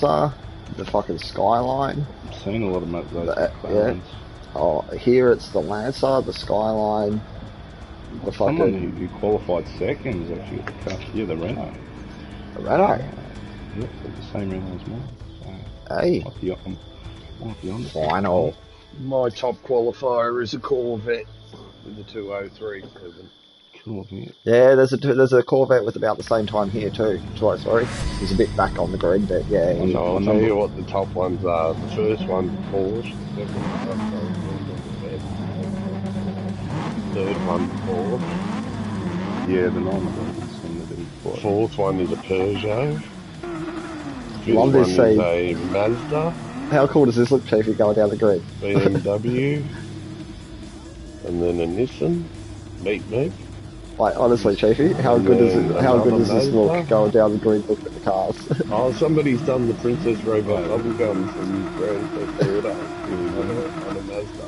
the fucking Skyline. I've seen a lot of those Yeah. McLarens. Oh, here it's the Lancer, the Skyline, the Someone fucking who qualified second is actually the car. Yeah, the Renault. Renault. Yep, it's the same Renault as mine. So Hey, might be on the final. My top qualifier is a Corvette with a 203 Urban. Cool, yeah. Yeah, there's a Corvette with about the same time here too. Sorry, he's a bit back on the grid, but yeah. So I'll tell you what the top ones are. The first one, Porsche. The second one, Corvette. Third one, Porsche. Yeah, the normal ones. Fourth one is a Peugeot. Fifth Love one this is scene. a Mazda. How cool does this look, Chiefy, going down the grid? BMW. And then a Nissan. Beep beep. Like honestly, Chiefy, how good does this look going down the grid looking at the cars? Oh, somebody's done the Princess Robot bubblegum from Grand Theft Auto on a Mazda.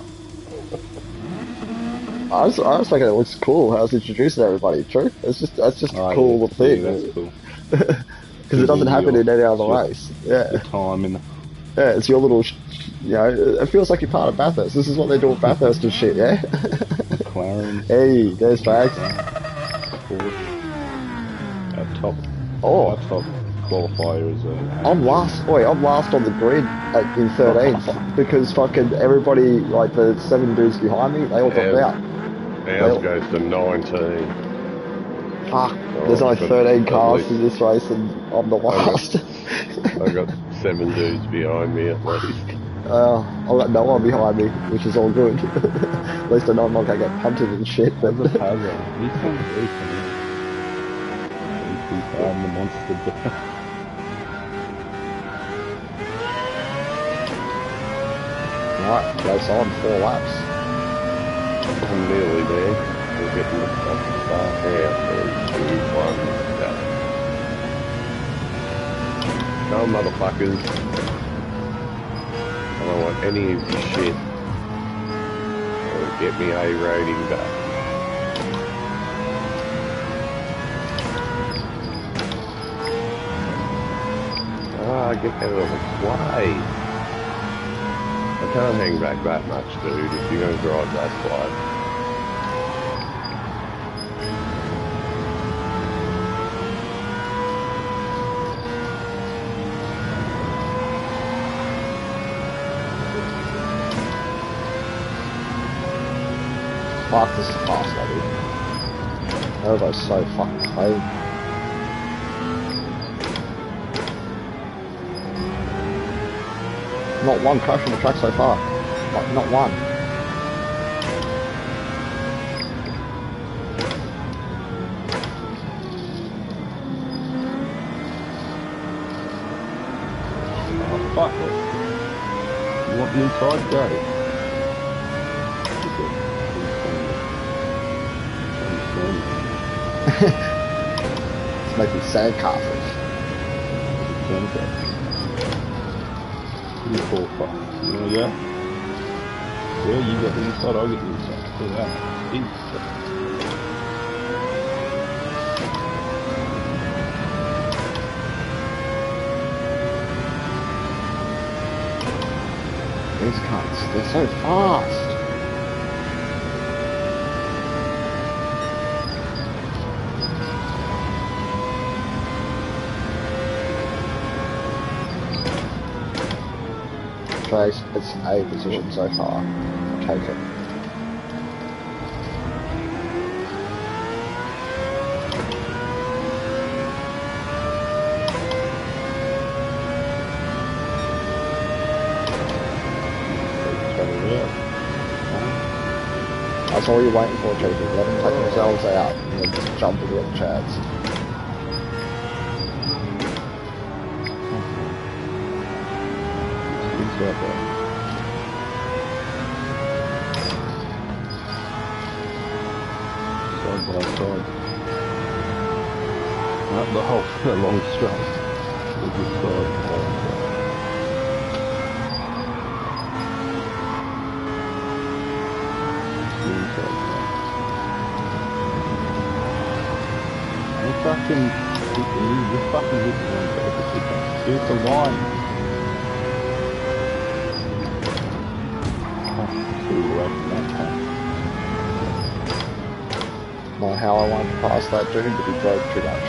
I was thinking it looks cool how it's introducing everybody. True, that's just a cool little thing. Yeah, that's cool. Because it doesn't happen in any other race. Yeah. The time in the... Yeah, it's your little, it feels like you're part of Bathurst. This is what they do at Bathurst and shit, yeah? McLaren. Hey, there's Fags. Our top qualifier is I'm last on the grid in 13th because fucking everybody, like the 7 dudes behind me, they all dropped out. Ours goes to 19. Fuck, there's only 13 cars in this race and I'm the last. I got 7 dudes behind me at least. I've got no one behind me, which is all good. At least I know I'm not going to get punted and shit. But the puzzle. He's kind of very funny. He's the monster. Right, race on, 4 laps. I'm nearly there. We're getting the fucking start. Yeah, 3, 2, 1, go. No, motherfuckers. I don't want any of this shit. It'll get me a rating back. Get out of the way. I can't hang back that much, dude, if you're going to drive that slow. Fuck, this is fast, dude. Everybody's so fucking clean. Not one crash on the track so far. Not one. Oh, fuck it. You want the inside? Go. It's making sandcastles. You call fuck. You wanna go? Yeah, you get the inside, I'll get the inside. Do that. Easy. These cunts, they're so fast. Trace, it's A position so far. Take it. That's all you're waiting for, Chiefy. Let them take themselves out and then just jump into the Chads. Side by side. Not the whole long straight. We'll just side by side. You fucking hit the line. pulled away from that tank. Know how I wanted to pass that dude, but he drove too much.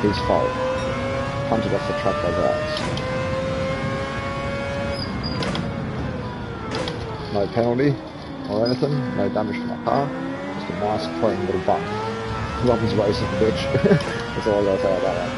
His fault. Punted off the track by guys. No penalty or anything, no damage to my car. Just a nice clean little bump. Love his racing, bitch. That's all I gotta say about that.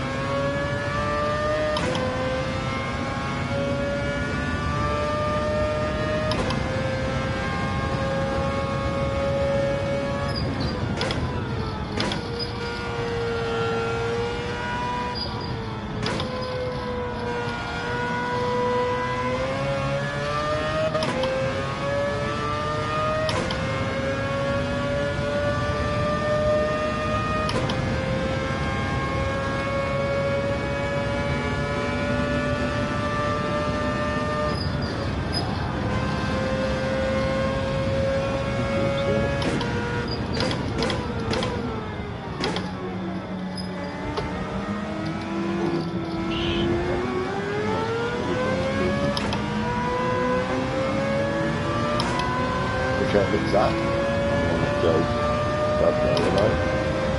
Which is that? Joe's stuff there, right?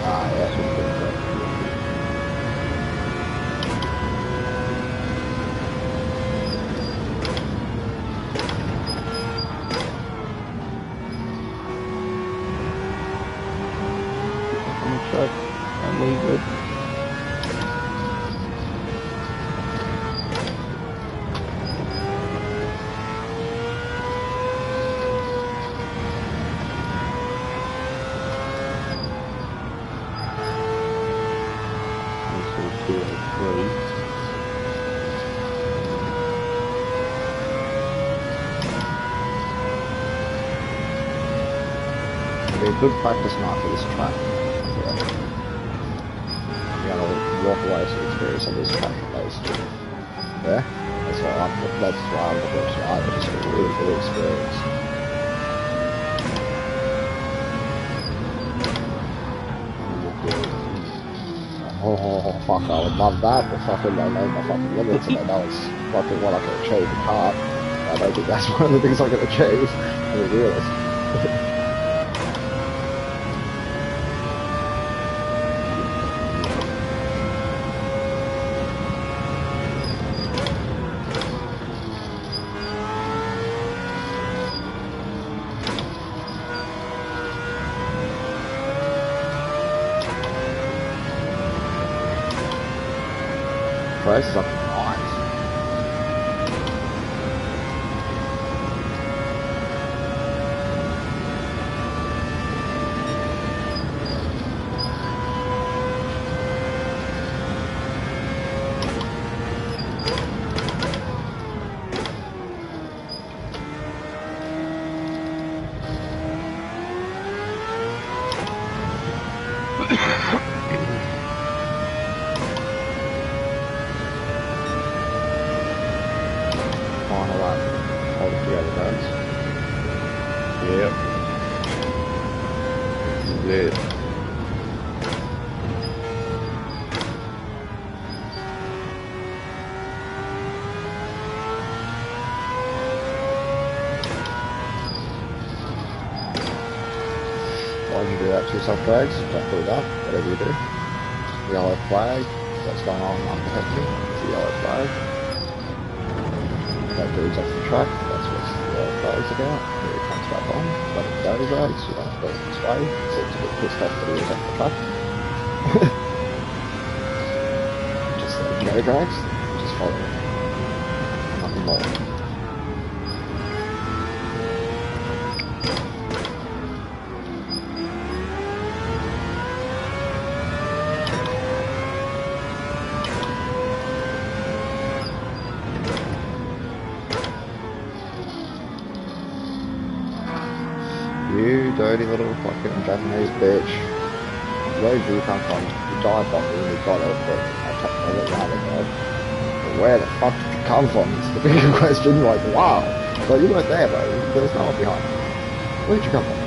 Ah, That's yeah. what they've got. On the track, and leave it. It'll be a good practice night for this track. Yeah. You're gonna walk away with some experience on this track at least. Yeah? That's why I'm looking at it. Just a really good experience. Oh, fuck, I would love that, but fucking I know my fucking limits and I know it's fucking what I can achieve in kart. I don't think that's one of the things I can achieve. I'm a realist. Price is up to 9. Final lap. Hold it together, guys. Yep. This is it. Why do you do that to yourself, drags? Don't put it up, whatever you do. Yellow flag. What's going on underneath me? It's a yellow flag. That dude's off the track. That's what the yellow flag's about. Here he comes back on. Let him go, drags. You don't go this way. Seems a bit pissed off that he was off the track. Just let him go, drags. Just follow him. Nothing more. You dirty little fucking Japanese bitch. Where did you come from? You died by me and you got it, but I let you have it, bro. But where the fuck did you come from? It's the bigger question, like, wow. But you weren't there, bro. There was no one behind you. Where did you come from?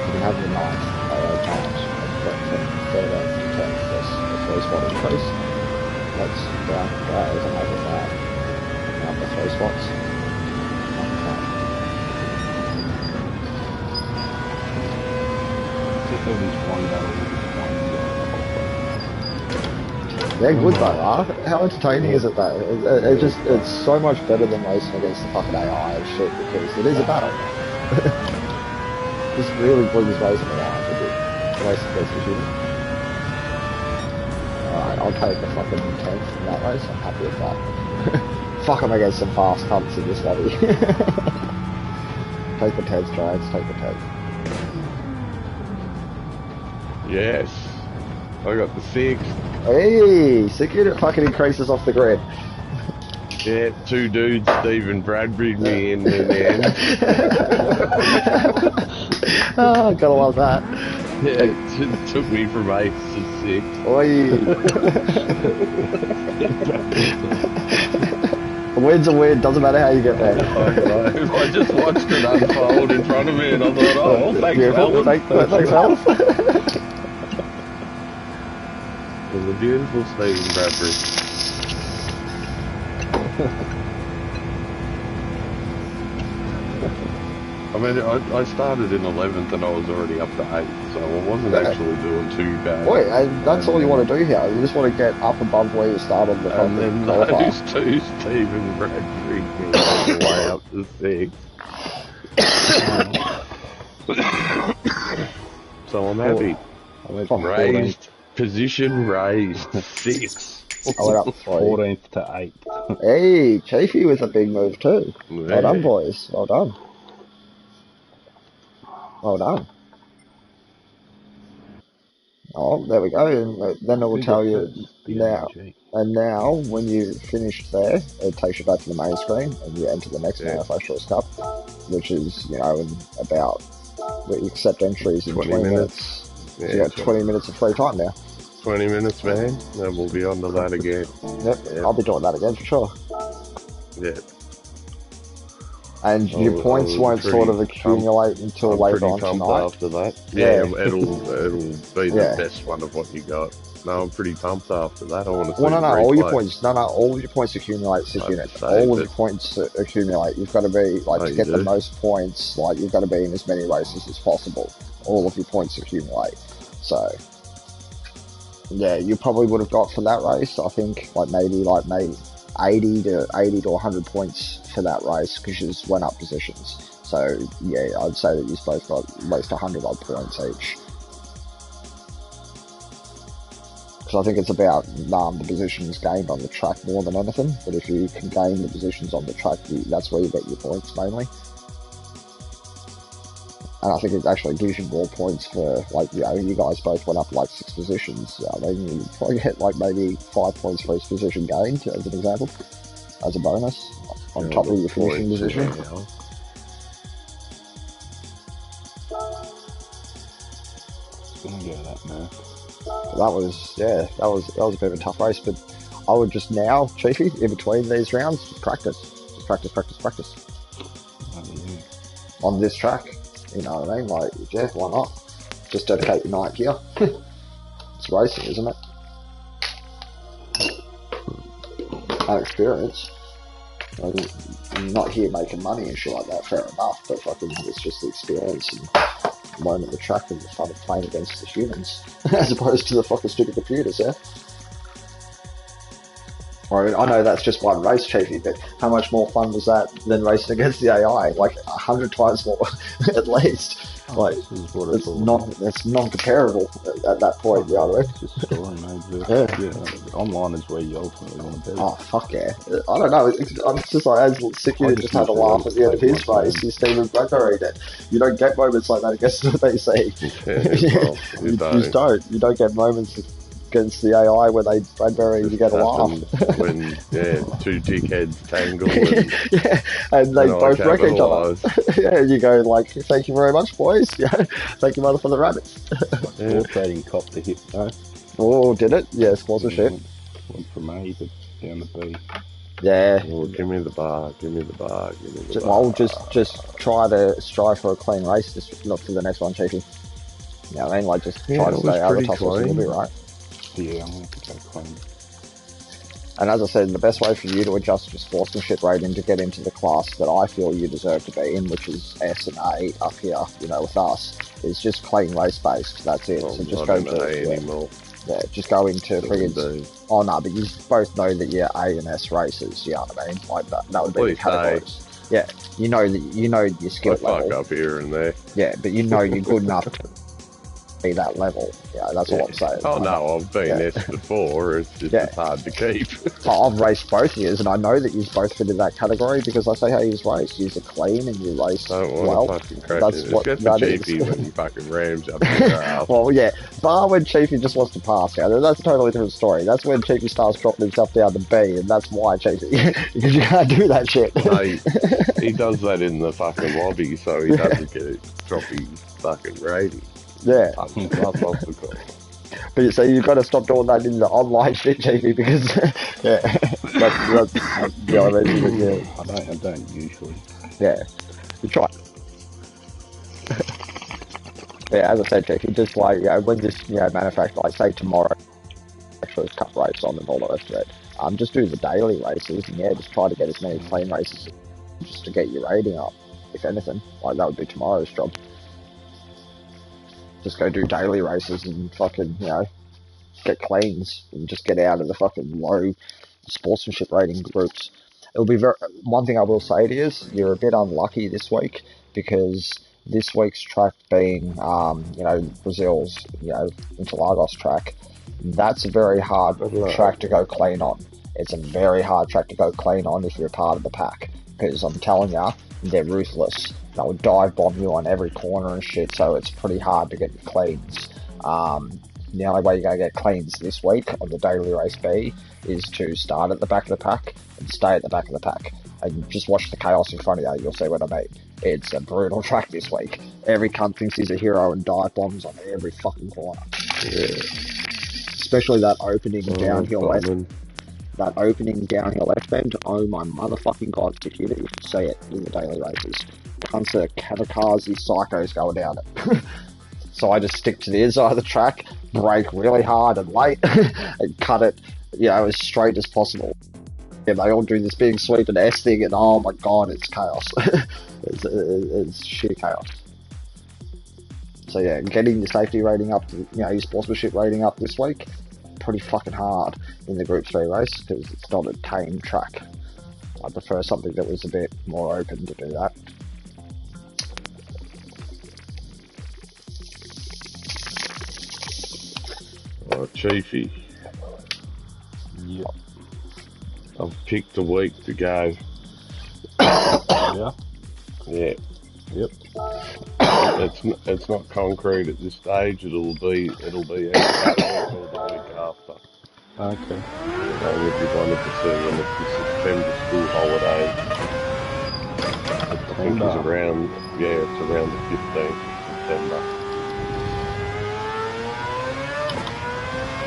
You can have your knife at all times. spot increase. That's down there, isn't it? That. Number 3 spots. Just have this one guy with this one guy. They're good though, huh? How entertaining is it though? It's so much better than racing against the fucking AI and shit because it is a battle. This really brings racing alive a bit. Racing against the shooting. Alright, I'll take the fucking 10th in that race, I'm happy with that. Fuck, I'm against some fast cunts in this lobby. Take the 10th, Giants, take the 10th. Yes. I got the 6th. Hey, sick unit fucking increases off the grid. Yeah, 2 dudes, Steve and Bradbury, me in the end. Oh, gotta love that. Yeah, it took me from 8th to 6th. Oi. A win's a win, doesn't matter how you get there. I just watched it unfold in front of me and I thought, oh, well, thanks, Beautiful, Alan. thanks, Alan. It was a beautiful Steve and Bradbury. I mean, I started in 11th and I was already up to 8th, so I wasn't actually doing too bad. Boy, and that's all you want to do here. You just want to get up above where you started the And then qualifier. those 2 Steve and Bradbury came all the way up to 6th. So I'm happy. I went from Raised, position raised, 6. I went up 3. 14th to 8th. Hey, Chafee with a big move too. Well done, boys. Well done. Well done. Oh, there we go. And then it will tell you now. And now, when you finish there, it takes you back to the main screen, and you enter the next Manifest Shorts Cup, which is, you know, in about, we accept entries in 20 minutes. Yeah, So you got 20 minutes of free time now. 20 minutes, man. Then we'll be on to that again. Yep, I'll be doing that again for sure. Yeah. And your points won't sort of accumulate until later on tonight. After that. Yeah. Yeah, it'll be the best one of what you got. No, I'm pretty pumped after that. I want to see all your points. All your points accumulate. Sick unit. All of your points accumulate. You've got to be to get the most points. Like you've got to be in as many races as possible. All of your points accumulate. So yeah, you probably would have got for that race. I think maybe 80 to 100 points for that race because you just went up positions. So yeah, I'd say that you both got at least 100 odd points each. Because I think it's about the positions gained on the track more than anything. But if you can gain the positions on the track, that's where you get your points mainly. And I think it actually gives you more points for, you guys both went up 6 positions. I mean, you probably get maybe 5 points for each position gained, as an example, as a bonus, on top of your finishing position. Didn't get that, man. That was a bit of a tough race, but I would just now, Chiefy, in between these rounds, practice. Just practice. On this track. You know what I mean? Why not? Just dedicate your night gear. It's racing, isn't it? And experience. I'm not here making money and shit like that, fair enough, but it's just the experience and learning the track and the fun of playing against the humans, as opposed to the fucking stupid computers, yeah? I know that's just one race, Chafee, but how much more fun was that than racing against the AI? 100 times more, at least. It's non-comparable at that point, you know what I mean? It's just a story, mate. Yeah. Online is where you ultimately want to be. Oh, fuck yeah. I don't know, it's just as Sick Unit just had a laugh at the end of his race, he's Stephen Bradbury, that you don't get moments like that against the DC. You don't get moments against the AI where they Bradbury you get a laugh. When 2 dickheads tangle and they both wreck each other. Yeah, you go thank you very much, boys. Yeah, thank you, mother, for the rabbits. Ball trading cop to hit. Oh, did it? Yeah, sponsorship. Went from A to down to B. Yeah. Oh, give me the bar. I'll just try to strive for a clean race. Just look for the next one, Chiefy. You know what I mean? Just try to stay out of the top of the right. Yeah, I'm going to go clean. And as I said, the best way for you to adjust your sportsmanship rating to get into the class that I feel you deserve to be in, which is S and A up here, you know, with us, is just clean race based. That's it. Well, So just not go in to A anymore. yeah, just go into friggin' B. oh no, but you both know that you're A and S races. You know what I mean? Like that would be the Please say. categories. Yeah, you know your skill I fuck level. up here and there. Yeah, but you know you're good enough to be that level. Yeah, that's all I'm saying. Oh no, I've been Yeah. S before. It's just Yeah. it's hard to keep. So I've raced both years, and I know that you both fit in that category because I say how you race. You're clean and you race I don't want well. to fucking crash That's it. what It's just that for is. Chiefy when he fucking rams up your ass. Well, yeah, bar when Chiefy just wants to pass. Yeah, that's a totally different story. That's when Chiefy starts dropping himself down to B, and that's why Chiefy because you can't do that shit. No, he does that in the fucking lobby, so he doesn't get it drop his fucking rating. Yeah, That's obstacle. but so you've got to stop doing that in the online shit, Chiefy, because yeah, that's you know what I mean? Yeah. I don't usually. Yeah, you try. Yeah, as I said, Chief, you just like, you know, when this, you know, manufacturer, like say tomorrow, actually cut race on and all the rest of it, just do the daily races and yeah, just try to get as many clean races just to get your rating up, if anything. Like that would be tomorrow's job. Just go do daily races and fucking, you know, get cleans and just get out of the fucking low sportsmanship rating groups. It'll be very, one thing I will say to you is you're a bit unlucky this week because this week's track being, you know, Brazil's, you know, Interlagos track, that's a very hard track to go clean on. It's a very hard track to go clean on if you're part of the pack because I'm telling you, they're ruthless. They'll dive bomb you on every corner and shit, so it's pretty hard to get your cleans. The only way you're going to get cleans this week on the daily race B is to start at the back of the pack and stay at the back of the pack. And just watch the chaos in front of you, you'll see what I mean. It's a brutal track this week. Every cunt thinks he's a hero and dive bombs on every fucking corner. Yeah. Especially that opening downhill left. Bowman. That opening downhill left bend, oh my motherfucking god, if you didn't see it in the daily races. Cunts are kamikaze psychos going down it. So I just stick to the inside of the track, brake really hard and late, and cut it, you know, as straight as possible. Yeah, they all do this big sweep and S thing, and oh my god, it's chaos. it's sheer chaos. So yeah, getting your safety rating up, to, you know, your sportsmanship rating up this week, pretty fucking hard in the Group 3 race because it's not a tame track. I prefer something that was a bit more open to do that. Oh, Chiefy. Yep. I've picked a week to go. Yeah. Yeah. Yep. It's not concrete at this stage. It'll be either that week or the week after. Okay. That would be 100% when it's the September school holiday. I think it's around the 15th of September.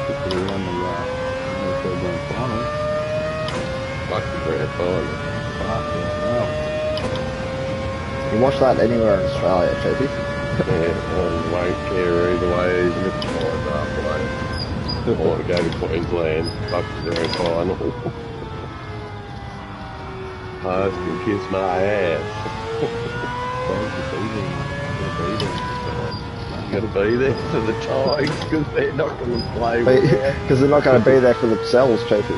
Put it around the grand final. Fuck the grand final. Fuck yeah, You watch that anywhere in Australia, JP? Yeah, I won't care either way, even if it's flies halfway. I want to go to Queensland. Fuck the grand final. Pies can kiss my ass. You gotta be there for the Tigers because they're not going to play with you. Because they're not going to be there for themselves, JP.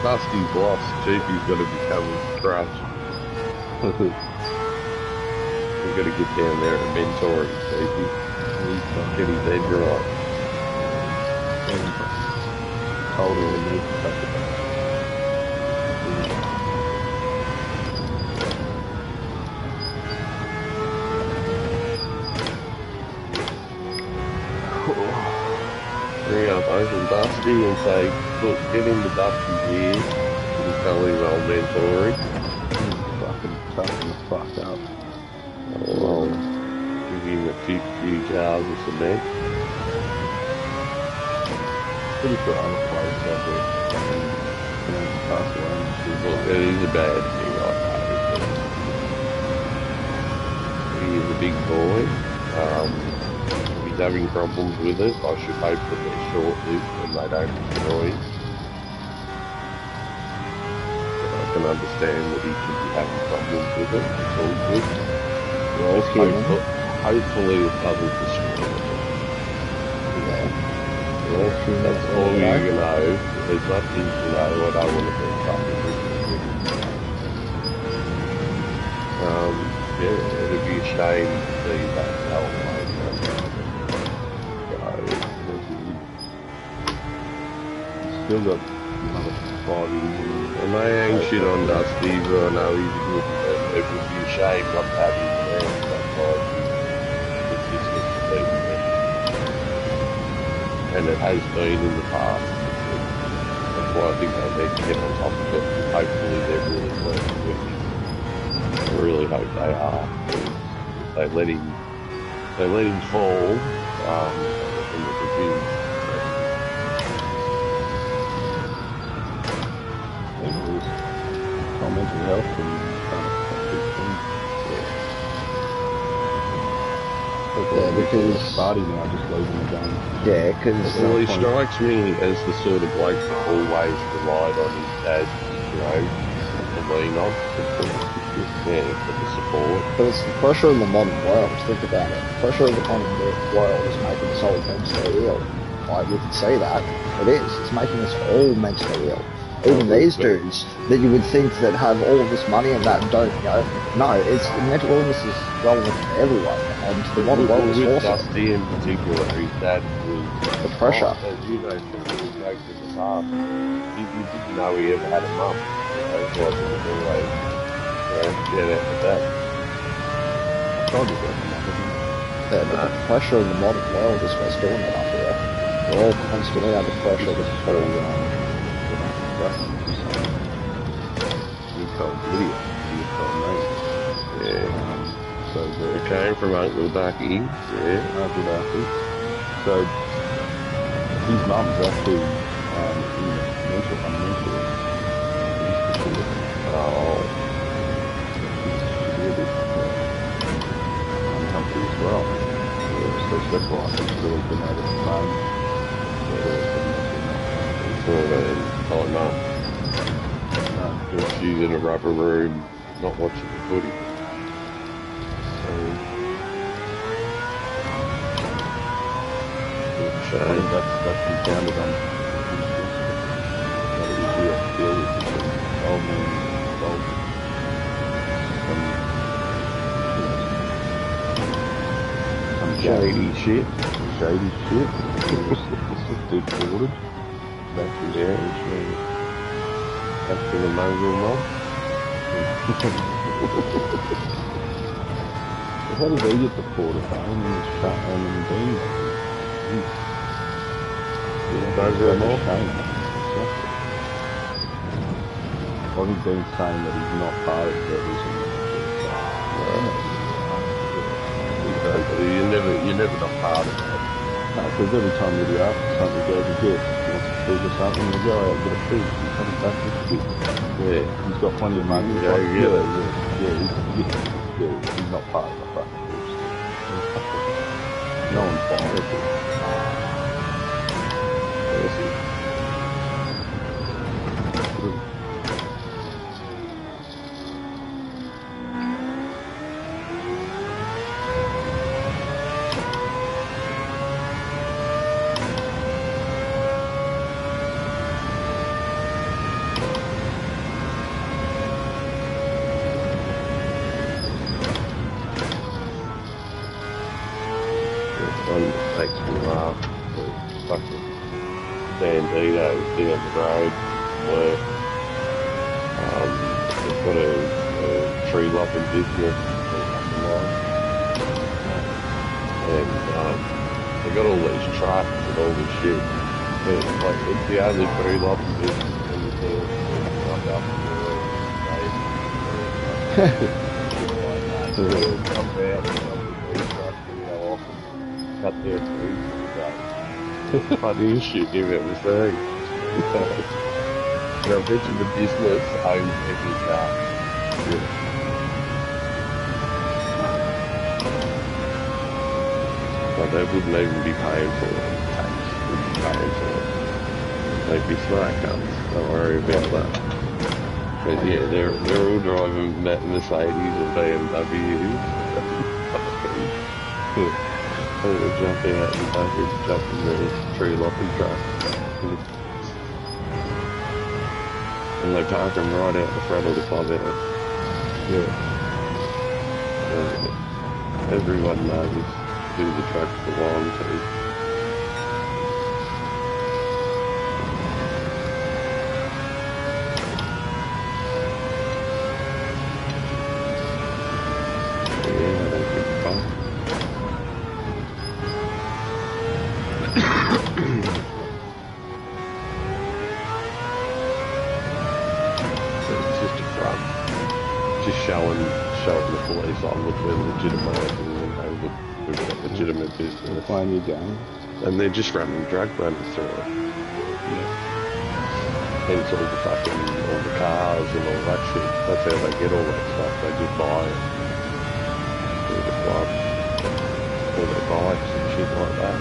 Busty's lost. Chiefy's got to become his crush. We've got to get down there and mentor him, Chiefy. Get his head right. Totally need to touch it. Bring up Open Dusty and say, look, get into Dusty's ear and tell him I'll mentor him. Fucking toughen the fuck up. I'll give him a few jars of cement. Pretty sure other players out there pass away and shit. Look, it is a bad thing like that. He is a big boy. He he's having problems with it, I should hope that they're short-lived and they don't destroy him. But I can understand that he should be having problems with it. It's all good. We're all human. Hopefully it doesn't destroy it. Yeah. Yeah, that's all you know. As much as you know, I don't want to be fucking with yeah, it'd be a shame to see that hell Still got another 5 years. and they ain't shit on Dusty, but I know he's good, but it would be a shame not to have him there. That's why it's just completely. And it has been in the past. That's why I think they need to get on top of it. Hopefully they're really working with him. I really hope they are. If they let him fall, in the beginning. Mental health and kind of Yeah, because Barty now just leaving the game. yeah, because Well, he strikes me as the sort of bloke that always relied on his dad, you know, to lean on. Yeah, for the support. but it's the pressure in the modern world. Think about it. The pressure in the modern world is making us all mentally ill. Like we can see that it is. It's making us all mentally ill. Even these dudes that you would think that have all of this money and that don't, you know, no, it's mental illness is relevant to everyone, and the modern world is With forcing Dusty in particular, his dad was the pressure. As you know, from the jokes in the past, you didn't know he ever had a mum. You know, it wasn't always, you know, get out of that. Yeah, but the pressure in the modern world is what's doing it up here. We're all constantly under pressure to He told Lydia, he told me. Yeah. So It came from Uncle Ducky. Yeah. Uncle Ducky. So his mum's actually in mental institute. Oh. Country as well. So that's why I think she's always been able to phone. Time up. She's in a rubber room, not watching the footy. So, I think that's confounded on that issue of deal with old man involved. Some shady shit. Shady shit. This is deported. Back to the Back to the mongrel mob. How did they get deported? I mean, shut and being. Mongrel mob? I think Dean's saying that he's not part of the revolution. You're never not part of it. Because every time you ask something, he goes and gets, he wants to feed or something, you go out and get a feed, he comes back with shit. Yeah. He's got plenty of money. Yeah, He's not part of the fucking group. No one's part of it. One that makes me laugh. Fucking Bandito down the road where they've got a tree lopping business and they got all these trucks and all this shit. And it's like it's the only tree lopping business in the world. Come out cut their trees. Funniest shit you've ever seen. I bet you the business owns every car. So Like, they wouldn't even be paying for it. Tax would be paying for it. They'd be smart cunts. Don't worry about that. But yeah, they're all driving Mercedes and BMWs. All jumping out and jumping the tree lopping truck. And they park them right out the front of the clubhouse. Yeah. Everyone knows who the trucks belong to. Yeah, I don't give a fuck. So it's just a front. Just showing the police, oh look, we're legitimate and we've got legitimate business. Playing your game. And they're just running drug runners through it. Yeah. Hence all the cars and all that shit. That's how they get all that stuff. They just buy it through the club. All their bikes and shit like that.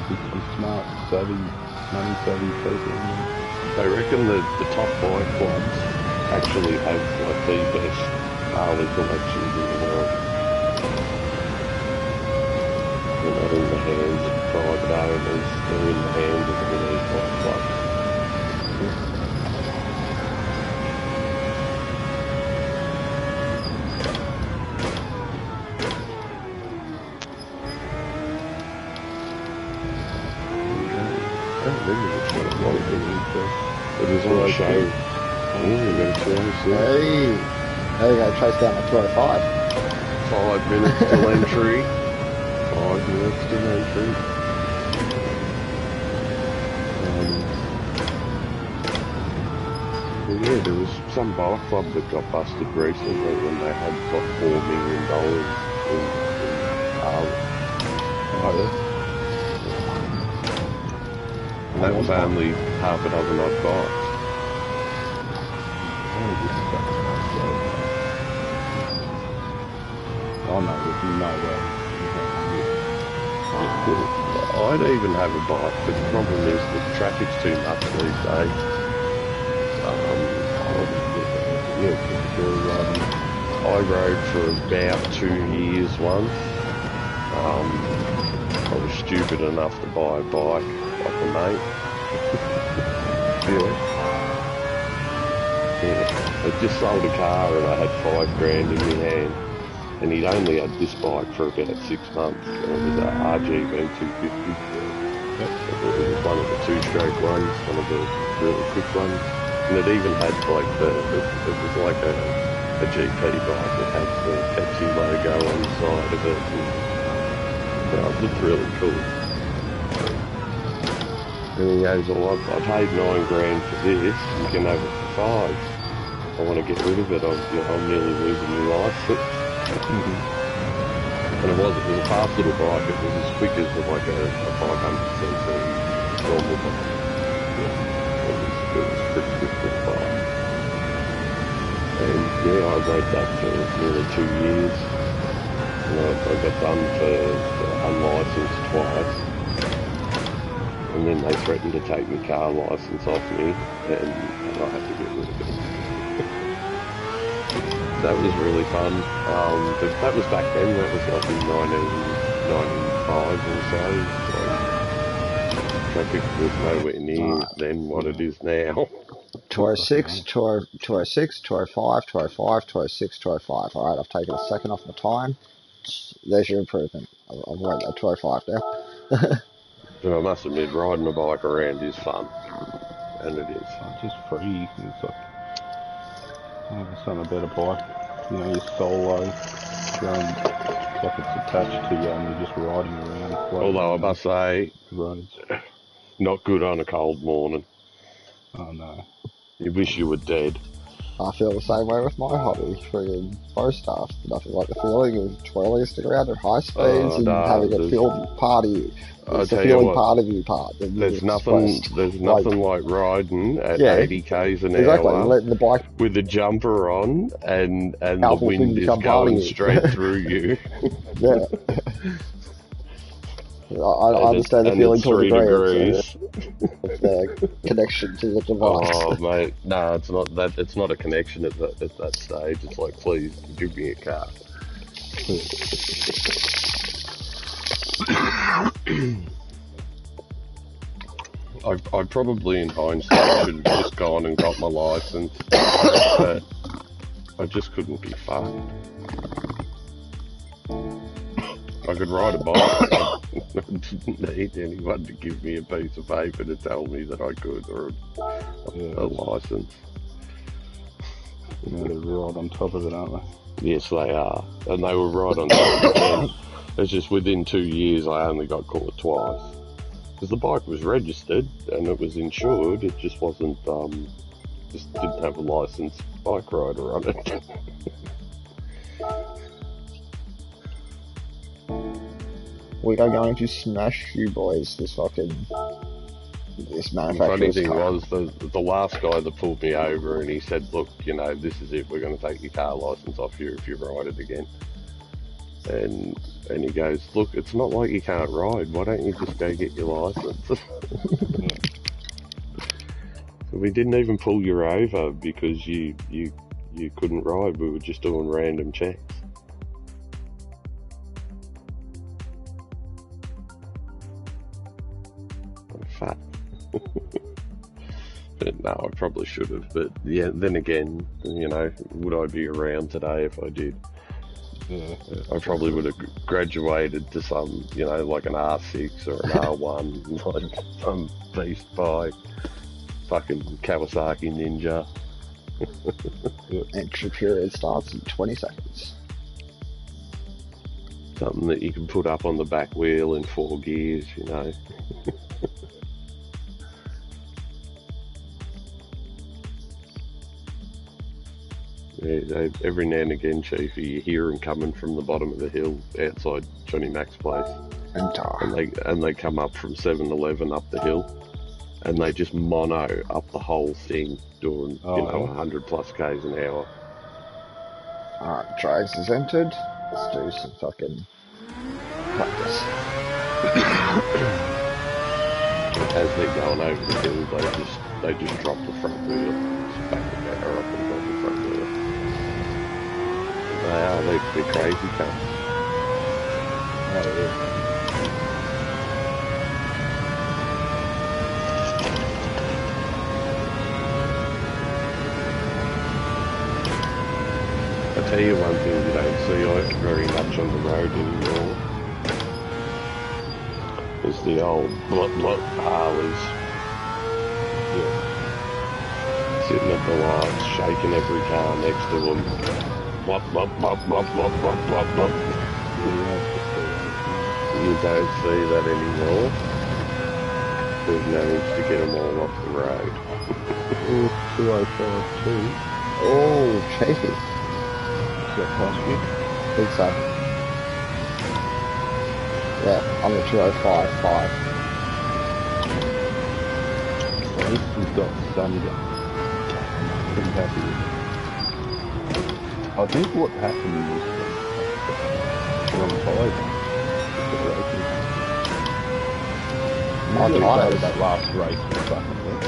Some smart, savvy, money-savvy people. They reckon the top 5 clubs actually have like the best Harley collections in the world. They're not in the hands of private owners, they're in the hands of all these clubs. I don't remember which one it was, but it was on a show. Oh, we got a choice, yeah. Hey, there you go, chase down the 205. 5 minutes till entry. 5 minutes till entry. But yeah, there was some bike club that got busted recently when they had like $4 million in Oh, yeah. that was only half a dozen odd bikes. Oh no, there's no way. I'd even have a bike, but the problem is the traffic's too much these days. I rode for about 2 years once. I was stupid enough to buy a bike off a mate. Yeah. I just sold a car and I had $5 grand in my hand. And he'd only had this bike for about 6 months. And it was a RGB 250. It was one of the 2-stroke ones, one of the really quick ones. And it even had like it was like a GP bike. It had the Pepsi logo on the side of it. And, it looked really cool. And he goes, well, I paid $9 grand for this. You can have it for 5. I want to get rid of it. I'm nearly losing my license. And it was a fast little bike. It was as quick as like a 500cc normal bike. It was pretty quick little bike. And yeah, I rode that for nearly 2 years. And I got done for unlicensed twice. And then they threatened to take my car licence off me, and I had to get rid of it. That was really fun. But that was back then. That was like in 1995 or so. Traffic was nowhere near then what it is now. 206, 206, 205, 205, 206, 205. Alright, I've taken a second off my time. There's your improvement. I've went at 205 now. But I must admit, riding a bike around is fun. And it is. It's just free. It's like, it's not a better bike. You know, you're solo. It's like it's attached to you and you're just riding around. Although I must say, roads. Not good on a cold morning. Oh no. You wish you were dead. I feel the same way with my hobby, friggin' bow stuff. Nothing like the feeling of twirling a stick around at high speeds and no, having it there's- feel party. I'll It's the tell you feeling what, part of you part. That there's you nothing expressed. like riding at Yeah, 80 k's an exactly. hour Letting the bike with the jumper on and the Powerful thing wind is become part of going you. straight through you. Yeah. I understand the and feeling it's to a 3 degree degrees. of the connection to the device. Oh mate, no, it's not that. It's not a connection at that stage. It's like, please give me a car. I probably, in hindsight, should have just gone and got my license, but I just couldn't be fucked. I could ride a bike. I didn't need anyone to give me a piece of paper to tell me that I could, or a license. You know, they're right on top of it, aren't they? Yes, they are. And they were right on top of it. It's just within 2 years I only got caught twice. Because the bike was registered and it was insured, it just wasn't, just didn't have a licensed bike rider on it. We are going to smash you boys, this The funny manufacturer's thing car. was, the last guy that pulled me over and he said, look, you know, this is it, we're going to take your car license off you if you ride it again. And he goes, look, it's not like you can't ride, why don't you just go get your license? We didn't even pull you over because you couldn't ride, we were just doing random checks. I'm fat. But no, I probably should have. But yeah, then again, you know, would I be around today if I did? Yeah. I probably would have graduated to some, you know, like an R6 or an R1, like some beast bike, fucking Kawasaki Ninja. Entry period starts in 20 seconds. Something that you can put up on the back wheel in 4 gears, you know. Yeah, every now and again, Chiefy, you hear them coming from the bottom of the hill outside Johnny Mac's place, and they come up from 7-Eleven up the hill, and they just mono up the whole thing, doing 100 plus k's an hour. Alright, Drags is entered. Let's do some fucking practice. As they're going over the hill, they just drop the front wheel, just back the motor up and drop the front wheel. They're crazy cunts. Oh, yeah. I tell you one thing you don't see very much on the road anymore is the old blop Harleys. Yeah. Sitting at the lights, shaking every car next to them. Blop, blop, blop, blop, blop, blop, blop, blop. You don't see that anymore. There's no inch to get them all off the road. 2052. Oh, cheeky. Got past you. Think so. Yeah, I'm the 2055. At least he's got sun gun. Pretty happy with it. I think what happened was wrong tyres. Tyres. That last race was fucking wet.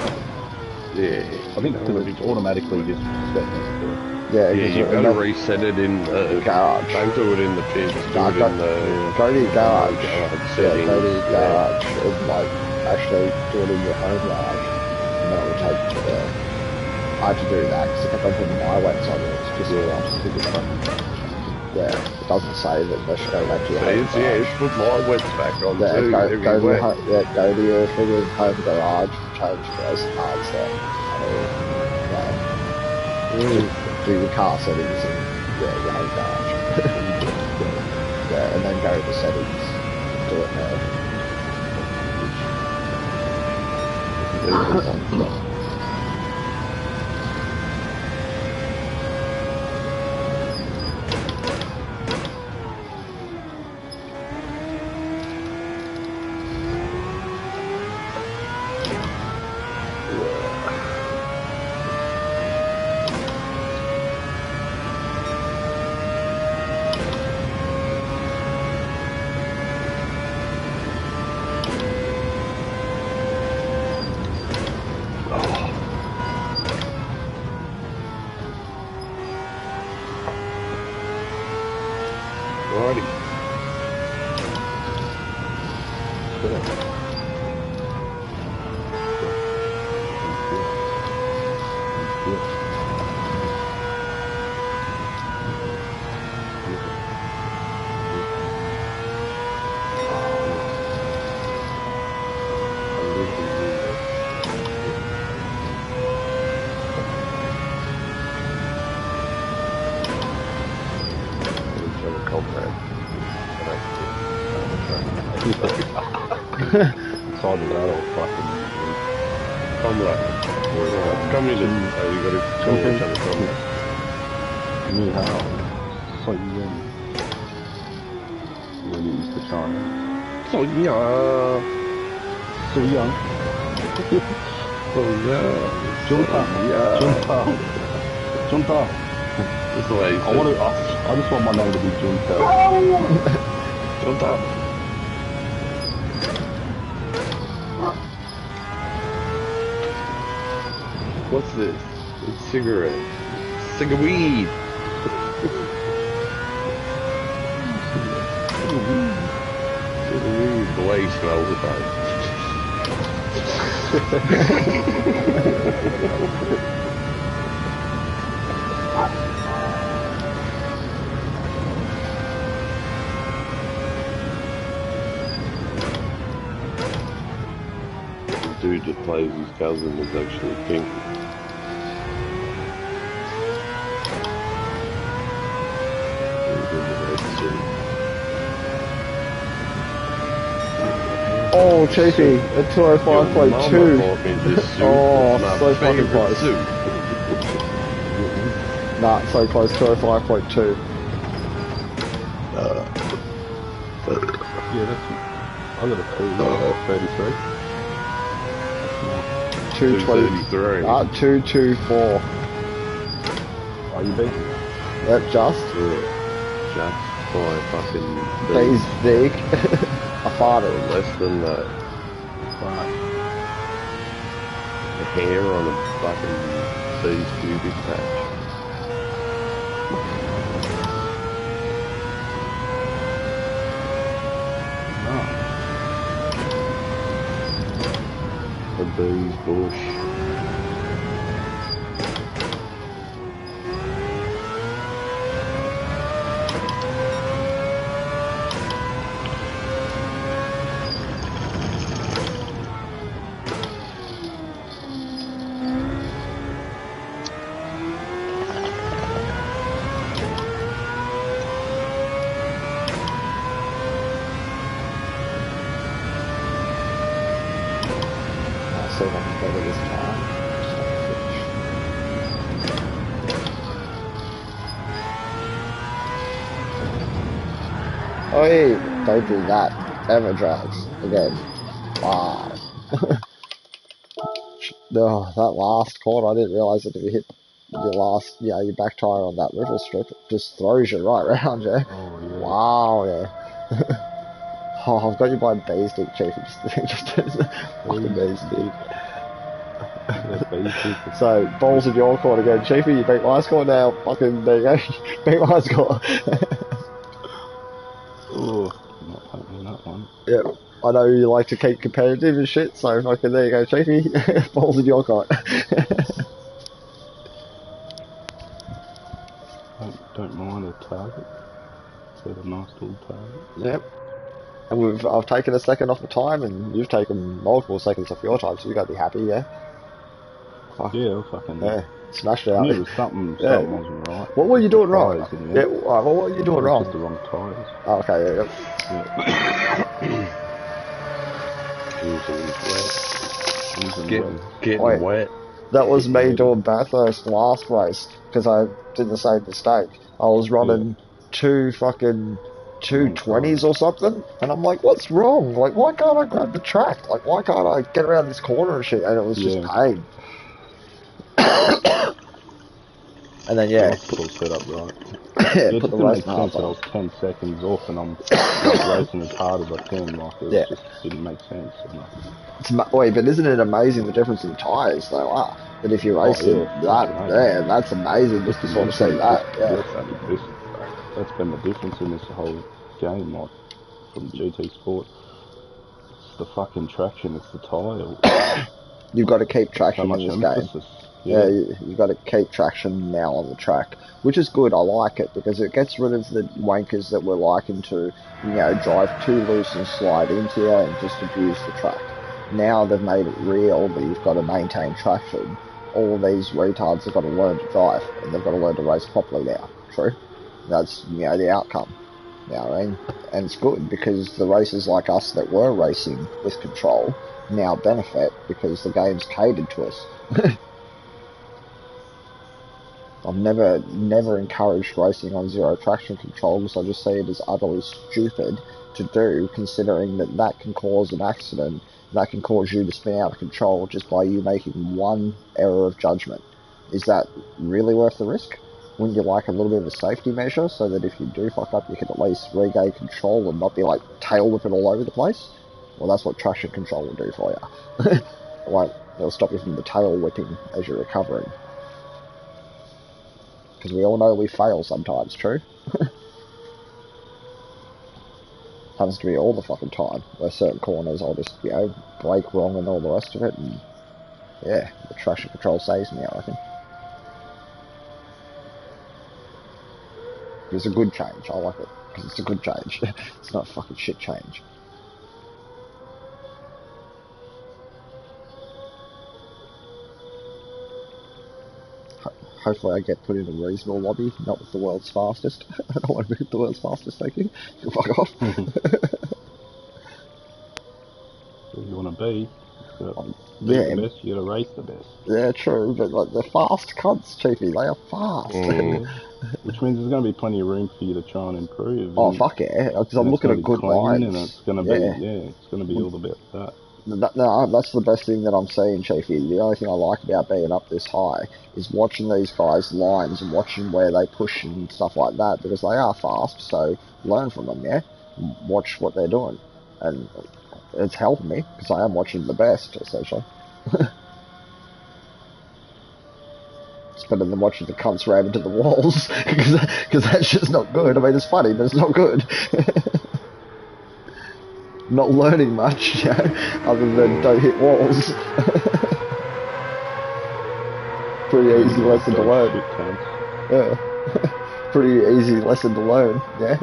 Yeah. I think it automatically just set next to it. Yeah, Yeah, you've got to reset it in the garage. Don't do it in the pits, do No, it in the go to your garage. settings. Go to your garage. And, like, actually do it in your home garage. And then it will take I had to do that because I kept on putting my weights on it. It's just yeah, it doesn't save it unless you go back to your home garage. It's put my wets back on Yeah, too. go to every your wet. go to your friggin' home garage and change those parts there. Do your car settings in your home garage. Yeah, and then go to the settings. Do it there. Besides that, I'll fucking... I'm like, come in and say you got to tell each other something. New how? So when you used to China. So yeah. So young. So yeah. Junta. Yeah. Junta. Junta. That's the way he I just want my name to be Junta. Junta. What's this? It's cigarette. Cigarette. Cigarette. The way he smells it, though. The dude that plays his cousin is actually pink. He's in the red suit. Oh, Chiefy, at 205.2. Oh, so fucking close. Nah, so close, 205.2. Yeah, that's... I got a 33. 220. 224. Are you beat? Yep, just. Yeah. Just by fucking He's big. I farted. less than that. Right. The hair on a fucking B's pubic patch. No. A B's bush. I'll see if I can get it this time. Oh, hey, don't do that. Ever drags. Again. Wow. No, that last corner, I didn't realise that if you hit your last, your back tyre on that river strip, it just throws you right round, yeah? Oh, yeah. Wow, yeah. Oh, I've got you by bee stick, Chief. Just fucking bee stick. So, balls in your court again. Chiefy, you beat my score now. Fucking, there you go. Beat my score. Oh, not happening that one. Yep. I know you like to keep competitive and shit, so fucking there you go, Chiefy. Balls in your court. Don't mind a target. Set a nice little target. Yep. And I've taken a second off the time, and you've taken multiple seconds off your time, so you gotta be happy, yeah? Fuck. Yeah, I'll fucking... Yeah. Smashed it I out. knew there was something Yeah. wasn't right. What were you doing wrong? Tyres in the Yeah, end. alright, well, what were you doing wrong? Just the wrong tyres. Oh, okay, yeah, Getting Wait. wet. That was me doing Bathurst last race, because I did the same mistake. I was running two 220s or something, and I'm like, what's wrong? Like, why can't I grab the track? Like, why can't I get around this corner and shit? And it was just pain. And then, I put all set up right. yeah, It put the didn't race make half sense that I on. was 10 seconds off and I'm like, racing as hard as I can. Like, it just didn't make sense. Wait, but isn't it amazing the difference in tyres, though? That if you're racing that's amazing just to sort of see that. Yeah. That's been the difference in this whole game, like, from GT Sport. It's the fucking traction, it's the tyre. You've got to keep traction So in much this game. emphasis. Yeah, you've got to keep traction now on the track, which is good. I like it because it gets rid of the wankers that were liking to, drive too loose and slide into you and just abuse the track. Now they've made it real that you've got to maintain traction. All of these retards have got to learn to drive and they've got to learn to race properly now. True? That's, the outcome. You know what I mean? And it's good because the racers like us that were racing with control now benefit because the game's catered to us. I've never encouraged racing on zero traction control because I just see it as utterly stupid to do, considering that can cause an accident, that can cause you to spin out of control just by you making one error of judgment. Is that really worth the risk? Wouldn't you like a little bit of a safety measure so that if you do fuck up, you can at least regain control and not be like tail whipping all over the place? Well, that's what traction control will do for you. Like, it'll stop you from the tail whipping as you're recovering. Because we all know we fail sometimes, true? Happens to be all the fucking time. Where certain corners I'll just, you know, brake wrong and all the rest of it, and yeah, the traction control saves me, I reckon. It's a good change, I like it. Because it's a good change. It's not a fucking shit change. Hopefully I get put in a reasonable lobby, not with the world's fastest. I don't want to be with the world's fastest, thank you. You fuck off. Where you want to be? Yeah. The best, you got to race the best. Yeah, true, but like, they're fast cunts, Chiefy. They are fast. Which means there's going to be plenty of room for you to try and improve. Oh, fuck yeah. Because I'm looking at good lines. And it's going to be, it's going to be all about that. No, that's the best thing that I'm seeing, Chiefy. The only thing I like about being up this high is watching these guys' lines and watching where they push and stuff like that, because they are fast, so learn from them, yeah? Watch what they're doing. And it's helping me, because I am watching the best, essentially. It's better than watching the cunts ram into the walls, because that's just not good. I mean, it's funny, but it's not good. Not learning much, you know, other than don't hit walls. Pretty easy lesson to learn. Yeah. Pretty easy lesson to learn, yeah.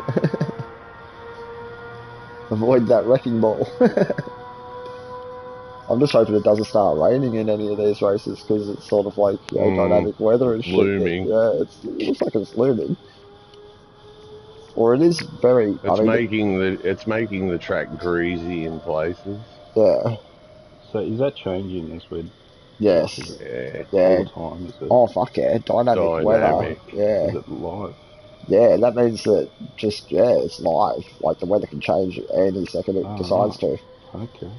Avoid that wrecking ball. I'm just hoping it doesn't start raining in any of these races because it's sort of like, you know, dynamic weather and shit. Looming. Yeah, it looks like it's looming. Or it is very. It's making the track greasy in places. Yeah. So is that changing this week? Yes. Yeah. Yeah. All the time, is it? Oh fuck yeah! Dynamic weather. Yeah. Is it live? Yeah, that means that it's live. Like the weather can change any second it decides to. Okay.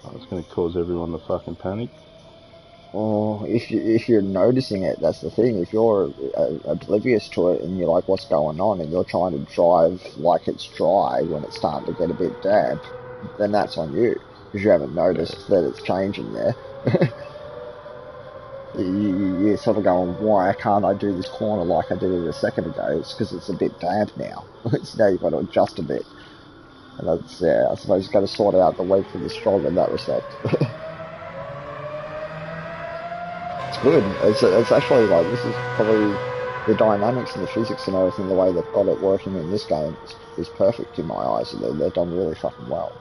Oh, it's going to cause everyone to fucking panic. Oh, if you're noticing it, that's the thing. If you're oblivious to it and you're like, what's going on, and you're trying to drive like it's dry when it's starting to get a bit damp, then that's on you because you haven't noticed that it's changing there. You're sort of going, why can't I do this corner like I did it a second ago? It's because it's a bit damp now. It's now you've got to adjust a bit. And that's, I suppose you've got to sort out the weak from the strong in that respect. It's good. It's actually like, this is probably the dynamics and the physics and everything, the way they've got it working in this game is perfect in my eyes. They're done really fucking well.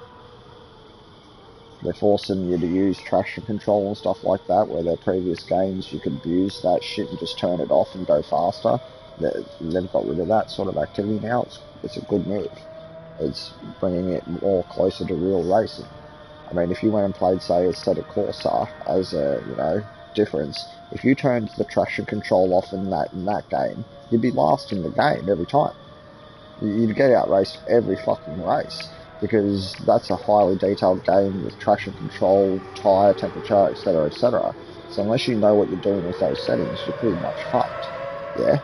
They're forcing you to use traction control and stuff like that, where their previous games you could abuse that shit and just turn it off and go faster. They've got rid of that sort of activity now. It's a good move. It's bringing it more closer to real racing. I mean, if you went and played, say, Assetto Corsa as a, you know, difference, if you turned the traction control off in that game, you'd be last in the game every time. You'd get outraced every fucking race, because that's a highly detailed game with traction control, tyre temperature, etc., etc. So unless you know what you're doing with those settings, you're pretty much fucked. Yeah.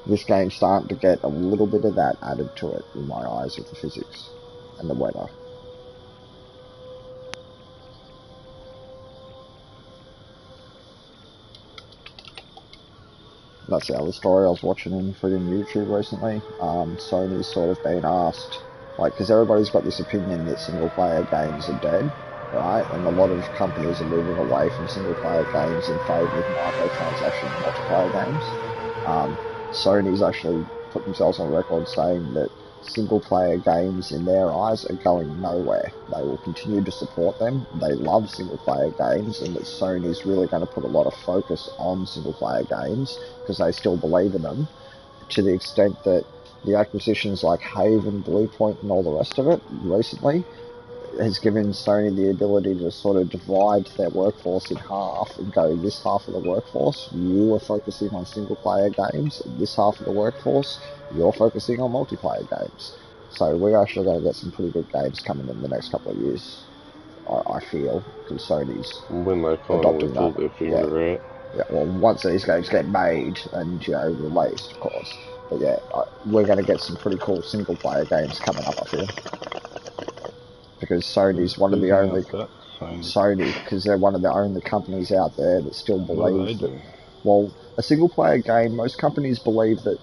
This game's starting to get a little bit of that added to it in my eyes with the physics and the weather. That's the other story I was watching on freaking YouTube recently. Sony's sort of been asked, like, because everybody's got this opinion that single-player games are dead, right? And a lot of companies are moving away from single-player games in favour of microtransaction multiplayer games. Sony's actually put themselves on record saying that single-player games, in their eyes, are going nowhere. They will continue to support them. They love single-player games, and that Sony's really going to put a lot of focus on single-player games because they still believe in them. to the extent that the acquisitions like Haven, Bluepoint, and all the rest of it recently has given Sony the ability to sort of divide their workforce in half and go, this half of the workforce, you are focusing on single-player games, and this half of the workforce, you're focusing on multiplayer games. So we're actually going to get some pretty good games coming in the next couple of years, I feel, because Sony's When they finally adopting pull that. their finger out. Yeah, well, once these games get made and, released, of course. But yeah, we're going to get some pretty cool single-player games coming up, I feel. Because Sony's one of the only... Sony, because they're one of the only companies out there that still believe that... Well, a single-player game, most companies believe that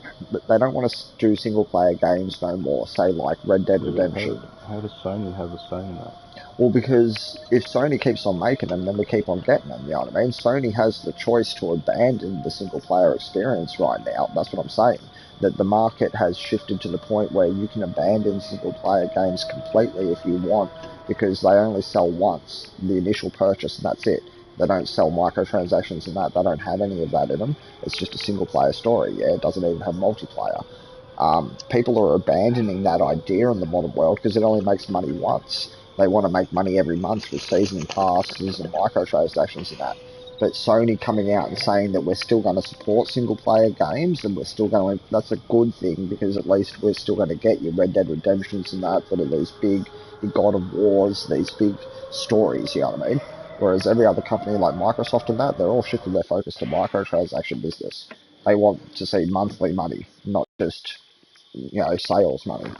they don't want to do single-player games no more, say like Red Dead Redemption. How does Sony have a say in that? Well, because if Sony keeps on making them, then we keep on getting them, you know what I mean? Sony has the choice to abandon the single-player experience right now, that's what I'm saying. That the market has shifted to the point where you can abandon single-player games completely if you want, because they only sell once, the initial purchase, and that's it. They don't sell microtransactions and that, they don't have any of that in them. It's just a single-player story, yeah? It doesn't even have multiplayer. People are abandoning that idea in the modern world because it only makes money once. They want to make money every month with season passes and microtransactions and that. But Sony coming out and saying that we're still going to support single-player games and we're still going to... That's a good thing, because at least we're still going to get your Red Dead Redemptions and that are these big God of Wars, these big stories, you know what I mean? Whereas every other company like Microsoft and that, they're all shifting their focus to microtransaction business. They want to see monthly money, not just, sales money,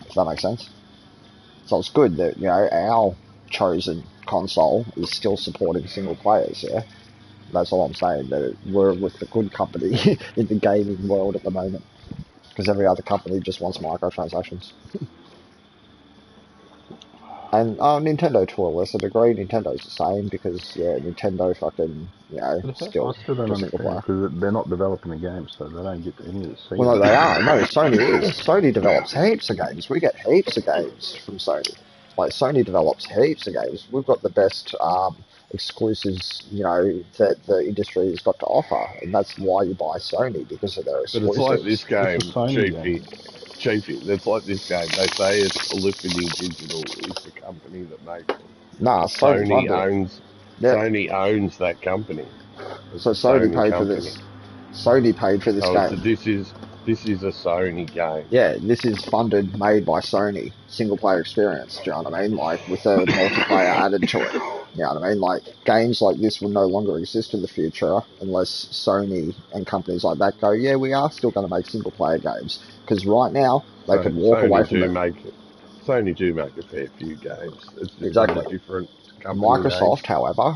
if that makes sense. So it's good that, our chosen console is still supporting single players, yeah? That's all I'm saying, that we're with the good company in the gaming world at the moment. Because every other company just wants microtransactions. And Nintendo to a lesser degree, Nintendo's the same, because, Nintendo fucking, still I still don't understand, because they're not developing the game, so they don't get any of the seeds. Well, no, they are. No, Sony is. Sony develops heaps of games. We get heaps of games from Sony. Like, Sony develops heaps of games. We've got the best exclusives, that the industry has got to offer, and that's why you buy Sony, because of their exclusives. But it's like this game, Chiefy, that's like this game. They say it's Polyphony Digital is the company that makes it. Nah, Sony owns that company. So Sony paid for this. Sony paid for this game. So this is a Sony game. Yeah, this is funded, made by Sony. Single player experience, do you know what I mean? Like, with a multiplayer added to it. You know what I mean? Like, games like this will no longer exist in the future unless Sony and companies like that go, yeah, we are still going to make single player games. Because right now, they could walk away from it. Sony do make a fair few games. It's exactly. A different company. Microsoft, however,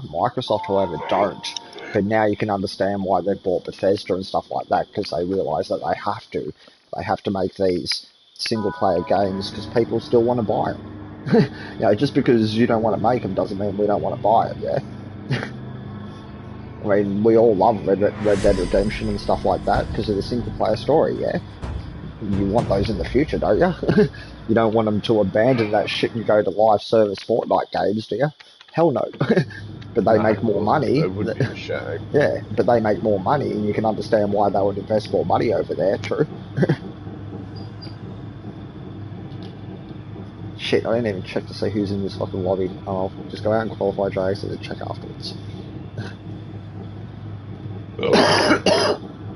don't. But now you can understand why they bought Bethesda and stuff like that, because they realise that they have to. They have to make these single-player games because people still want to buy them. Just because you don't want to make them doesn't mean we don't want to buy them, yeah? I mean, we all love Red Dead Redemption and stuff like that because of the single-player story, yeah? You want those in the future, don't you? You don't want them to abandon that shit and go to live service Fortnite games, do you? Hell no. But they make more money. That would be a shame. Yeah, but they make more money, and you can understand why they would invest more money over there, true. Shit, I didn't even check to see who's in this fucking lobby. I'll just go out and qualify Drags and then check afterwards.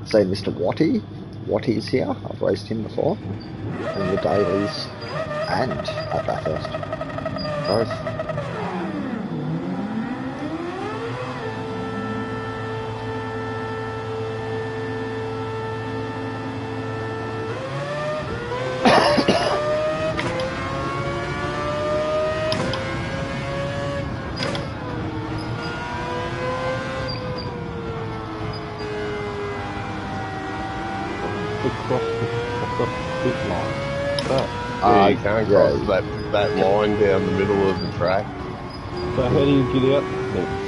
Say Mr. Watty. Watty's here. I've raced him before. And the dailies and at Bathurst. Both. You can't cross that line down the middle of the track. So how do you get out?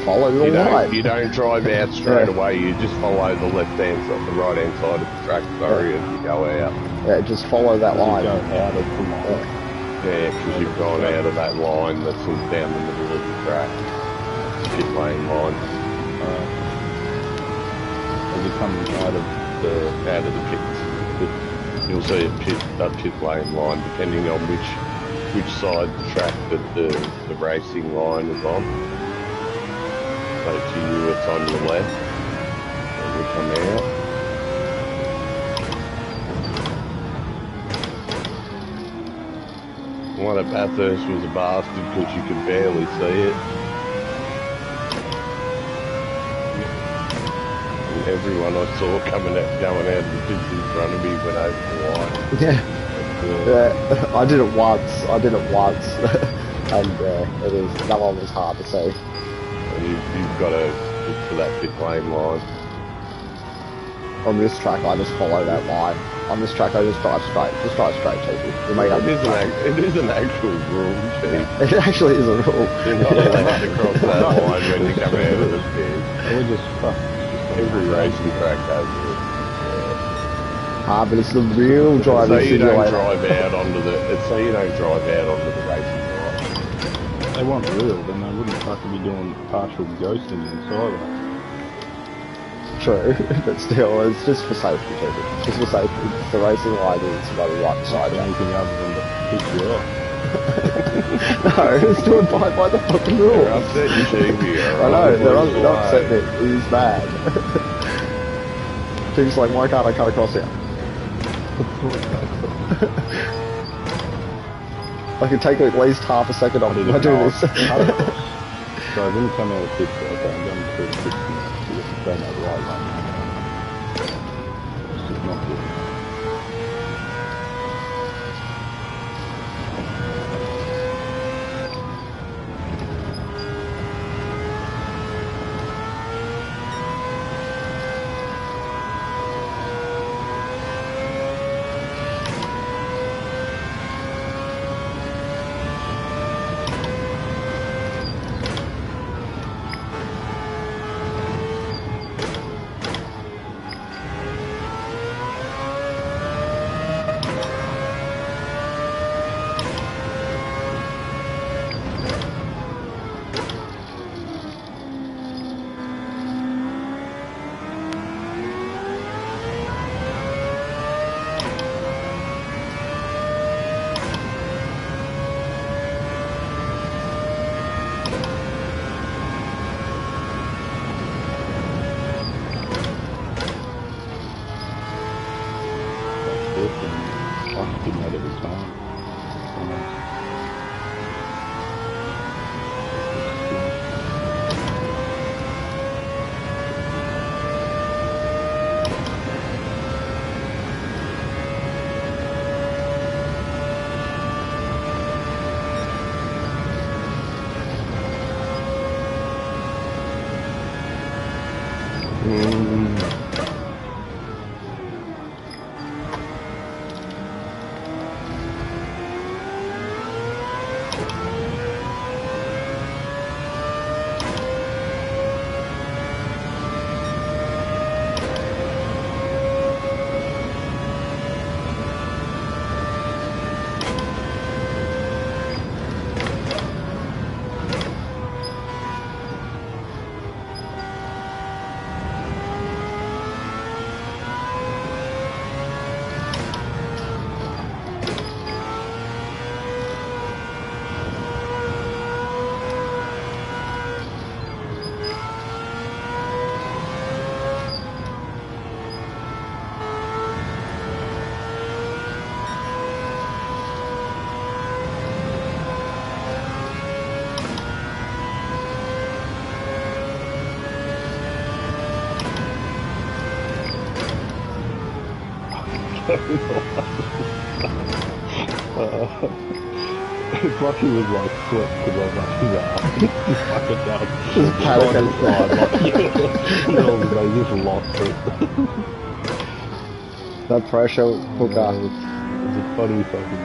Follow the line. You don't drive out straight away, you just follow the left-hand side, the right-hand side of the track, and you go out. Yeah, just follow that line. You go out of the line. Yeah, because you've gone out of that line that's down the middle of the track. Pit lane line. As you come out of the pits. You'll see a pit lane line depending on which side of the track that the racing line is on. So to you, it's on your left, and you come out. One at Bathurst was a bastard because you could barely see it. And everyone I saw going out of the pits in front of me went over the line. Yeah. Yeah, I did it once, and that one was hard to see. And you've got to look for that pit lane line. On this track, I just follow that line. On this track, I just drive straight, cheapy. You make up It is an actual rule, Chief. It actually is a rule. You're not allowed to cross that line when you come out of the pit. We're just fucked. Every racing track has it. But it's the real driving So you don't simulator. drive out onto the racing line. They want real, then they wouldn't fucking be doing partial ghosting inside of it. True, but still, it's just for safety, people. Just for safety. The racing line is by the right beside you. Anything other than to piss you off. No, it's to abide by the fucking rules. They're upset you, Chief. I know, they're upset me. He's mad. Chief's like, why can't I cut across here? I can take at least half a second off if I do this. So when you come out of pits, okay, I'm going through the pits and you don't know the right lane. It's just not good. Fluffy was like flip because I was like, fucking down. Just panic inside. No, they just lost it. That pressure cooker. It's a funny fucking...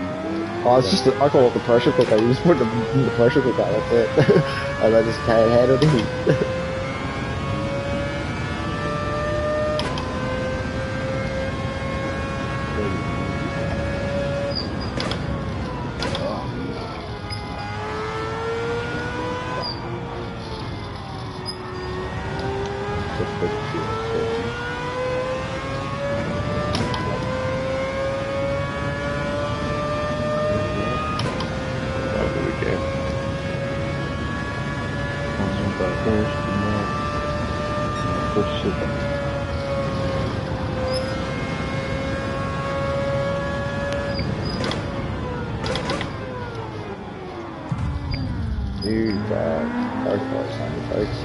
Oh, it's just, I call it the pressure cooker. You just put it in the pressure cooker, that's it. And they just can't handle the heat. Porsche now. Porsche shit. You got very close on your folks.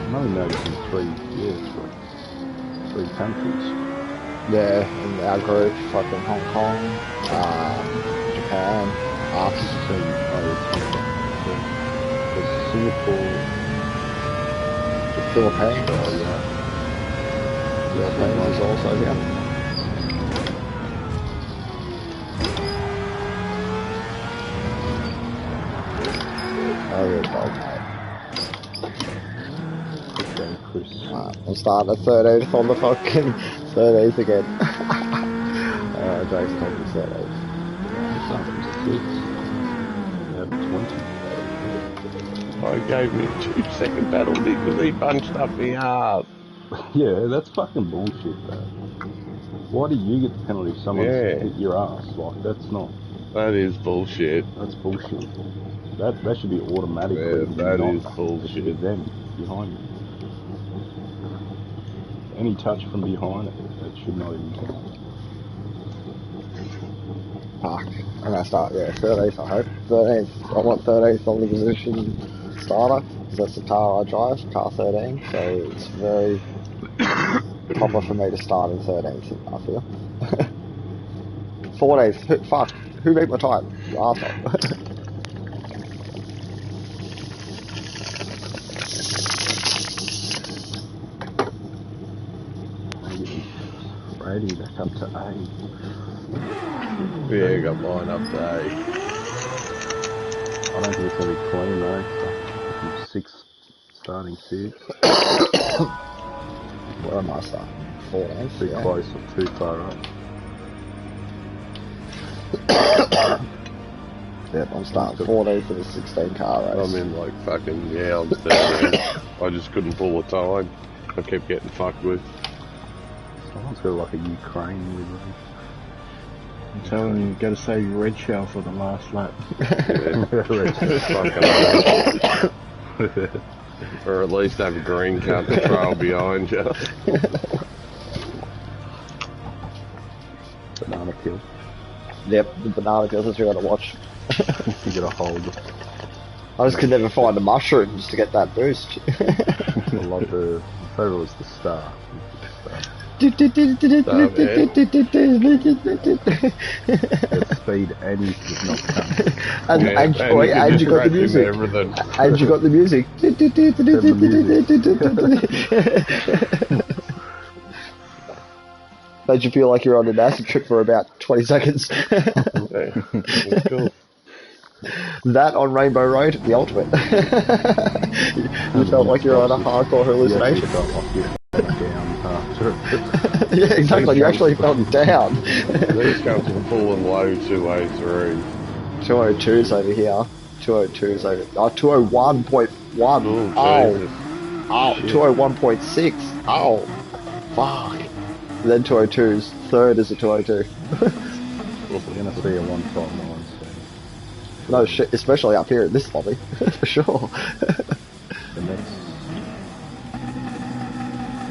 I'm only noticing three countries. Yeah, in our group, fucking Hong Kong, Japan, us. So, there's Singapore, The Philippines. Australia. Philippines is also here. Oh, good dog, mate. Okay, Chris. I'm starting at 13th on the fucking 13th again. Jake's taking 13th. Something's 6. 20. I gave me a 2-second battle because he bunched up my ass. Yeah, that's fucking bullshit, though. Why do you get the penalty if someone's hit your ass? Like, that's not. That is bullshit. That's bullshit. That should be automatically. Yeah, that not. is bullshit. It should be them behind you. Any touch from behind it, that should not even count. Fuck. I'm gonna start, 13th, I hope. 13th. I want 13th on the position starter, because that's the car I drive, car 13, so it's very proper for me to start in 13th, I feel. 14th, fuck. Who beat my time? You arsehole. Brady back up to 8. Yeah, got mine up to 8. I don't think it's going to be clean though. From 6, starting 6. Where am I starting? 14th? Too Yeah. close or too far up. Yep, I'm starting 14th for the 16 car race. I'm in like fucking, I'm 13. I just couldn't pull the time. I kept getting fucked with. Someone's got like a Ukraine with them. I'm telling you, you gotta save your red shell for the last lap. Fucking or at least have a green car patrol behind you. Banana kill. Yep, the banana kills that you gotta watch. You gotta hold it. I just could never find the mushrooms to get that boost. I love the photo was the star. Get At speed and you did not come. and you got the music. Everything. And you got the music. Made you feel like you're on an acid trip for about 20 seconds. It's cool. That on Rainbow Road, the ultimate. You felt like you're on a hardcore hallucination. Yeah, felt like you're down after. Yeah, exactly. You actually felt down. These guys are full and low 203. 202's over here. 202's over. Oh, 201.1. Jesus. Oh, 201.6. Oh, fuck. And then 202's third is a 202. We're gonna see a 159 soon. No shit, especially up here in this lobby, for sure. The next.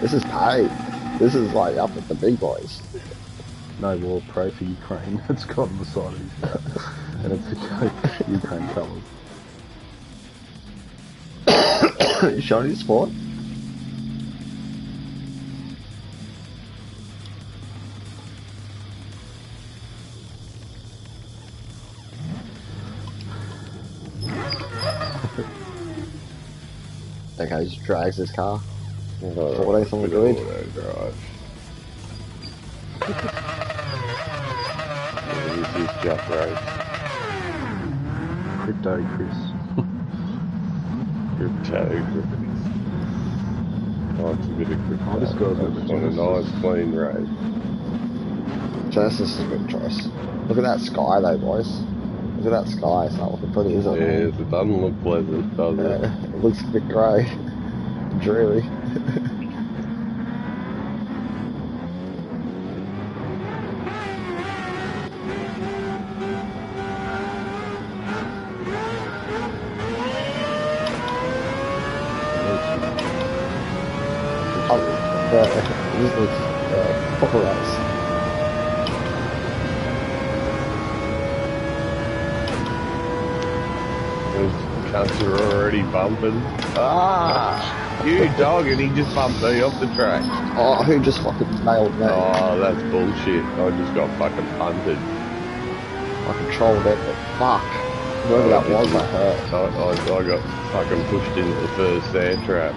This is paid. This is like up with the big boys. No more pray for Ukraine. It's got on the side of his car. And it's the Ukraine colours. Showing his sport. Okay, he just drags his car. 14th on the grid. This is just race. Crypto Chris. Crypto. Oh, it's a bit of crypto. Oh, this guy's got the on a nice clean race. Genesis is a good choice. Look at that sky though, boys. Look at that sky. It's not looking pretty, is it? Yes, it doesn't look pleasant, does it? It looks a bit grey. Dreary. This looks proper race. Those cunts are already bumping. Ah! You dog, and he just bumped me off the track. Oh, who just fucking nailed me? Oh, that's bullshit. I just got fucking punted. I controlled it, but fuck. Whoever that was, I hurt. I got fucking pushed into the first sand trap.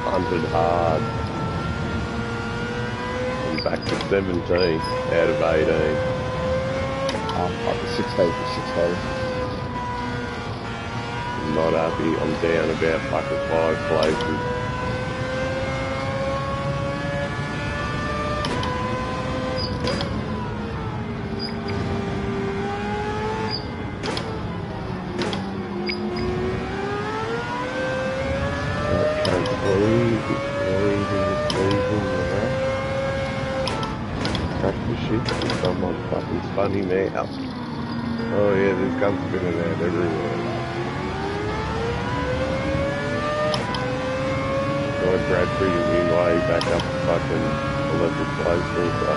Punted hard. I'm back to 17 out of 18. Fucking 16 for 16. I'm not happy. I'm down about fucking 5 places. Someone fucking funny now. Oh yeah, there's guns spinning out everywhere. Like Bradbury meanwhile back up to fucking 11th place also.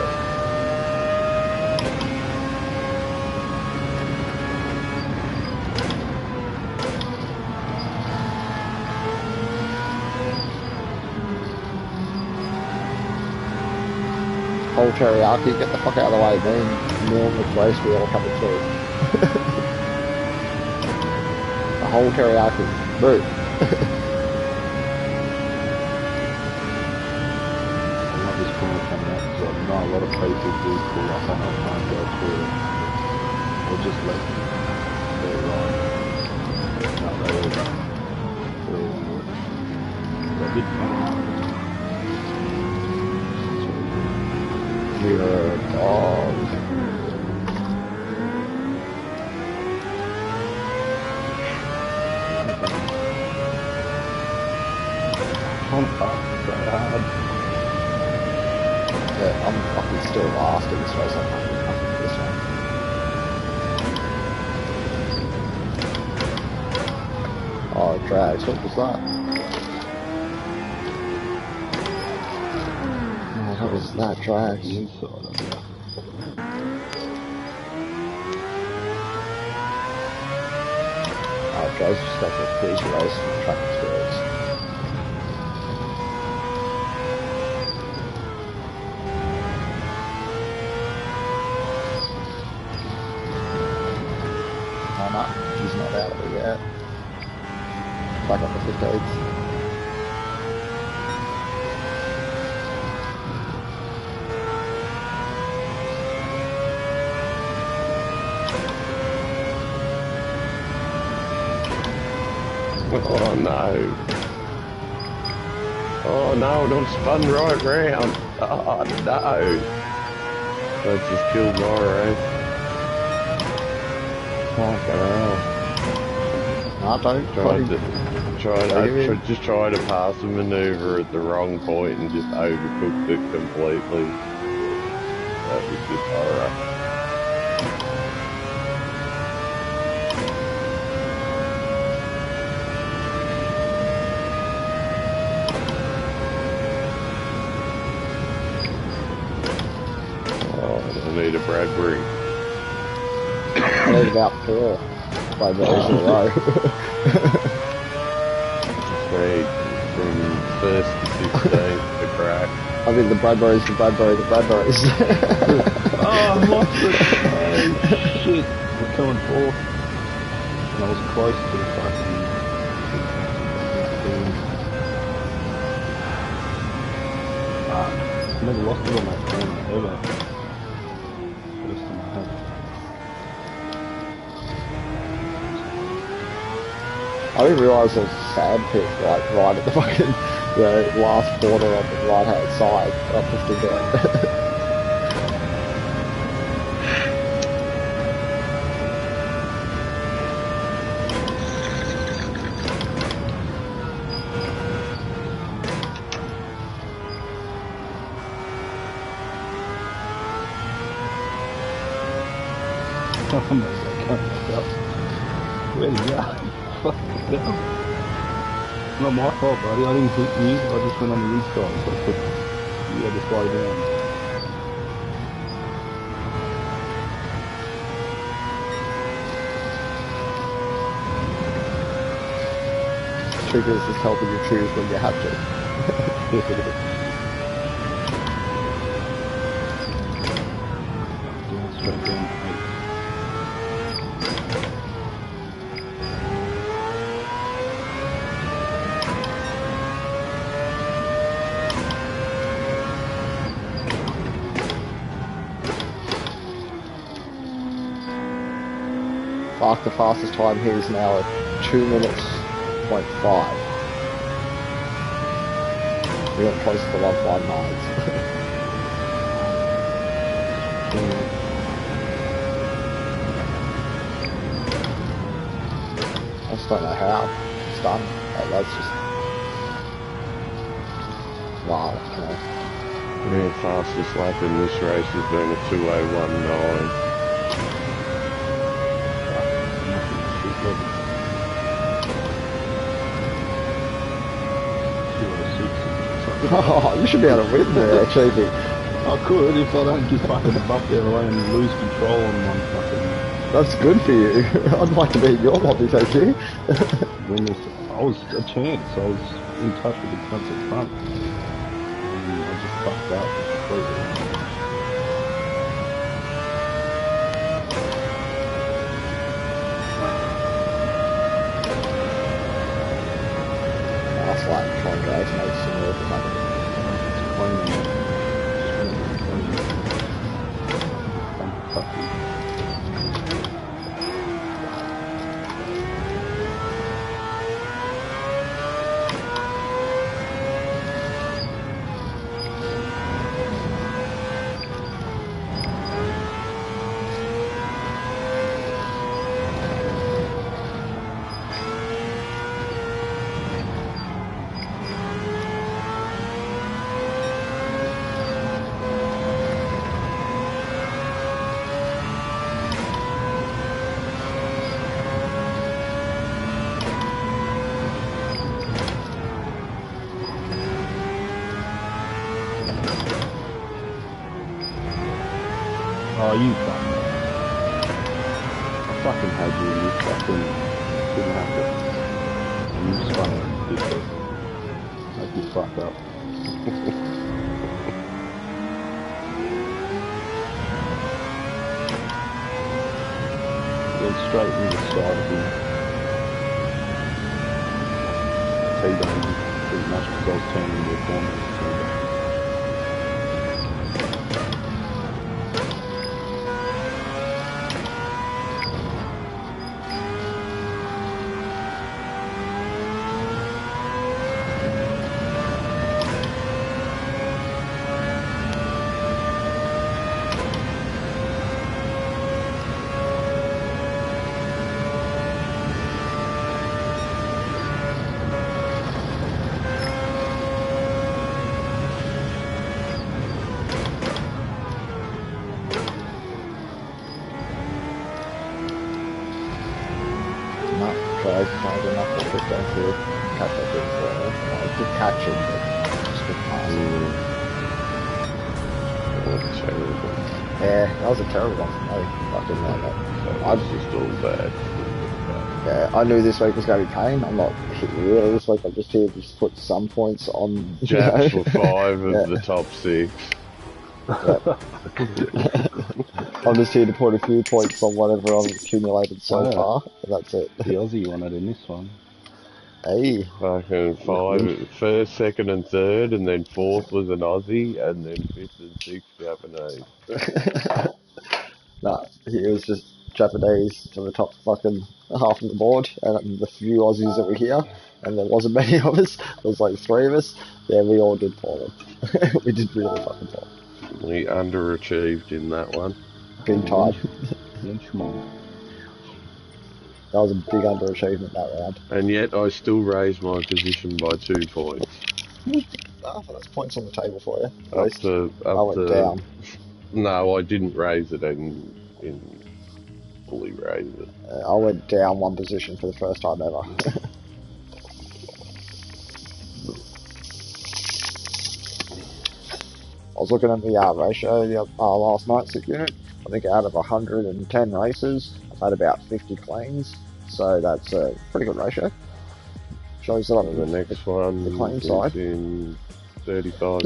Whole teriyaki, get the fuck out of the way, man. Neil and McRace, we all coming through. The whole teriyaki. Boo. I love this corner coming out because I know a lot of people do pull up and I can't go through it. Or just let them. They're right. No, they all go. They're all good. But I did You're a dog. I'm up so hard. Yeah, I'm fucking still last in this race. I'm fucking this one. Oh, drags. What was that? Oh, what was that, drags? The inside of it. Oh, drags just got to cruise race from track experience. Oh no, he's not out of it yet. Back up to 15th. Oh no. Oh no, not spun right round. Oh no. That just killed my race. Fucking hell. No, don't Just try to pass a maneuver at the wrong point and just overcooked it completely. That was just horror. need a Bradbury. I need about 4 Bradburys in a row. Sweet. From 1st to 16th to crack. I mean the Bradburys. Oh, I lost it. Oh, shit. We're coming fourth. And I was close to the fucking... I never lost it on that corner, ever. First time I had it. I didn't realise there was a sand pit like right at the fucking last corner on the right hand side. I pushed it down. Oh my god, can't fuck up. Where'd he go? Fuck it up. Not my fault, buddy. I didn't hit you. I just went on the inside, so I put you had to slow down. Triggers is helping you choose when you have to. Down, straight down. Fuck, the fastest time here is now at 2 minutes, 0.5. We got close to the 159s. I just don't know how. It's done. That's just... Wow, you know. The fastest lap in this race has been a 2:01.9. Oh, you should be able to win there, actually. I could if I don't get fucking buck the other way and lose control on one fucking... That's good for you. I'd like to be in your lobby, thank you. Win this. I was a chance. I was in touch with the cunts at front. And I just fucked up completely. Last lap, try and drag make some more of the money. It's clean. Just clean. Fucking oh, you fuck. I fucking had you and you fucking didn't have to. And you just fucking did it. Like you fucked up. Went straight in the side of him. T-bone pretty much because I was turning into a corner. Tried enough to put down to catch up with I did catch it, but just couldn't pass it. Oh, terrible. Yeah, that was a terrible one for me. Fucking like that. It's just all bad. Yeah, I knew this week was going to be pain. I'm not really this week. I'm just here to just put some points on. Japs for 5 of the top 6. I'm just here to put a few points on whatever I've accumulated so far, and that's it. The Aussie wanted in this one. Hey. Fucking 5, first, second and third, and then 4th was an Aussie, and then 5th and 6th Japanese. Nah, he was just Japanese to the top fucking half of the board, and the few Aussies that were here, and there wasn't many of us. There was like 3 of us. Yeah, we all did poorly. We did really fucking poorly. We underachieved in that one. Big time. Benchmark. That was a big underachievement that round. And yet I still raised my position by 2 points. Oh, that's points on the table for you. I went down. No, I didn't raise it in fully raise it. I went down 1 position for the first time ever. I was looking at the ratio last night's unit. I think out of 110 races, I've had about 50 cleans, so that's a pretty good ratio. Shows that I'm the next one the clean side. In 35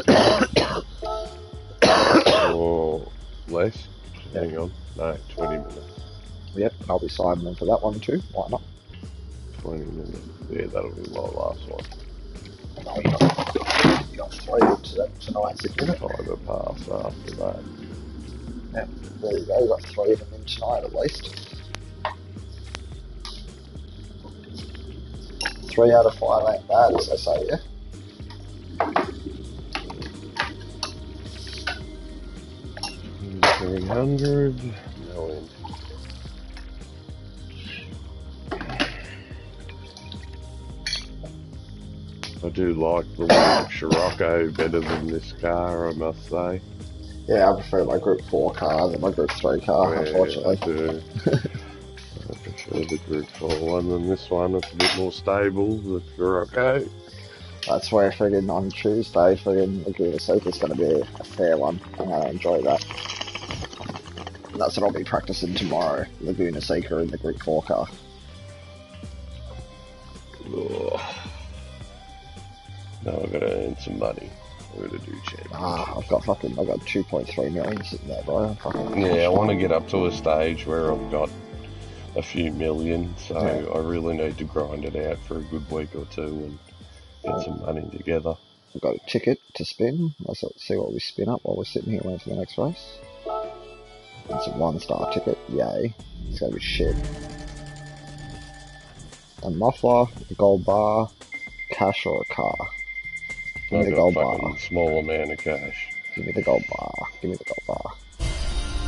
or less. Hang on, no, 20 minutes. Yep, I'll be signing in for that one too. Why not? 20 minutes. Yeah, that'll be my last one. You got 3 to tonight's unit. Tiger pass after that. Yep, there you go. You got 3 of them in tonight at least. 3 out of 5 ain't bad, as they say, yeah? $300 million. I do like the look of Scirocco better than this car, I must say. Yeah, I prefer my Group 4 car than my Group 3 car, unfortunately. I do. I prefer the Group 4 one than this one. It's a bit more stable, the Scirocco. That's where friggin' on Tuesday, friggin' Laguna Seeker's going to be a fair one. I'm going to enjoy that. And that's what I'll be practicing tomorrow, Laguna Seeker in the Group 4 car. Ugh. Now I've got to earn some money. I've got to do champions. I've got 2.3 million sitting there, bro. Yeah, I want to get up to a stage where I've got a few million, so yeah. I really need to grind it out for a good week or 2 and get some money together. I've got a ticket to spin. Let's see what we spin up while we're sitting here waiting for the next race. It's a 1-star ticket, yay. It's going to be shit. A muffler, a gold bar, cash or a car. Give me the gold bar. Small amount of cash. Give me the gold bar. Give me the gold bar.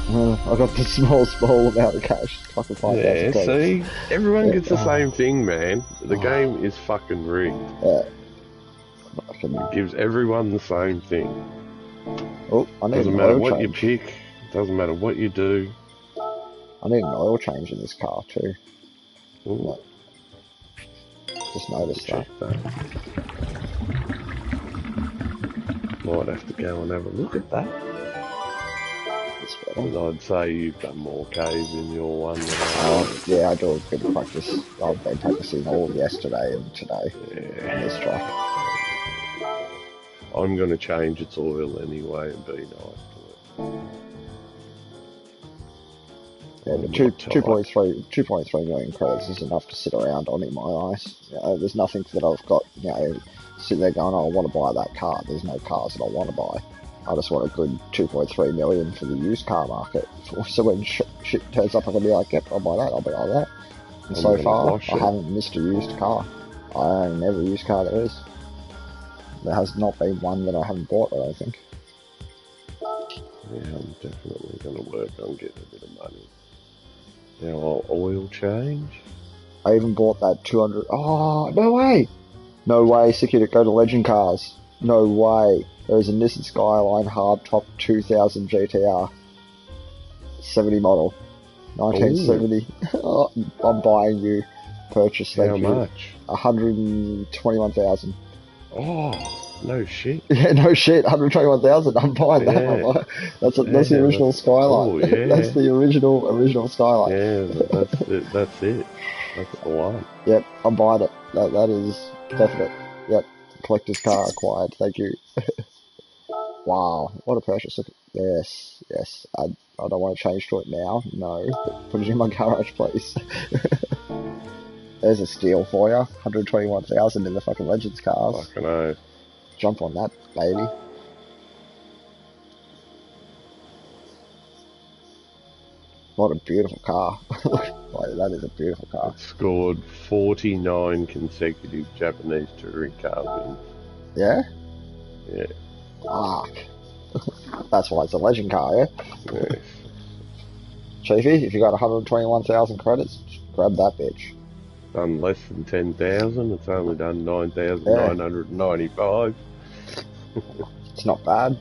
I got the small amount of cash. Fucking 5,000. Yeah, see? Everyone gets the same thing, man. The game is fucking rigged. Yeah. It gives everyone the same thing. Oh, I need doesn't matter what you pick. Doesn't matter what you do. I need an oil change in this car too. Ooh. Just noticed that. Might have to go and have a look at that. Because I'd say you've done more Ks in your one than yeah, I do a bit of practice. I've been practicing all yesterday and today on this track. I'm going to change its oil anyway and be nice to it. Yeah, but 2.3 million credits is enough to sit around on in my eyes. You know, there's nothing that I've got, sitting there going, oh, I want to buy that car. There's no cars that I want to buy. I just want a good 2.3 million for the used car market. So when shit turns up, I'm going to be like, yep, I'll buy that, I'll buy that. And so far, I haven't missed a used car. I own every used car there is. There has not been one that I haven't bought, I don't think. Yeah, I'm definitely going to work on getting a bit of money. Now I'll oil change. I even bought that 200... Oh, no way! No way, Security, go to Legend Cars. No way. There's a Nissan Skyline Hardtop 2000 GTR. 70 model. 1970. Oh, I'm buying you. Purchase, thank you. How much? 121,000. Oh. No shit. Yeah, no shit, 121,000. I'm buying that Yeah. one. That's the Yeah, original Skyline. oh, yeah. That's the original Skyline. Yeah, that's it. That's it. That's the one. Yep, I'm buying it. That is definite. Yep, collector's car acquired. Thank you. Wow, what a purchase! Look, yes, yes. I don't want to change to it now. No, put it in my garage, please. There's a steal for you. 121,000 in the fucking Legends cars. Fucking oath. Jump on that, baby. What a beautiful car. Like, that is a beautiful car. It scored 49 consecutive Japanese touring car wins. Yeah? Yeah. Fuck. That's why it's a legend car, yeah? Yes. Chiefy, if you got 121,000 credits, grab that bitch. Done less than 10,000. It's only done 9,995. It's not bad.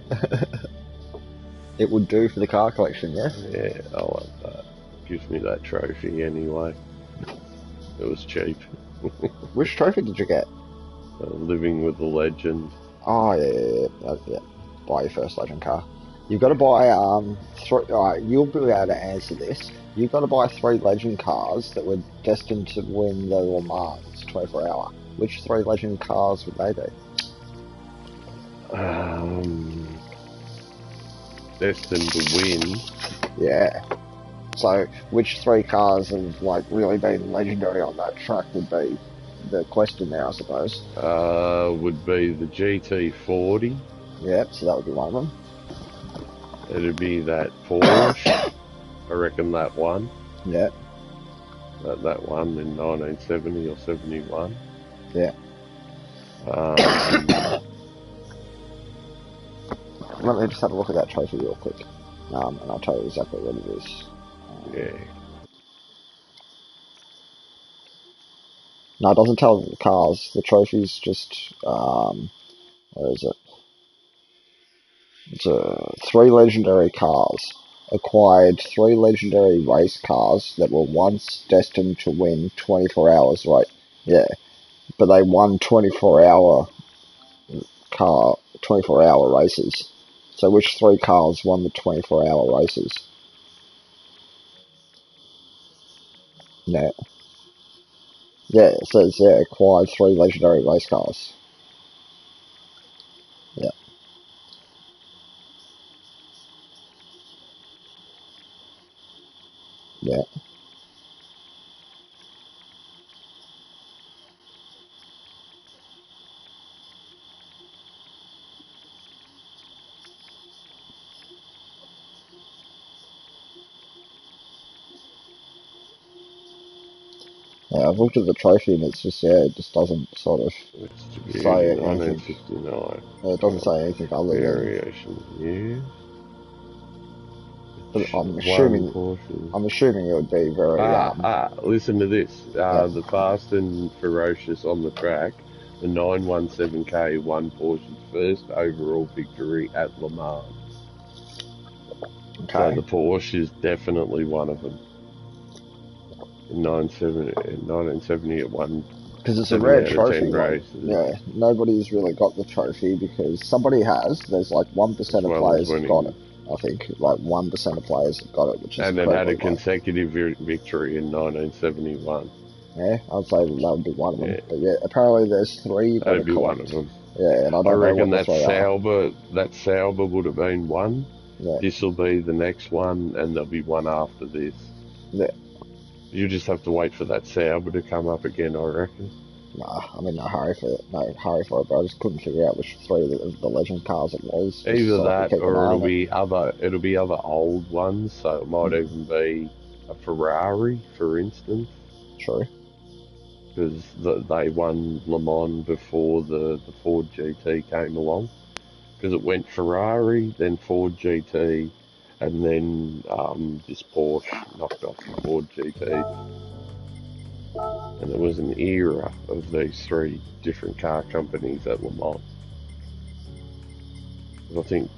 It would do for the car collection, yeah? Yeah, I like that. Gives me that trophy anyway. It was cheap. Which trophy did you get? Living with the legend. Oh, yeah. Buy your first legend car. You've got to buy, alright, you'll be able to answer this. You've got to buy 3 legend cars that were destined to win the Le Mans 24 hour. Which 3 legend cars would they be? Destined to win. Yeah. So, which 3 cars have, like, really been legendary on that track would be the question there, I suppose. Would be the GT40. Yep, so that would be one of them. It'd be that Porsche. I reckon that one. Yep. That one in 1970 or 71. Yeah. Let me just have a look at that trophy real quick. And I'll tell you exactly what it is. Yeah. No, it doesn't tell the cars. The trophy's just, where is it? It's 3 legendary cars. Acquired 3 legendary race cars that were once destined to win 24 hours, right? Yeah. But they won 24-hour races. So which 3 cars won the 24-hour races? Yeah. Yeah, it says, yeah, acquired 3 legendary race cars. Yeah. Yeah. Yeah, I've looked at the trophy and it's just, yeah, it just doesn't sort of It's to say be anything. 1969. It doesn't say anything other than. Variation, yeah. But I'm One assuming Porsche. it would be very. Listen to this. Yeah. The Fast and Ferocious on the track, the 917K won Porsche's first overall victory at Le Mans. So Okay. the Porsche is definitely one of them. In 1970 it won Because it's a 7 rare out of trophy. 10 Like, races. yeah, nobody's really got the trophy because somebody has. There's like 1% of well players as have got it. I think like 1% of players have got it, which is. And it had a incredibly low. consecutive victory in 1971. Yeah, I'd say that would be one of them. Yeah. But yeah, apparently there's 3 that That'd are be one collect. of them. Yeah, and I I don't reckon know that what the 3 are. Sauber would have been one. Yeah. This will be the next one, and there'll be one after this. Yeah. You just have to wait for that Sauber to come up again, I reckon. Nah, I'm in no hurry for it. No hurry for it, but I just couldn't figure out which 3 of the legend cars it was. just Either so I that, could keep an eye or on it. it'll be other old ones. So it might even be a Ferrari, for instance, True. because they won Le Mans before the Ford GT came along. Because it went Ferrari, then Ford GT, and then this Porsche knocked off the Ford GT. And there was an era of these 3 different car companies at Le Mans. I think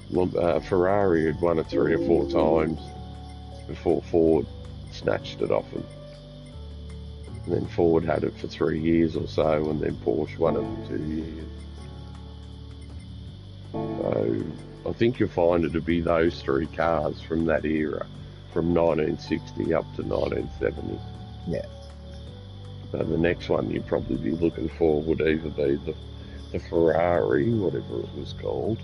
Ferrari had won it 3 or 4 times before Ford snatched it off them. And then Ford had it for 3 years or so, and then Porsche won it for 2 years. So I think you'll find it to be those three cars from that era, from 1960 up to 1970. Yeah. So the next one you'd probably be looking for would either be the Ferrari, whatever it was called.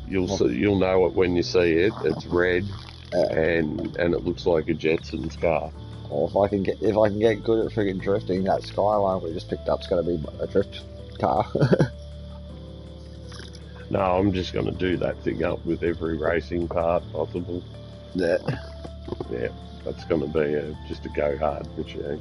You'll know it when you see it. It's red, and it looks like a Jetsons car. Or if I can get good at friggin' drifting, that Skyline we just picked up's going to be a drift car. No, I'm just going to do that thing up with every racing part possible. Yeah. Yeah, that's going to be just a go hard machine.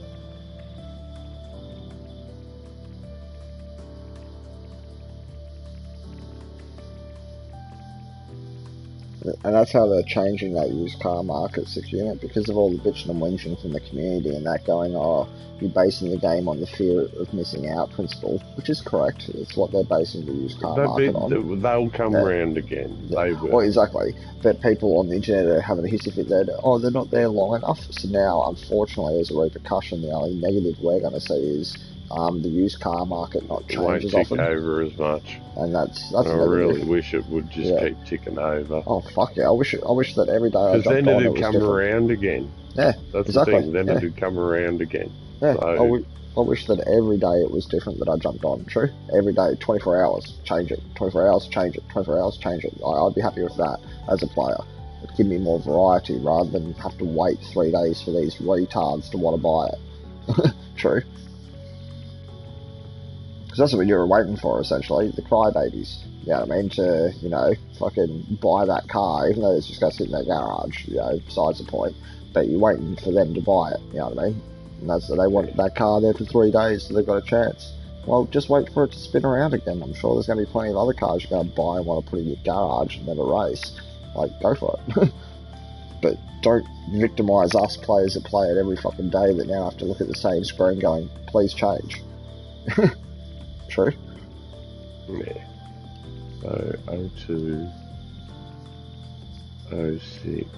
And that's how they're changing that used car market 6 unit, because of all the bitching and whinging from the community and that going, oh, you're basing the game on the fear of missing out principle, which is correct. It's what they're basing the used car market on. They'll come round again. Yeah. They will. Well, exactly. But people on the internet are having a hissy fit that, oh, they're not there long enough. So now, unfortunately, as a repercussion, the only negative we're going to see is the used car market not change as often. It won't tick over as much. And that's I really wish it would just keep ticking over. Oh, fuck yeah. I wish that every day I jumped on, because then it'd it come different. Around again. Yeah, that's exactly. the thing. Then it'd come around again. Yeah, so, I wish that every day it was different that I jumped on. True. Every day, 24 hours, change it. 24 hours, change it. 24 hours, change it. I'd be happy with that as a player. It'd give me more variety rather than have to wait 3 days for these retards to want to buy it. True. Because that's what you're waiting for, essentially. The crybabies. You know what I mean? To, fucking buy that car, even though it's just going to sit in their garage, besides the point. But you're waiting for them to buy it, you know what I mean? And they want that car there for 3 days, so they've got a chance. Well, just wait for it to spin around again. I'm sure there's going to be plenty of other cars you're going to buy and want to put in your garage and never race. Go for it. But don't victimise us players that play it every fucking day that now have to look at the same screen going, please change. True. Yeah. So 02, 06,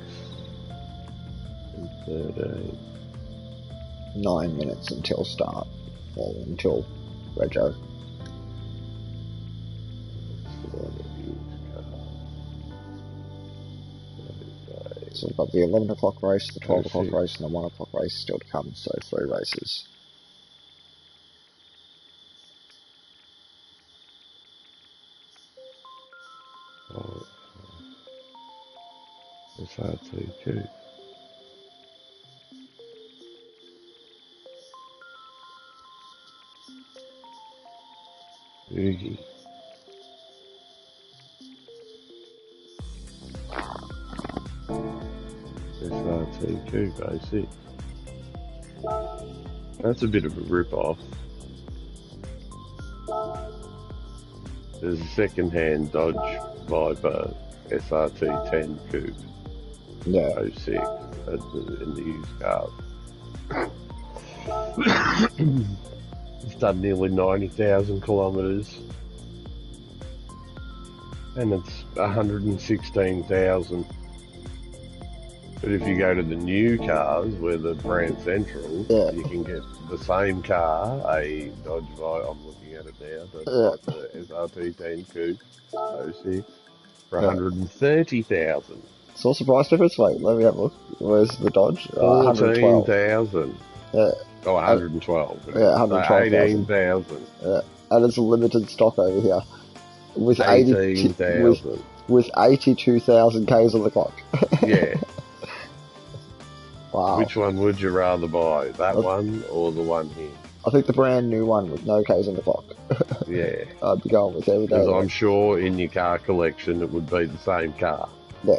and 13. 9 minutes until start. Or until Rego. So we've got the 11 o'clock race, the 12 o'clock race, and the 1 o'clock race still to come, so 3 races. Oh, SRT2. Oogie. SRT2 basic. That's a bit of a rip-off. There's a second-hand Dodge Viper SRT 10 coupe. Yeah. 06 in the used cars. It's done nearly 90,000 kilometres. And it's 116,000. But if you go to the new cars, where the Brand Central, you can get the same car, a Dodge Viper, I'm looking at it now, the SRT 10 coupe, 06, for 130,000. So what's the price difference? Wait, let me have a look. Where's the Dodge? 14,000. Yeah. Oh, 112. Yeah, 112,000. 18,000. Yeah, and it's a limited stock over here. With 18,000. With 82,000 Ks on the clock. Yeah. Wow. Which one would you rather buy? That one or the one here? I think the brand new one with no Ks on the clock. Yeah. I'd be going with every day. Because I'm sure in your car collection it would be the same car. Yeah.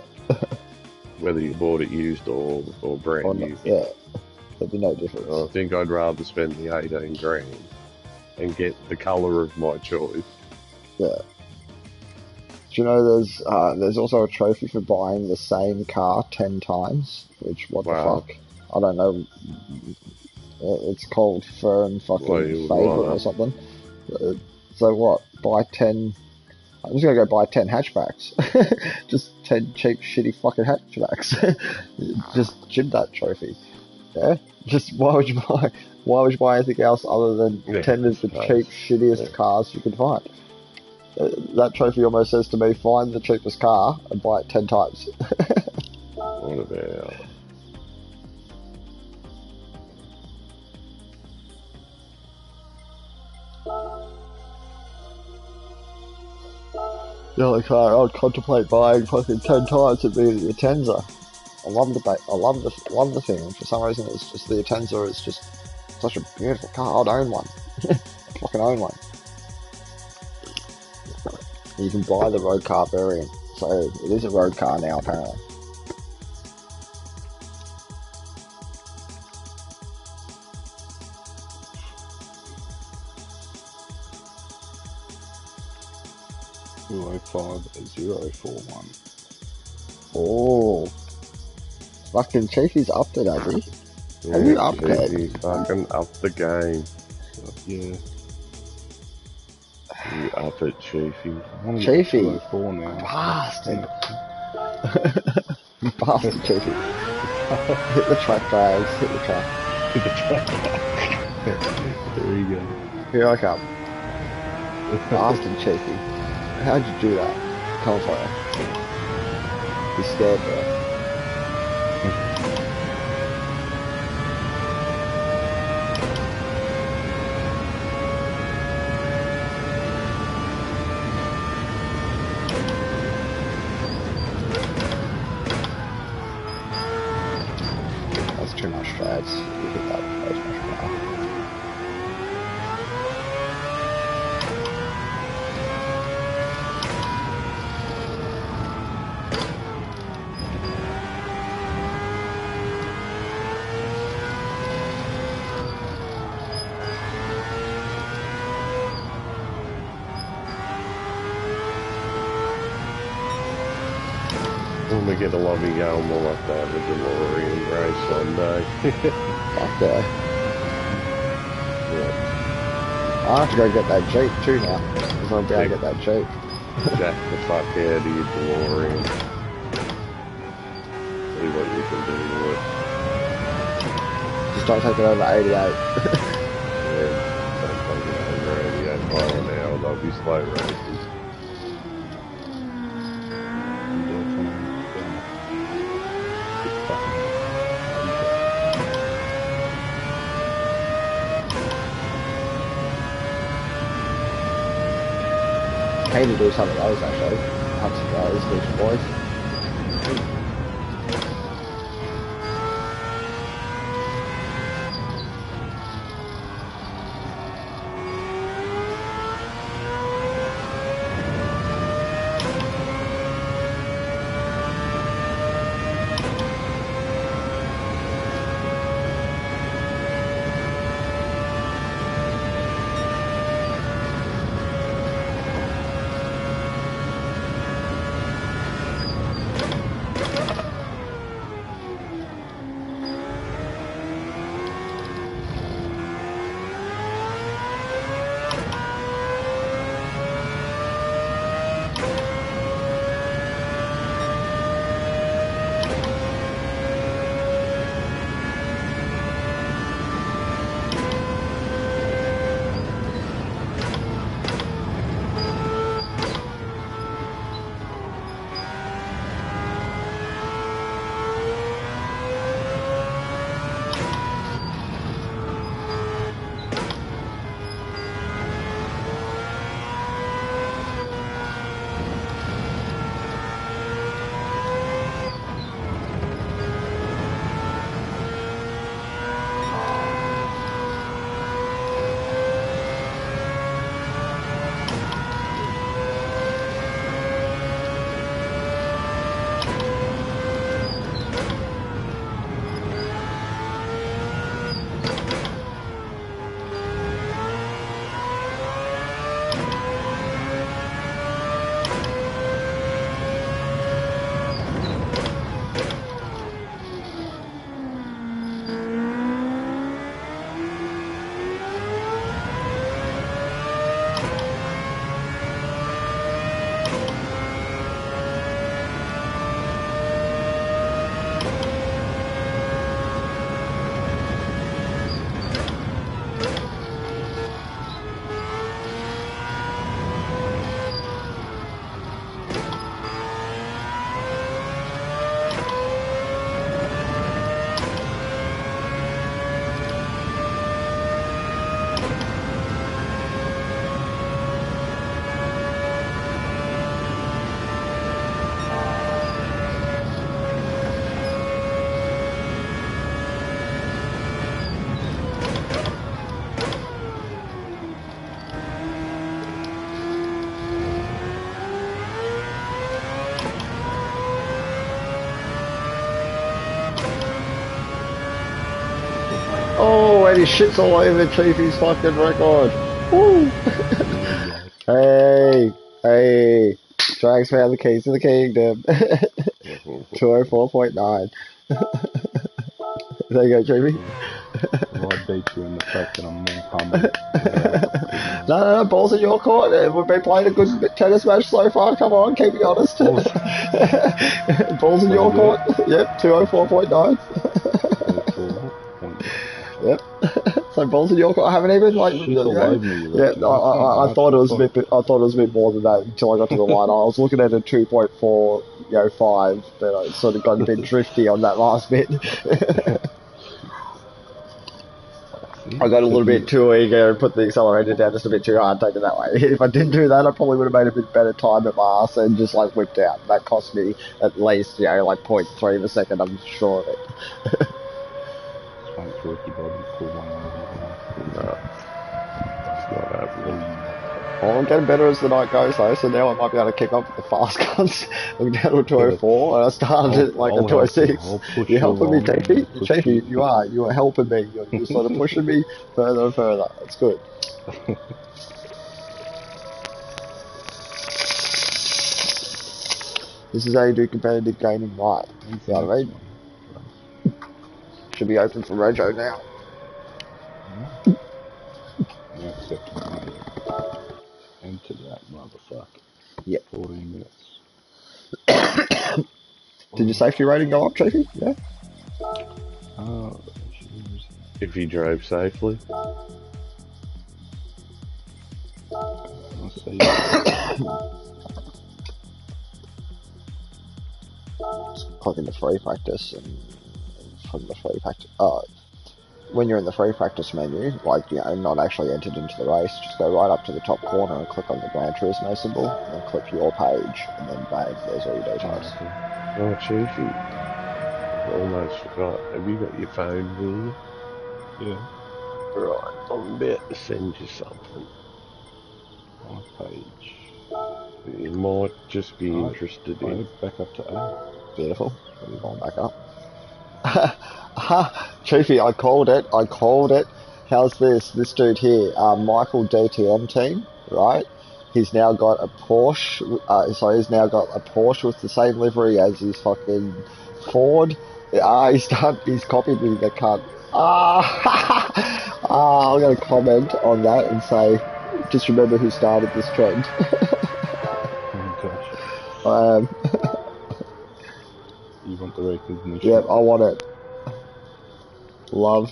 Whether you bought it used or brand new. Yeah. There'd be no difference. I think I'd rather spend the 18 grand and get the colour of my choice. Yeah. Do you know there's also a trophy for buying the same car 10 times? Which, what the fuck? I don't know. It's called Fern fucking Favourite or something. So what? Buy 10... I'm just going to go buy 10 hatchbacks. Just 10 cheap, shitty fucking hatchbacks. Just jib that trophy. Yeah? Just, why would you buy anything else other than 10 of the cheap, shittiest cars you could find? That trophy almost says to me, find the cheapest car and buy it 10 times. What about? The only car I'd contemplate buying fucking 10 times would be the Atenza. I love love the thing. For some reason, it's just the Atenza is just such a beautiful car. I'd own one. I'd fucking own one. You can buy the road car variant, so it is a road car now apparently. Two 05041. Oh, fucking Chiefy's upped it, has he? Have you upped it? Chiefy fucking up the game. Yeah. You up it, Chiefy. I want to get Chiefy. 204 now. Bastard. Bastard Chiefy. Hit the track, guys. Hit the track. There you go. Here I come. Bastard Chiefy. How'd you do that? Come for it. He's scared, bro. That's too much strides. You hit that much power. When we get a lobby going, we'll have to have a DeLorean race one day. Fuck yeah. Yeah. I have to go get that Jeep too now. Because I'll be able to get that Jeep. Jack the fuck out of your DeLorean. See what you can do with it. Just don't take it over 88. Yeah, don't take it over 88 mile an hour. They'll be slow races. Pay to do some of those actually. Hunt some those, these boys. and he shits all over Chiefy's fucking record. Woo! Hey, Drags found the keys to the kingdom. 204.9. There you go, Chiefy. Well, I beat you in the fact that I'm more humble. No, ball's in your court. We've been playing a good tennis match so far. Come on, keep me honest. Ball's in your court. Yep, 204.9. Yep. So balls in your court. I haven't even like. Shit all over me, Yeah, I thought it was a bit. I thought it was a bit more than that until I got to the line. I was looking at a 2.4, 5, but I sort of got a bit drifty on that last bit. I got a little bit too eager and put the accelerator down just a bit too hard, take it that way. If I didn't do that, I probably would have made a bit better time at my ass and just like whipped out. That cost me at least, like 0.3 of a second, I'm sure of it. Thanks, Ricky Bobby. Pull one over. No. It's not happening. Well, I'm getting better as the night goes though, so now I might be able to keep up with the fast guns. I'm down to a 204, and I started at like a 206. You're helping me, Chiefy? Chiefy, you are helping me. You're sort of pushing me further and further. That's good. This is how you do competitive gaming right. You know what I mean? Should be open for Rojo now. Yeah, except enter that motherfucker. Yep. 14 minutes. Did your safety rating go up, Chiefy? Yeah. If you drove safely. I'll see. Click into free practice, and from the free practice, when you're in the free practice menu, like, not actually entered into the race, just go right up to the top corner and click on the Gran Turismo symbol, and click your page, and then bang, there's all your details. Oh, Chiefy. Almost forgot. Have you got your phone with you? Yeah. Right, I'm about to send you something. My page. You might just be interested in. Back up to A. Beautiful. Going back up. Chiefy, I called it. How's this? This dude here, Michael DTM team, right? He's now got a Porsche. He's now got a Porsche with the same livery as his fucking Ford. He's copied me. The cunt. I'm gonna comment on that and say, just remember who started this trend. Oh gosh. You want the recognition? Yep, I want it. Love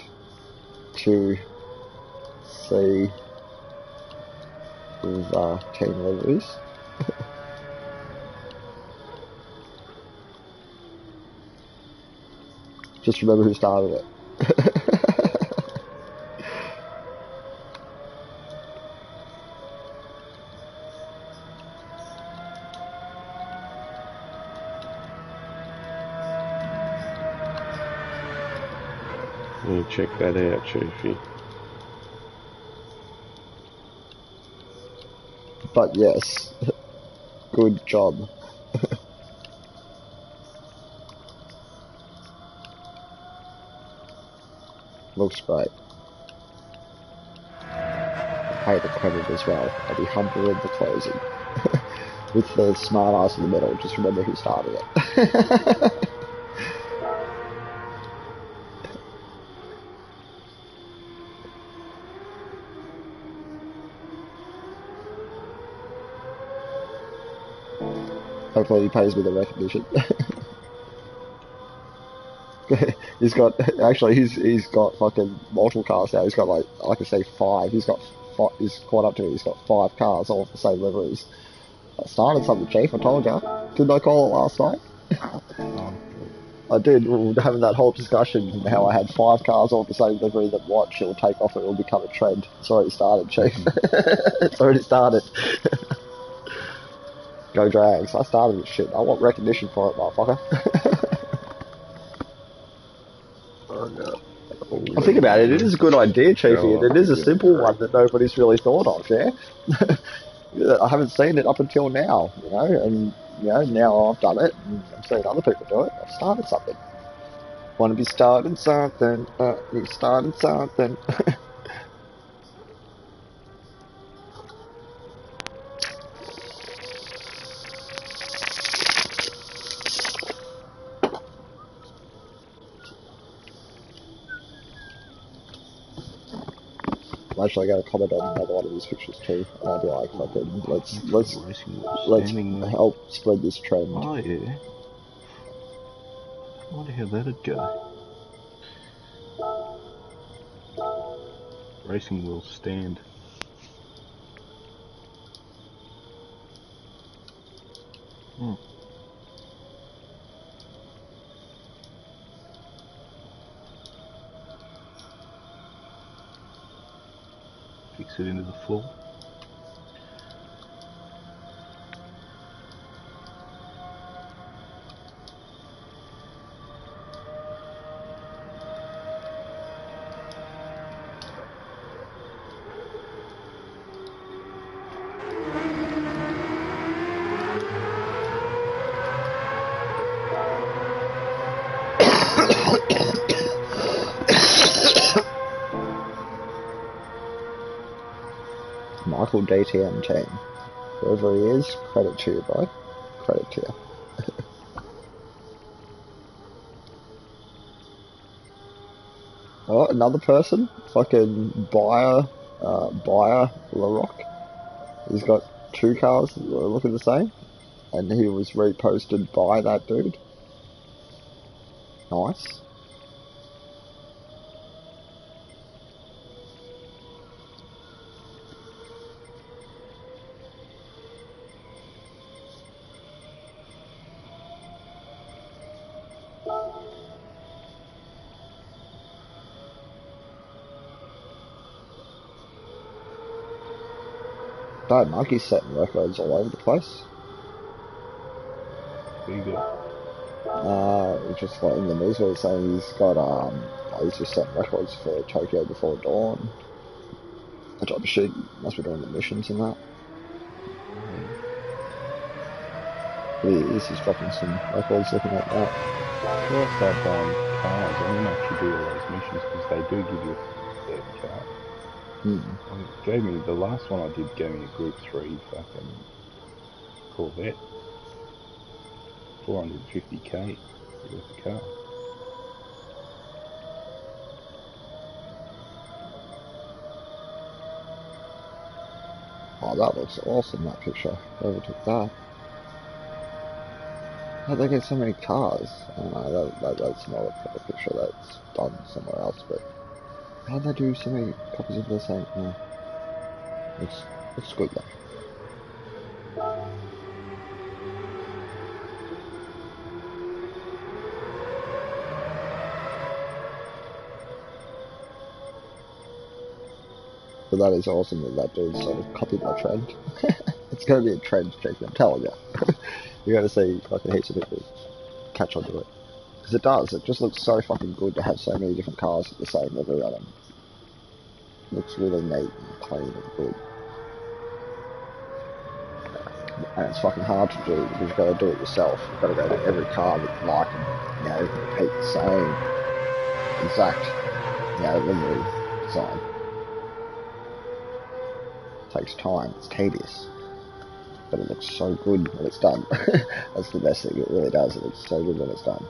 to see the team liveries. Just remember who started it. Check that out, Chiefy. But yes, good job. Looks great. Pay the credit as well. I'll be humble in the closing. With the smart ass in the middle, just remember who started it. Hopefully he pays me the recognition. He's got fucking multiple cars now. He's got like I say 5. He's caught up to me. He's got 5 cars, all with the same liveries. I started something, Chief. I told you. Didn't I call it last night? I did. We were having that whole discussion how I had 5 cars all with the same livery that watch. It'll take off. It will become a trend. It's already started, Chief. It's already started. Go Drags. I started this shit. I want recognition for it, motherfucker. I think about it, it is a good idea, Chiefy, and it is a simple one that nobody's really thought of, yeah? I haven't seen it up until now, and now I've done it, and I'm seeing other people do it. I've started something. Wanna be starting something, be starting something. Actually, I got a comment on another one of these pictures too. And I'll be like, fucking, let's Racing Wheels let's standing there. help spread this trend. Oh yeah. Why the hell let it go? Racing Wheels stand. Hmm. Fix it into the floor. Michael DTM team. Whoever he is, credit to you, bro. Credit to you. Oh, another person? Fucking Buyer LaRock. He's got two cars that are looking the same. And he was reposted by that dude. Nice. That monkey's setting records all over the place. There you go. Just like in the news where it's saying he's got he's just setting records for Tokyo Before Dawn. That type of shit. Must be doing the missions and that. He is, he's dropping some records looking at that. Before I start buying cars, I'm gonna actually do all those missions because they do give you a third car. It gave me, the last one I did gave me a Group 3 fucking Corvette. 450k worth of car. Oh, that looks awesome, that picture. Whoever took that. How'd they get so many cars? I don't know, that's not a picture that's done somewhere else, but how'd they do so many copies of the same? Yeah. Looks good though. But that is awesome that dude sort of copied my trend. It's going to be a trend, Jake, I'm telling you. You're going to see fucking heaps of people catch on to it. Because it does, it just looks so fucking good to have so many different cars at the same every other. Looks really neat and clean and good. And it's fucking hard to do because you've got to do it yourself. You've got to go to every car that you like and, repeat the same exact, livery design. It takes time, it's tedious. But it looks so good when it's done. That's the best thing, it really does. It looks so good when it's done.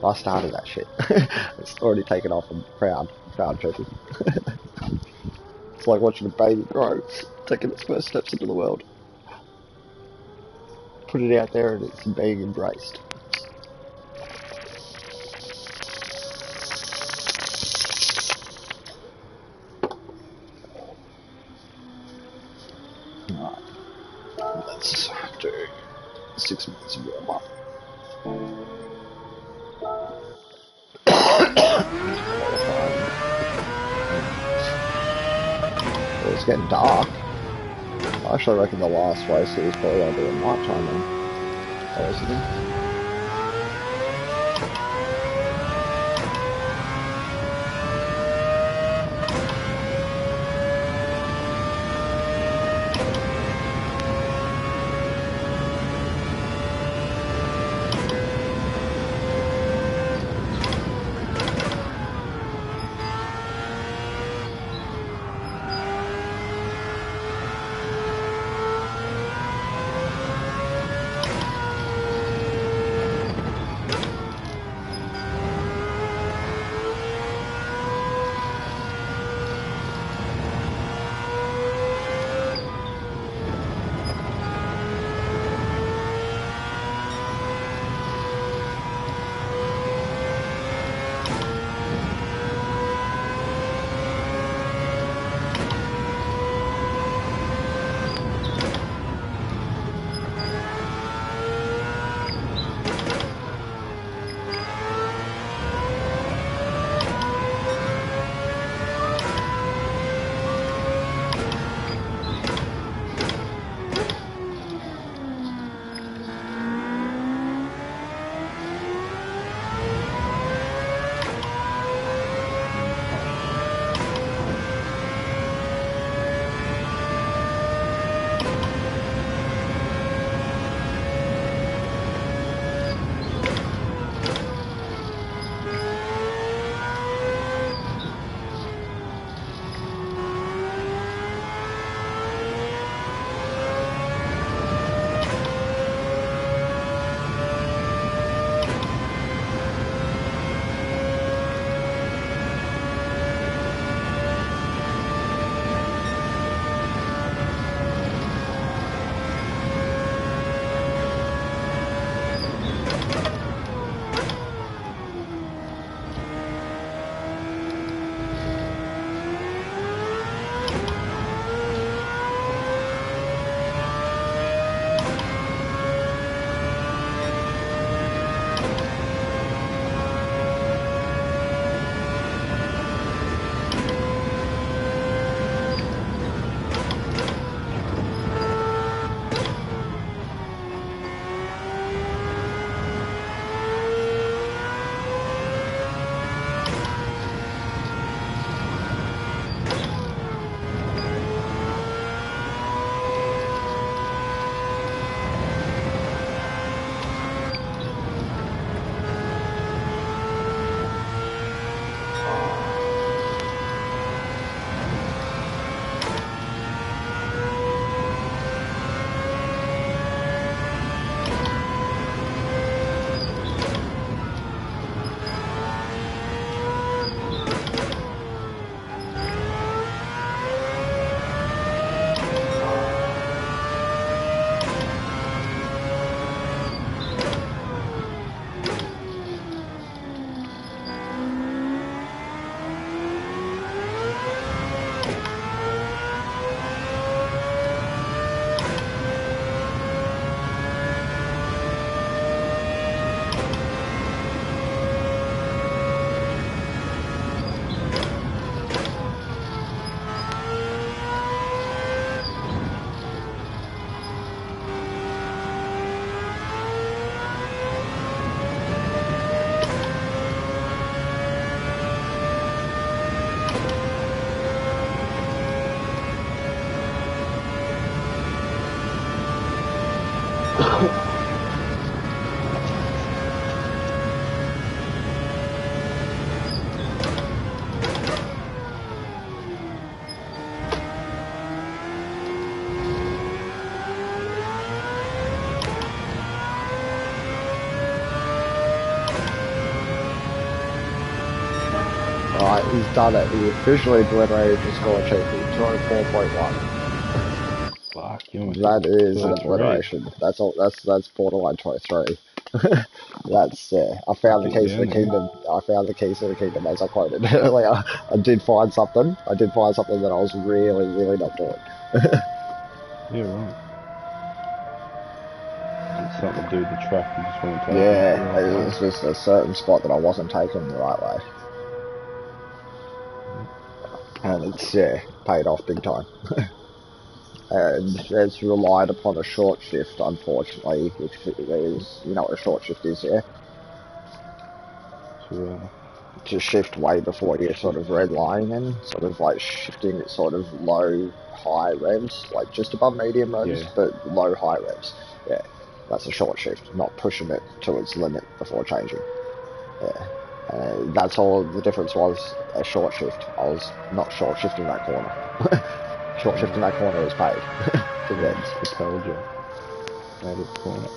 I started that shit. It's already taken off. I'm proud people. It's like watching a baby grow, taking its first steps into the world. Put it out there and it's being embraced. Alright. Let's do 6 minutes of warm up. It's getting dark. I actually reckon the last race is probably going to be at night time then. done it. He officially obliterated the score cheaply. 204.1. Fuck, you almost That is an 23. obliteration. That's all. That's borderline 23. That's I found the Get keys to the down there. kingdom. I found the keys to the kingdom, as I quoted earlier. I did find something. I did find something that I was really, really not doing. Yeah, right. It's something to do with the track. You just want to take Yeah, it the right way. it's just a certain spot that I wasn't taking the right way, and it's paid off big time. And it's relied upon a short shift, unfortunately, which is, you know what a short shift is, yeah? So, To shift way before you're sort of red lining in, sort of like shifting at sort of low, high revs, like just above medium revs, Yeah. but low, high revs. Yeah, that's a short shift, not pushing it to its limit before changing. Yeah. That's all the difference was a short shift. I was not short shifting that corner. Short shifting that corner is paid. Convinced. Propel job out of the corner.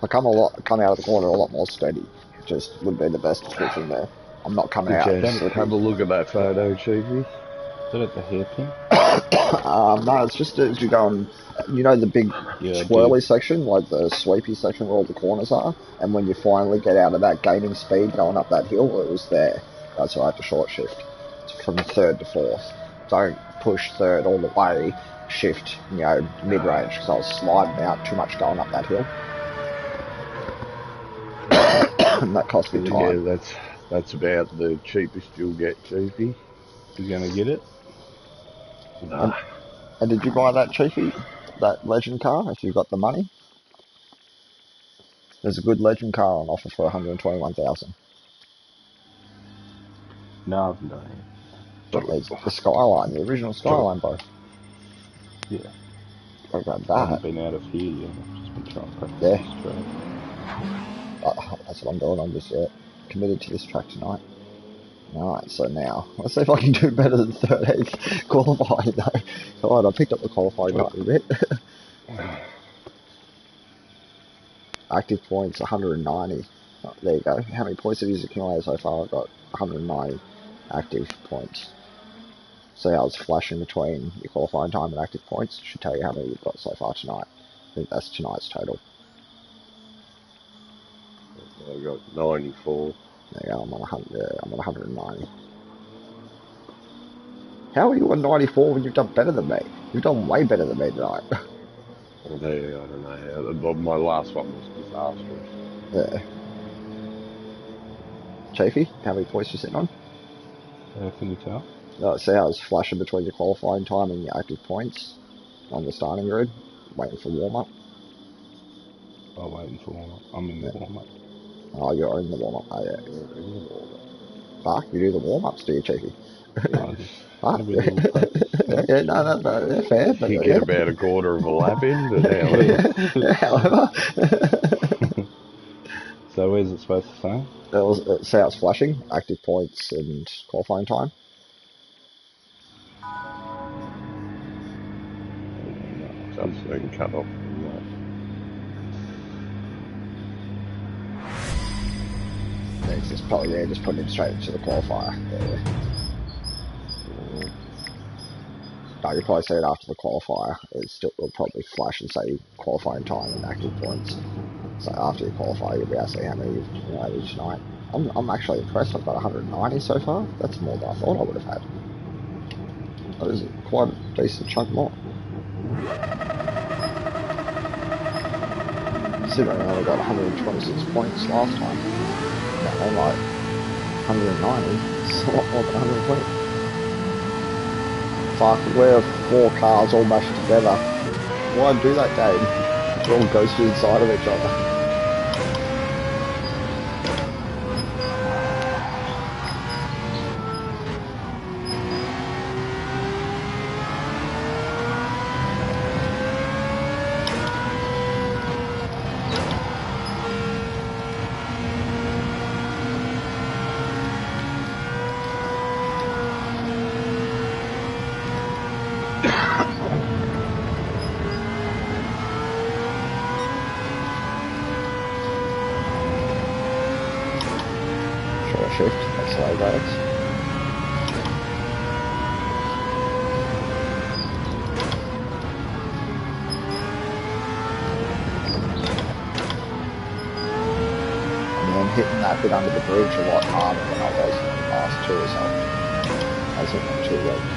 I come out of the corner a lot more steady. Just would be the best description there. I'm not coming Good out. chance to have a look at that photo, Chiefy. Is that at the hairpin? No, it's just as you go on, you know, the big Yeah, swirly section, like the sweepy section where all the corners are, and when you finally get out of that gaining speed going up that hill, it was there. That's why I had to short shift. It's from third to fourth. Don't push third all the way, shift, you know, mid-range, because I was sliding out too much going up that hill. And that cost me time. Yeah, that's about the cheapest you'll get, Chiefy. You gonna get it? Nah. And did you buy that Chiefy? That legend car, if you've got the money? There's a good legend car on offer for 121,000. No, I haven't done it. It's the Skyline, the original Skyline, bro. Yeah. I got I haven't that. been out of here yet. I've just been trying to practice Yeah. this track. That's what I'm doing. I'm just committed to this track tonight. Alright, so now, let's see if I can do better than 13th qualifying though. God, I picked up the qualifying a bit. Active points, 190. Oh, there you go. How many points have you accumulated so far? I've got 190 active points. See how it's flashing between your qualifying time and active points? Should tell you how many you've got so far tonight. I think that's tonight's total. I got 94. There you go, I'm on 100, I'm on 190. How are you on 94 when you've done better than me? You've done way better than me tonight. I don't know how. My last one was disastrous. Yeah. Chafee, how many points you sitting on? Can you tell? See how it's flashing between your qualifying time and your active points on the starting grid, waiting for warm-up. Oh, waiting for warm-up. I'm in the warm-up. Oh, you're in the warm-up. Oh, yeah, you're in the warm-up. Fuck, you do the warm-ups, do you, Chafee? No, just Fuck. maybe a little practice. Yeah, no, yeah, fair. But, You get about a quarter of a lap in, but however. So where's it supposed to say? See how it's flashing, active points and qualifying time. Some's been cut off from that. It's just probably just putting him straight into the qualifier. Yeah. No, you'll probably see it after the qualifier. It'll probably flash and say qualifying time and active points. So after you qualify, you'll be able to see how many you've accumulated each night. I'm actually impressed. I've got 190 so far. That's more than I thought I would have had. That is quite a decent chunk more. Considering I only got 126 points last time. I'm like 190. It's a lot more than 120. Fuck, we're 4 cars all mashed together. Why do that game? We're all ghosted inside of each other. that bit under the bridge a lot harder than I was in the last two, so I was in them 2 weeks.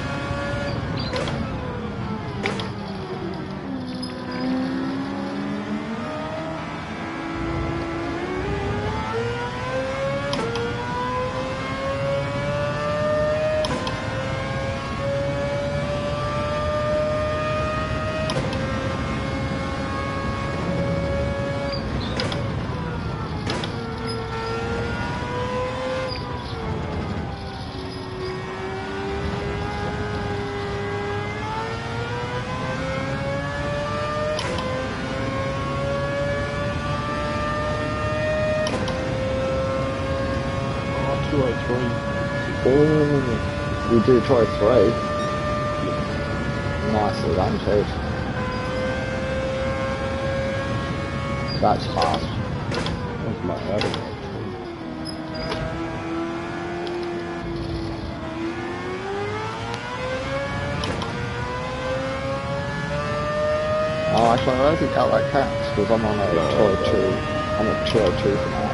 Oh, we do try 3. Nicely done too. That's fast. That's my average. Oh, actually, I don't think that counts because I'm on a 202. I'm at 202 for now.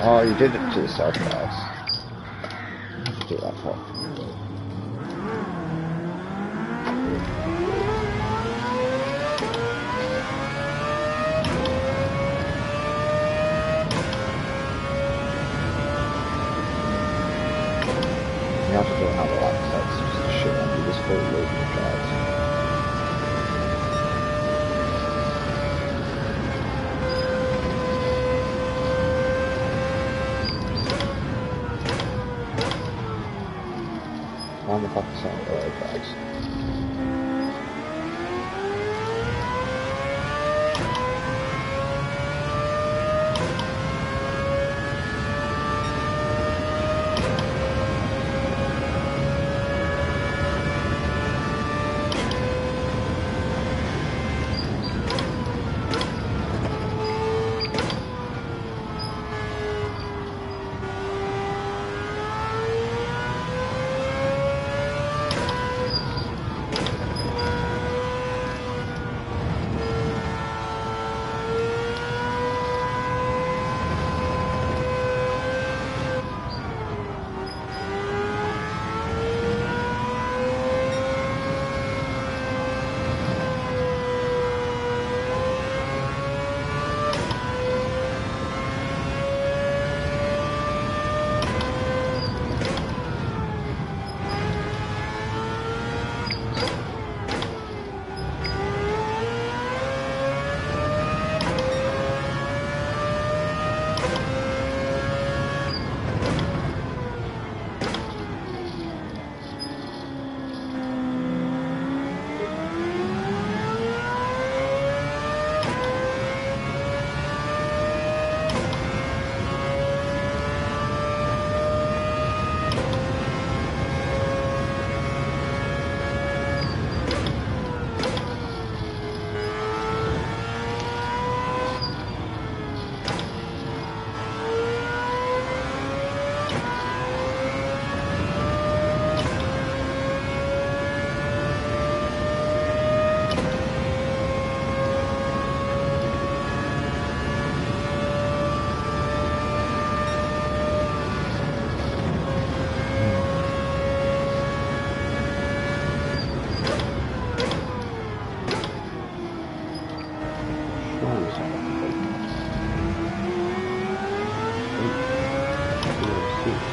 Oh, you did it to yourself, guys. Do that for. You have to do another lap, so it's just a shit one. You just fully losing the drives. On the fucking side of the road, guys. always sound like a big nuts. 8, 0, 6.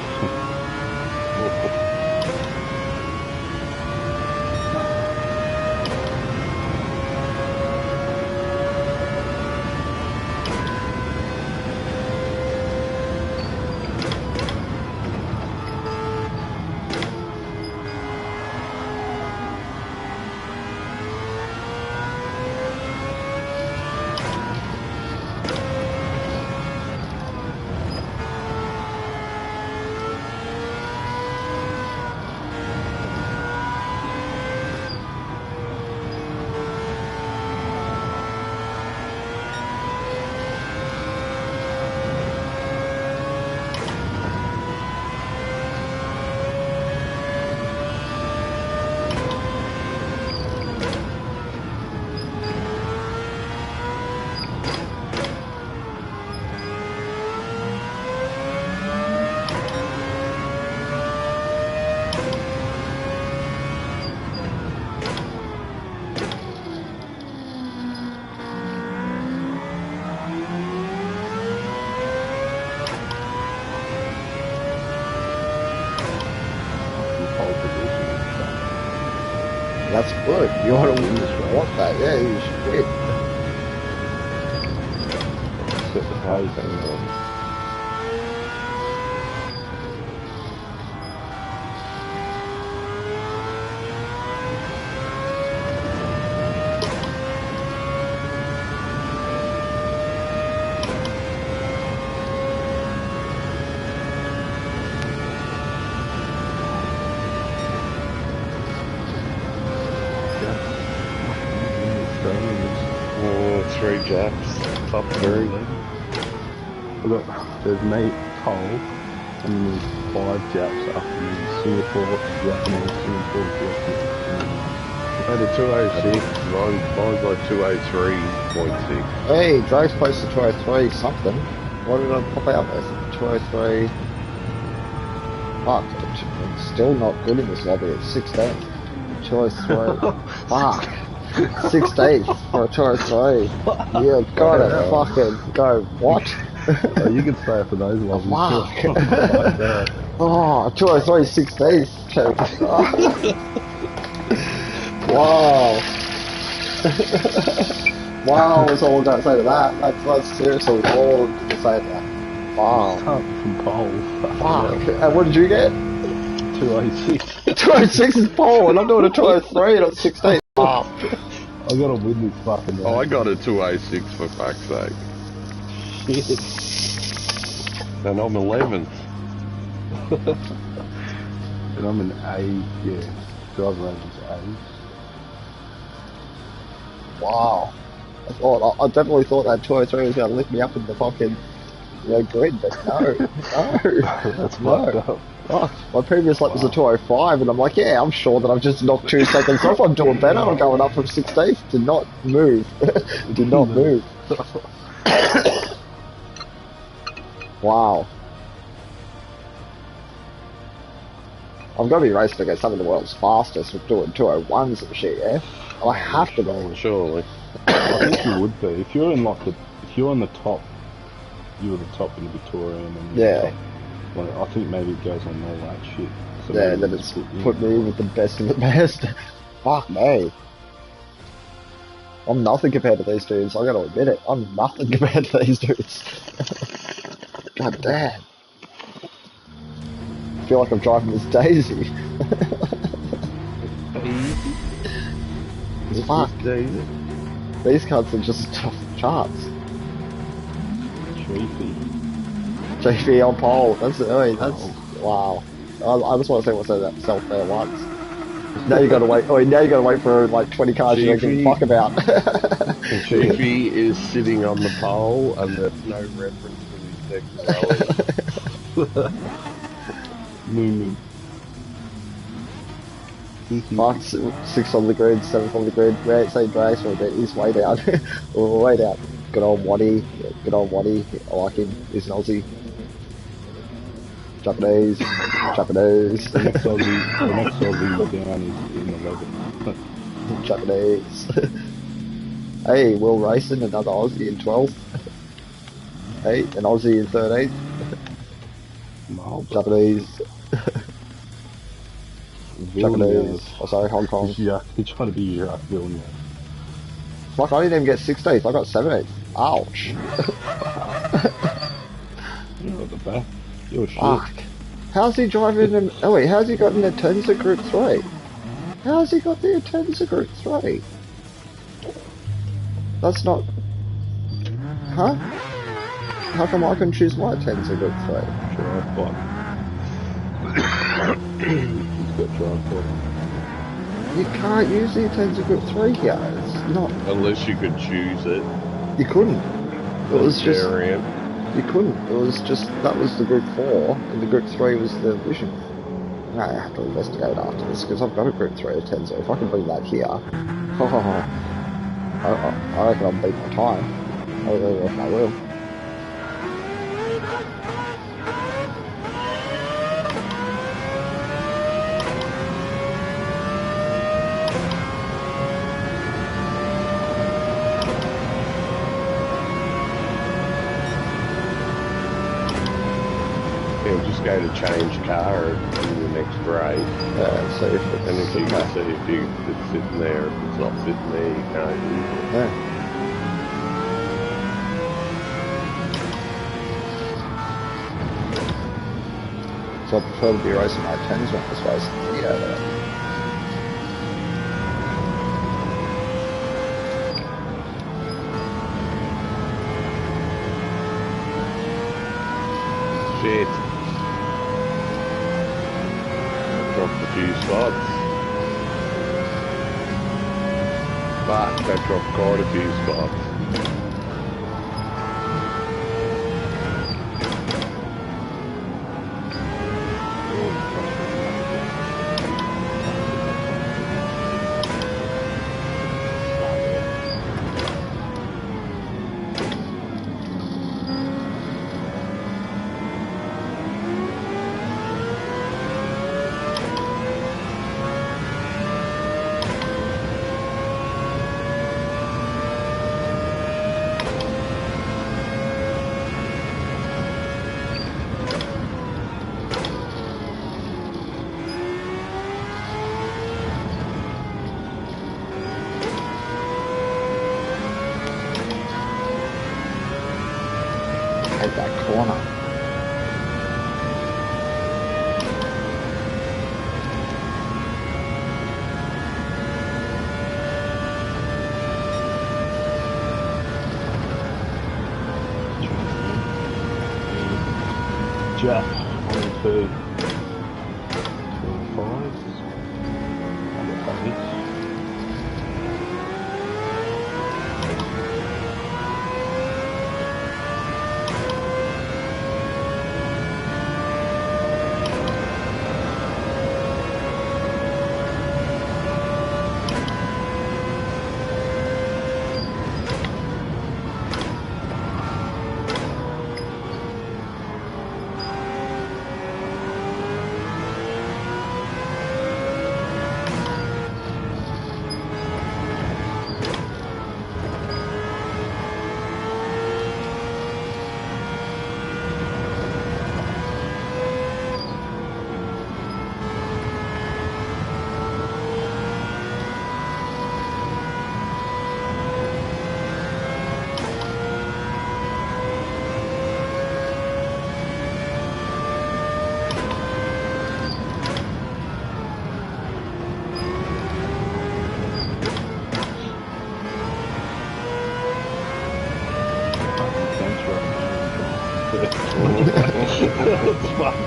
That's good. You want to win this one. Want that? Yeah, you should win. Set the pace and Three Japs, top three. there's me, Cole, and then there's 5 Japs up, and then Singapore, Japanese, Singapore, Japanese. I had a 206, mine's like 203.6. Hey, Drake's close to 203 something. What did I pop out with? 203. Fuck, it's still not good in this lobby. It's 16th. 203. Fuck. 16th for a 203. You gotta fucking go, what? Oh, you can stay for those ones. Fuck. Oh, 203 16th. Wow. Wow, that's all I'm going to say to that. That's seriously all I'm going to say to that. Wow. Starting from pole. Fuck. And what did you get? 206. 206 is pole, and I'm doing a 203 and I'm 16. Oh. I gotta win this fucking round. Oh, I got a 206 for fuck's sake. Shit. And I'm 11th. And I'm an A, yeah. Driver range is A. Wow. I definitely thought that 203 was going to lift me up in the fucking grid, but no. That's fucked up. Oh, my previous lap was a 205, and I'm like, yeah, I'm sure that I've just knocked 2 seconds off. I'm doing better. I'm going up from 16th. Did not move. Did not move. Wow. I'm going to be racing against some of the world's fastest with doing 201s and shit, yeah? I have to go. Surely. I think you would be. If you're in like if you're on the top, you were the top in the Victorian and Yeah. Like, I think maybe it goes on all that shit. So Yeah, maybe then it's put me with the best of the best. Fuck me. I'm nothing compared to these dudes, I gotta admit it. I'm nothing compared to these dudes. God damn. I feel like I'm driving this Daisy. Fuck. These cunts are just tough charts. Treefy. JV on pole. That's wow. I just want to see what's in that self there once. Now you gotta wait. Now you gotta wait for like 20 cars you don't give a fuck about. Chiefy is sitting on the pole, and there's no reference to his sexuality. Moo. Fuck, 6 on the grid, 7 on the grid. Where say Drax for a bit, he's way down. Way down. Good old Waddy. Good old Waddy. I like him. He's an Aussie. Japanese. Japanese. The next Aussie down is in 11. Japanese. Hey, Will Racing, another Aussie in 12th. Hey, an Aussie in 13th. Marble. Japanese. Villeneuve. Japanese. Oh, sorry, Hong Kong. He's trying to be Jacques Villeneuve. Fuck, I didn't even get 16th. I got 17th. Ouch. You're at the back. You're shit. Fuck. How's he driving in... Oh wait, how's he got an Atenza Group 3? How's he got the Atenza Group 3? That's not... Huh? How come I can choose my Atenza Group 3? Drive button. He's got drive button. You can't use the Atenza Group 3 here. It's not... Unless you could choose it. You couldn't. It was just... Variant. You couldn't. It was just... That was the Group 4, and the Group 3 was the Vision. I have to investigate after this, because I've got a Group 3 Atenza. If I can bring that here... I reckon I'll beat my time. I really reckon I will. Yeah, just go to change car in the next race. So if it's... And if you can see if it's sitting there, if it's not sitting there, you can't use it. Yeah. So I prefer to be racing my 10s when I was racing the Theo. Shit. Dropped a few spots. But that dropped quite a few spots. Hit that corner. Jack, 1 and 2. 2 and 5. I'm a package. That's fun.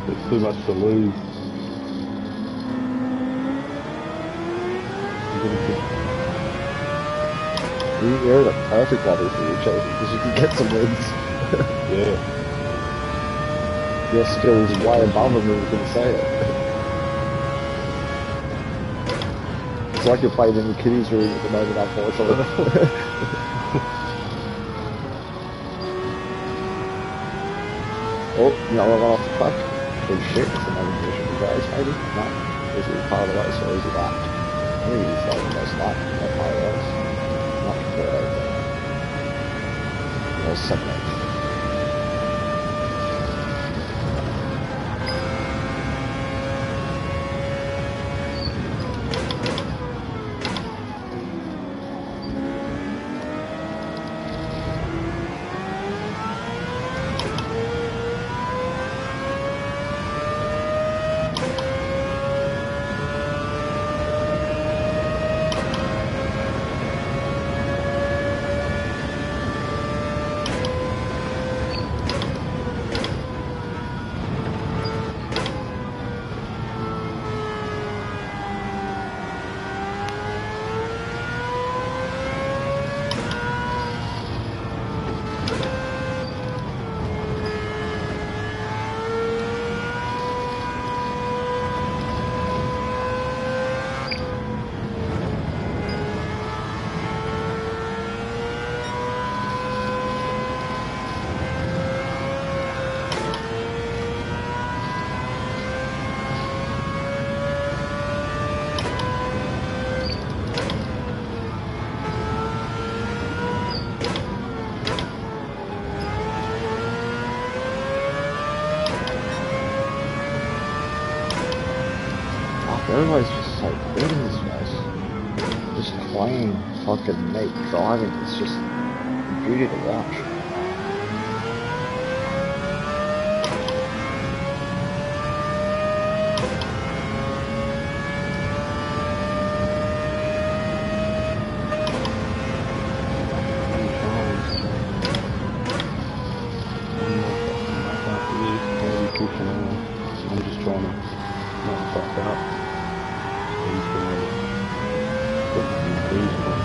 It's too much to lose. You're in a perfect lobby for you, Chelsea, because you can get some wins. Yeah. Your skills way above them, you can say it. It's like you're playing in the kiddies room at the moment, unfortunately. Oh, no one got off the track. Oh shit, it's another position of the race, maybe? No. Is it part of the race or is it that? Maybe he's like the most likely to get higher else. Not before or 7 Everybody's just so good in this race. Just plain fucking neat driving. It's just a beauty to watch. I'm just trying to not fuck up. He's going to put me in reasonable.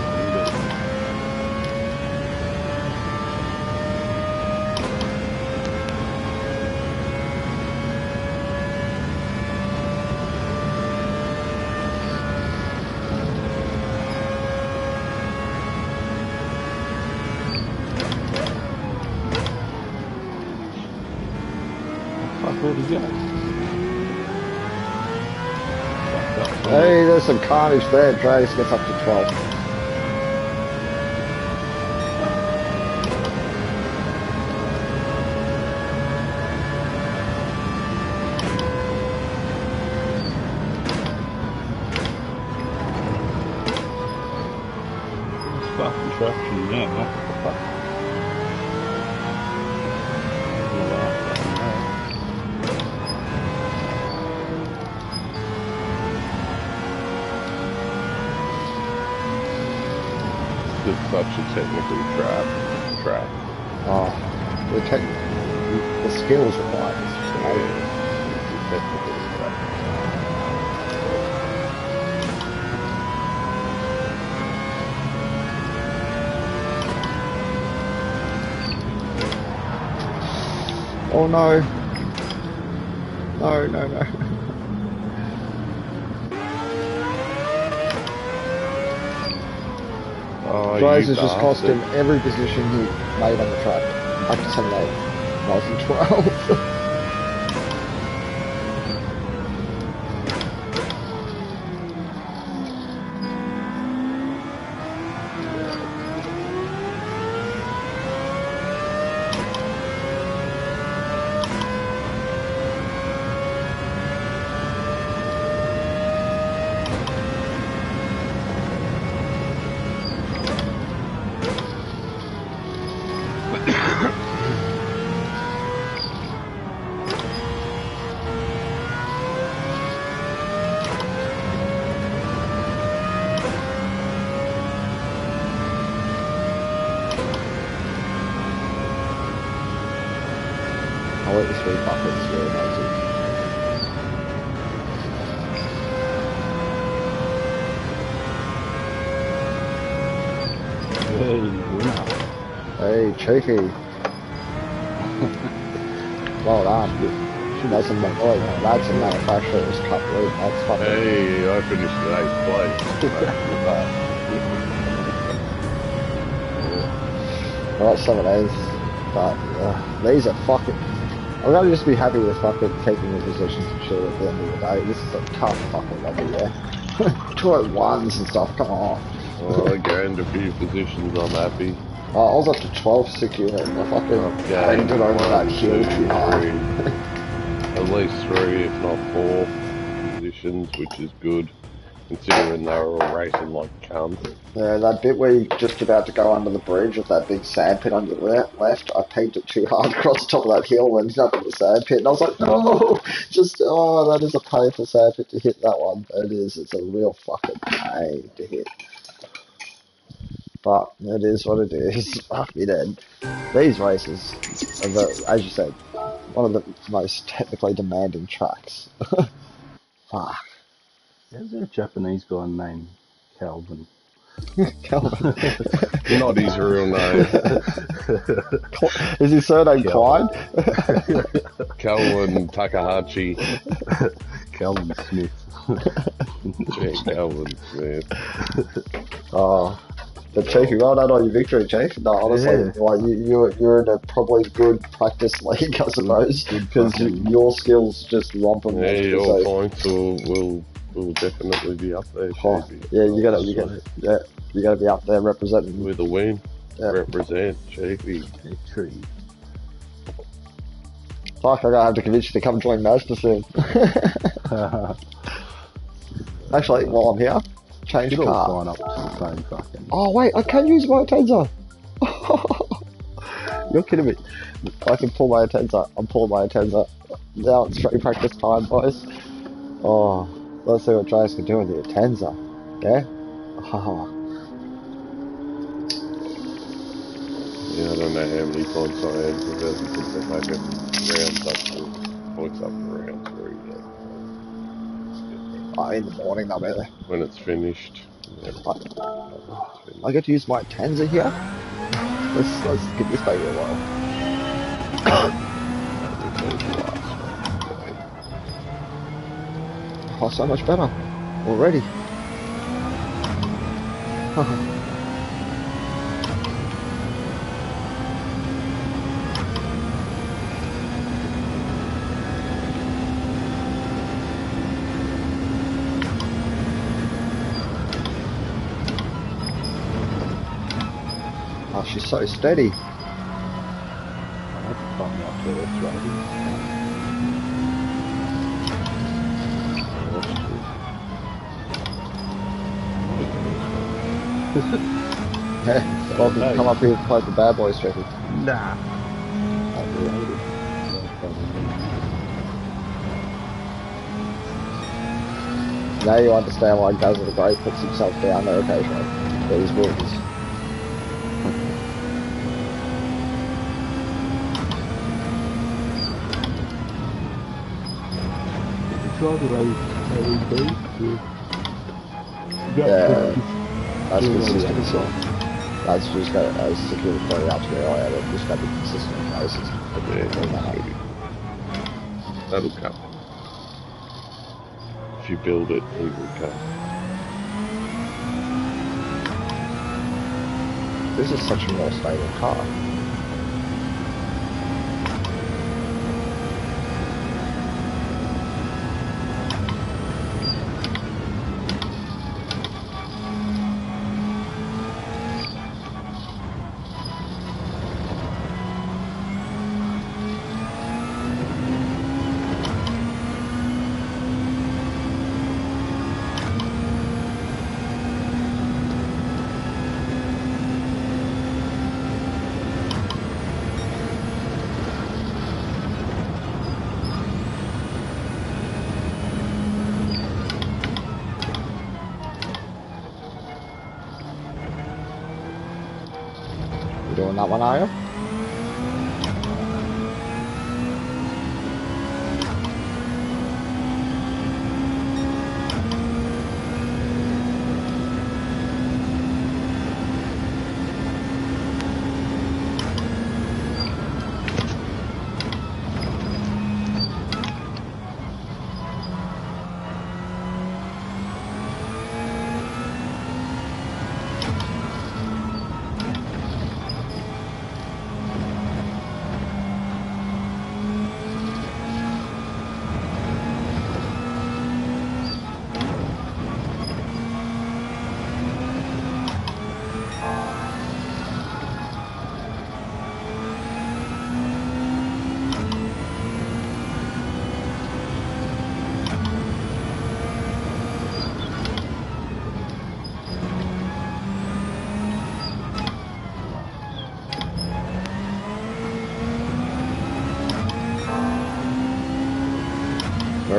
Fuck, where'd he go? Hey, there's some carnage there. Dragus gets up to 12. Fucking traction, yeah, what the fuck? It's such a technically track. Oh, the skills required is just amazing. It's technically a track. Oh no. No, no, no. Oh, Dragus you has just cost him bastard. every position he made on the track. Up to 7 8. I was in 12. I'll let this 3 buckets really amazing. Hey, winner. Hey, Chiefy. Well done. That's a that's a manufacturer's cup lead. That's fucking. Hey, I finished in 8th place. Alright, some of these. But these are fucking. I'm gonna just be happy with fucking keeping the positions and shit at the end of the day. This is a tough fucking lobby, yeah. 201s and stuff, come on. Oh, I gained a few positions, I'm happy. I was up to 12 stick unit and I fucking Okay, ended over that hill too hard. At least 3, if not 4 positions, which is good, considering they were all racing like cunts. Yeah, that bit where you're just about to go under the bridge with that big sand pit on your left, I pegged it too hard across the top of that hill and ended up in the sand pit. And I was like, no! That is a painful sand pit to hit that one. It is. It's a real fucking pain to hit. But it is what it is. Fuck me then. These races are, as you said, one of the most technically demanding tracks. Fuck. There's a Japanese guy named Calvin. Calvin. Not his real name. Is his surname Klein? Calvin Takahashi. Calvin Smith. Yeah, Calvin Smith. Oh. The Chief, well done on your victory, Chief. No, honestly, Yeah. like you're in a probably good practice league, I suppose, because your skills just romp them. Yeah, your points will definitely be up there. Oh, Chiefy. yeah, you gotta be up there representing. With a win. Yeah. Represent Chiefy. Victory. Fuck, I'm gonna have to convince you to come join Mazda soon. Actually, while I'm here, change You all car. sign up to the same fucking. Oh wait, I can use my Atenza. You're kidding me. I can pull my Atenza. I'm pulling my Atenza. Now it's straight practice time, boys. Oh, let's see what Jace can do with the Atenza. Yeah? Oh. Yeah, I don't know how many points I am because I think they're making rounds up to points up to round 3 yet. In the morning, they'll be there. When it's finished. Yeah. I get to use my Atenza here. Let's give this baby a while. Oh, so much better already. Oh, she's so steady. That's fun up to this rating. Welcome to come up here and play the bad boys, Jeffy. Nah. Now you understand why Guzzle the Great puts himself down there occasionally. These wins. Try the LED. Yeah, that's consistency. That's just got as security very out to the eye. It's just got to be consistent races. Yeah, that'll come. If you build it, it will come. This is such a more stable car. You doing that one, are you?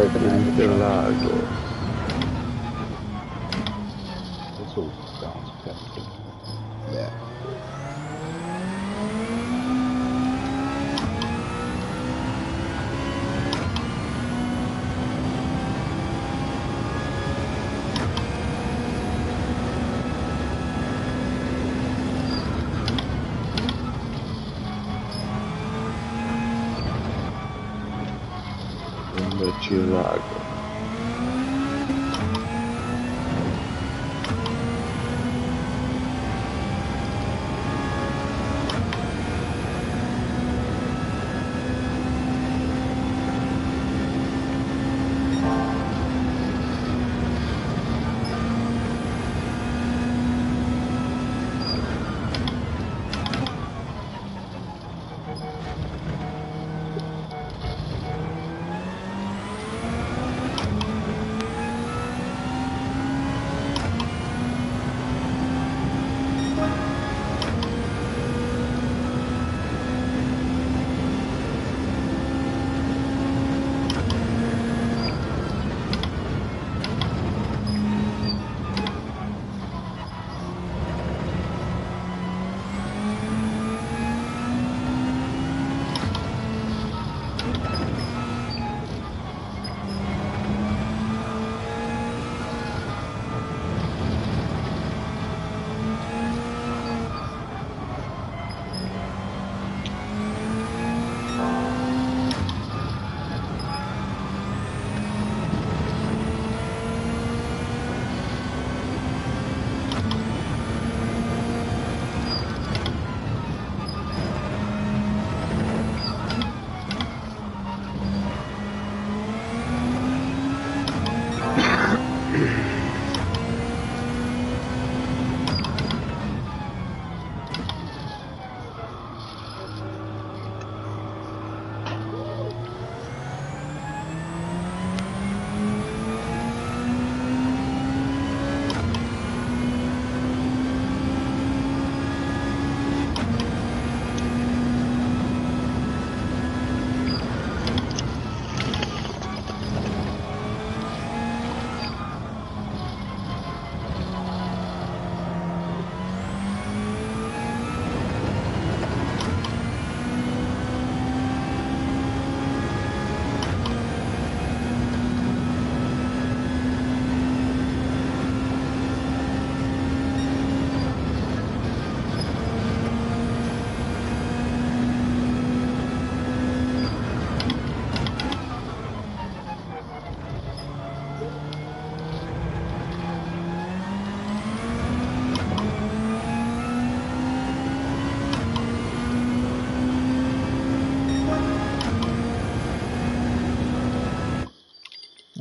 open-handed shots. Interlagos. It's all down to technical. Yeah. Interlagos.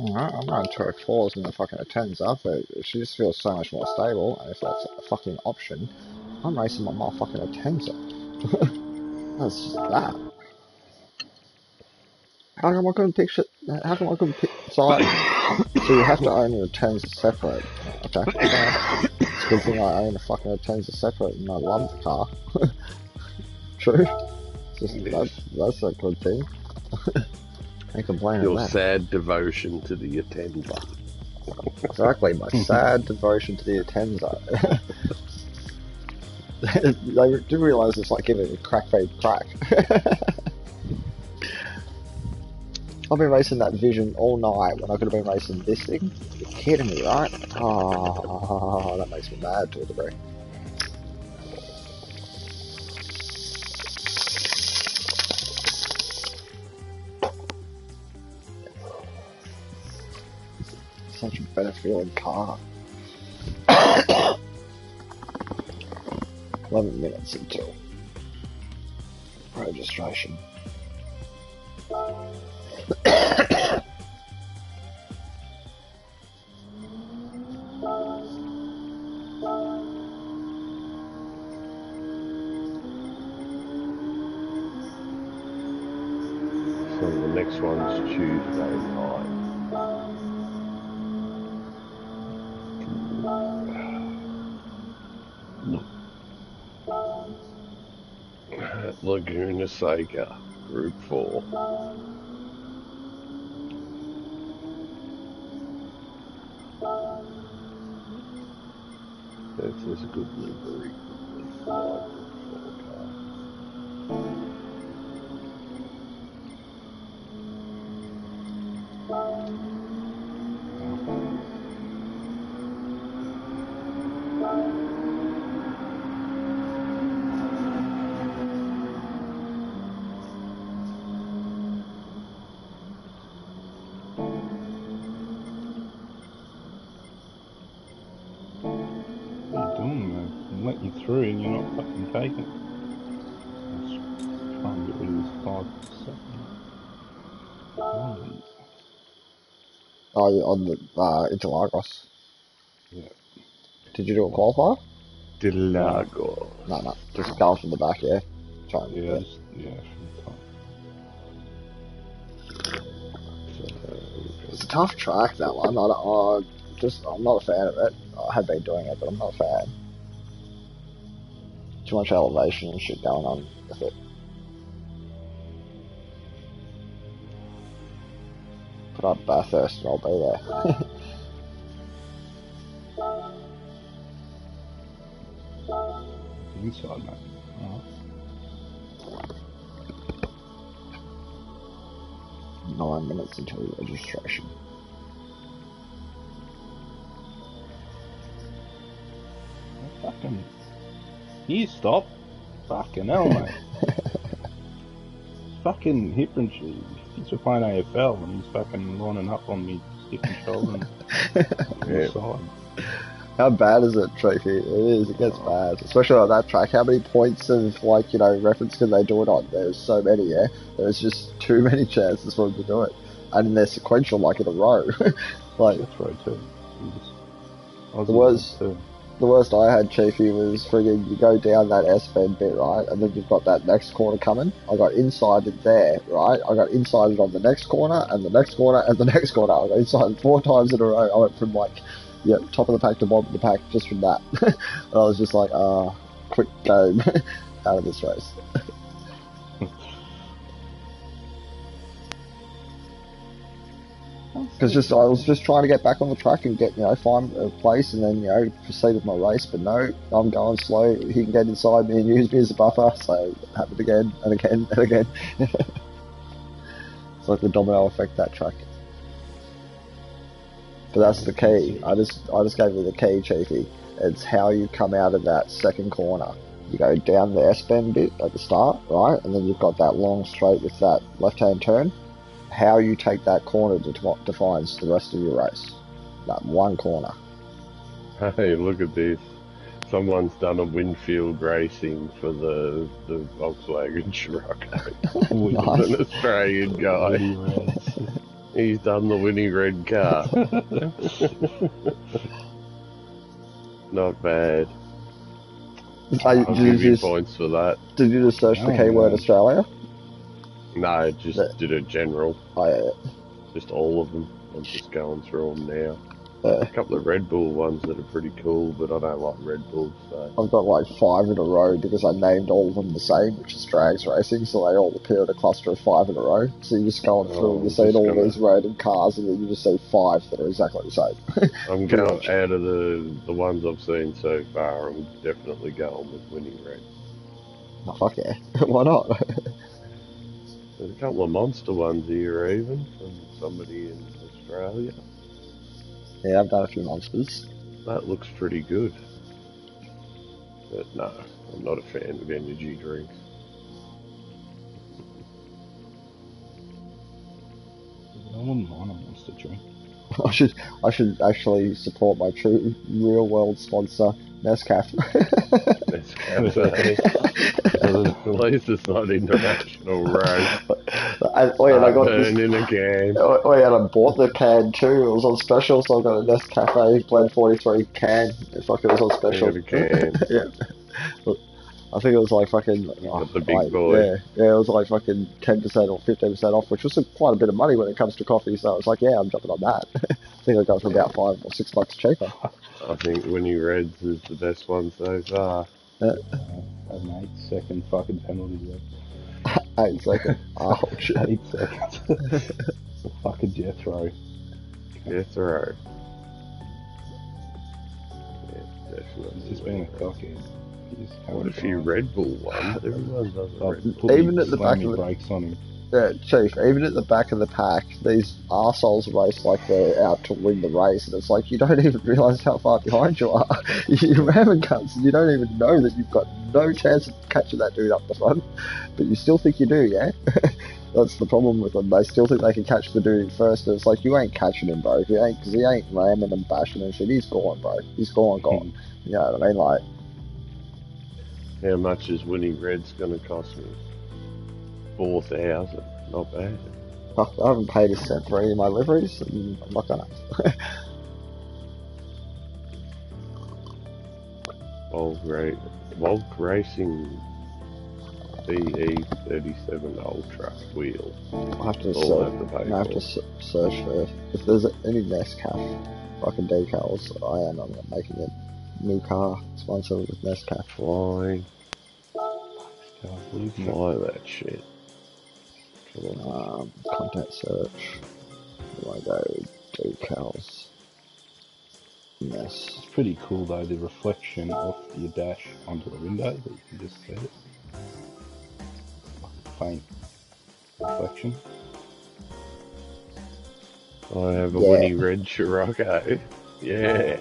Alright, I'm running Turret 4s and the fucking Atenza, but she just feels so much more stable, and if that's a fucking option, I'm racing my motherfucking Atenza. That's just that. How come I couldn't pick shit? How come I couldn't pick? So you have to own your Atenza separate. Okay, fine. It's a good thing I own a fucking Atenza separate and I love the car. True. It's just, that's a good thing. Can't complain Your of that. sad devotion to the Atenza. Exactly, my sad devotion to the Atenza. They do realise it's like giving a crack babe crack. I've been racing that Vision all night when I could have been racing this thing. You're kidding me, right? Oh, that makes me mad to a degree. Such a better feeling car. 11 minutes until registration. So the next one's Tuesday night. At Laguna Seca, Group 4. There's a good livery. I like the car. What are you doing, man? I'm letting you through and you're not fucking taking it. Let's try and get rid of this 5 seconds. Oh, you're on the Interlagos. Yeah. Did you do a qualifier? Delagos. No. Just going from the back, yeah. Try and, Yeah, from the top. It's a tough track, that one. I'm not a fan of it. I have been doing it, but I'm not a fan. Too much elevation and shit going on with it. Put up Bathurst and I'll be there. Inside, mate. Alright. 9 minutes until registration. Fucking. You stop. Fucking hell, mate. Fucking Hipper he's playing AFL and he's fucking lining up on me, stick and shoulder and Yeah. side. How bad is it, Trophy? It is, it gets bad. Especially on that track. How many points of, like, reference can they do it on? There's so many, yeah? There's just too many chances for them to do it. And they're sequential, like, in a row. Like, That's right, too. The worst I had, Chiefy, was friggin' you go down that S-bend bit, right? And then you've got that next corner coming. I got insided there, right? I got insided on the next corner, and the next corner, and the next corner. I got insided 4 times in a row. I went from, like, top of the pack to bottom of the pack just from that. And I was just like, quick game out of this race. Because I was just trying to get back on the track and get, find a place and then, proceed with my race. But no, I'm going slow. He can get inside me and use me as a buffer. So it happened again and again and again. It's like the domino effect, that track. But that's the key. I just gave you the key, Chiefy. It's how you come out of that second corner. You go down the S-bend bit at the start, right? And then you've got that long straight with that left-hand turn. How you take that corner defines the rest of your race. That one corner. Hey, look at this. Someone's done a Winfield racing for the Volkswagen truck. Nice. An Australian guy. He's done the winning red car. Not bad. I'll give you points for that. Did you just search the keyword Australia? No, just did a general. Oh, yeah. Just all of them. I'm just going through them now. A couple of Red Bull ones that are pretty cool, but I don't like Red Bull, so... I've got like 5 in a row because I named all of them the same, which is Drags Racing, so they all appear in a cluster of 5 in a row. So you're just going through and you're seeing all these random cars and then you just see 5 that are exactly the same. I'm going, out of the ones I've seen so far, I'm definitely going with winning red. Oh, fuck yeah. Why not? There's a couple of monster ones here even, from somebody in Australia. Yeah, I've done a few monsters. That looks pretty good. But no, I'm not a fan of energy drinks. I wouldn't mind a monster drink. I should actually support my true real world sponsor, Nescafe. Nescafe. At least it's not international road. I got this in a can. And I bought the can too. It was on special, so I got a Nescafe Blend 43 can. It was on special. A can. Yeah. I think it was like fucking... the big boy. Yeah, it was like fucking 10% or 15% off, which was quite a bit of money when it comes to coffee, so I was like, yeah, I'm jumping on that. I think I got it for about $5 or $6 cheaper. I think Winnie Reds is the best one so far. An 8-second fucking penalty there. 8 seconds. Ouch. 8 seconds. The fucking Jethro. Jethro. He's just being a cockhead. What if you Red Bull one? Everyone does a Red Bull. Even at the back of the brakes on him. Yeah, Chief, even at the back of the pack, these arseholes race like they're out to win the race, and it's like you don't even realise how far behind you are. You ramming guns, and you don't even know that you've got no chance of catching that dude up the front, but you still think you do, yeah? That's the problem with them. They still think they can catch the dude first, and it's like, you ain't catching him, bro. Because he ain't ramming and bashing and shit. He's gone, bro. He's gone. You know what I mean? Like, how much is winning Red's going to cost me? 4,000. Not bad. I haven't paid a cent for any of my liveries, and I'm not gonna. Volk Racing BE37 Ultra wheel. I have to search for if there's any Nescafe fucking decals. I am making a new car sponsored with Nescafe. Fly that shit. Content search. Logo decals. Yes. It's pretty cool though, the reflection off your dash onto the window, that you can just see it. Like a faint reflection. I have a Winnie Red Scirocco. Yeah.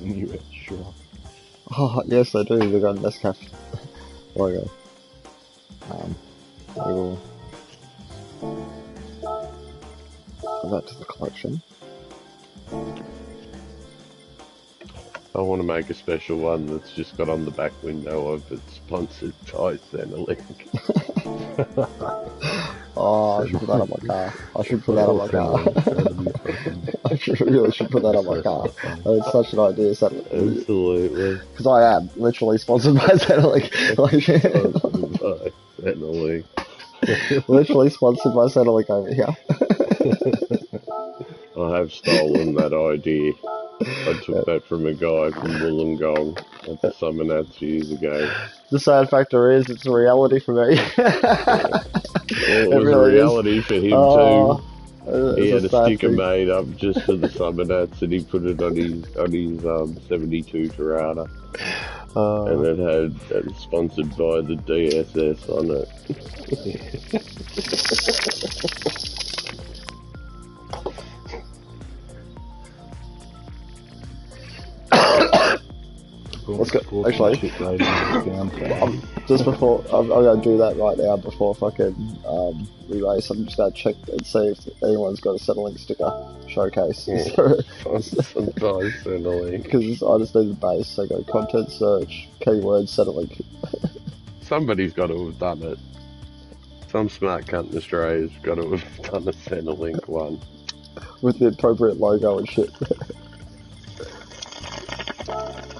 Winnie Red Scirocco. Oh, yes, I do. They've got a Nescafe logo. I will add that to the collection. I want to make a special one that's just got on the back window of it, sponsored by Centrelink. Oh, I should put that on my car. I should put that on my car. I really should put that on my car. It's such an idea. Absolutely. Because I am literally sponsored by Centrelink. Sponsored by Centrelink. Literally sponsored by Centrelink over here. I have stolen that idea. I took that from a guy from Wollongong at the Summer Nats years ago. The sad factor is, it's a reality for me. It was really a reality for him too. He had a sticker made up just for the Summer Nats, and he put it on his 72 Toyota. And it had sponsored by the DSS on it. Let's go. Actually, just before I'm gonna do that right now. Before fucking we race, I'm just gonna check and see if anyone's got a Centrelink sticker showcase. Because I just need the base. So go content search, keyword Centrelink. Somebody's got to have done it. Some smart cunt in Australia's got to have done a Centrelink one with the appropriate logo and shit.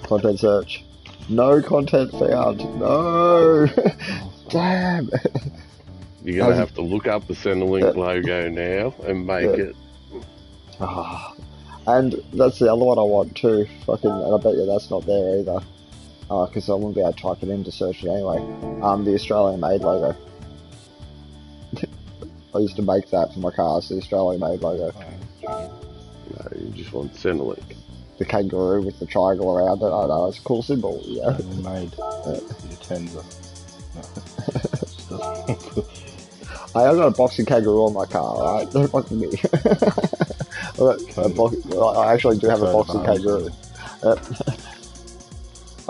Content search. No content found. No. Damn. You're going to have to look up the Centrelink logo now and make it. And that's the other one I want too. Fucking, and I bet you that's not there either. Because I wouldn't be able to type it in to search it anyway. The Australian made logo. I used to make that for my cars, the Australian made logo. No, you just want Centrelink. The kangaroo with the triangle around it. I know, it's a cool symbol, yeah. Made the Tenza. I've got a boxing kangaroo on my car, alright? Don't fuck with me. I actually do have a boxing kangaroo.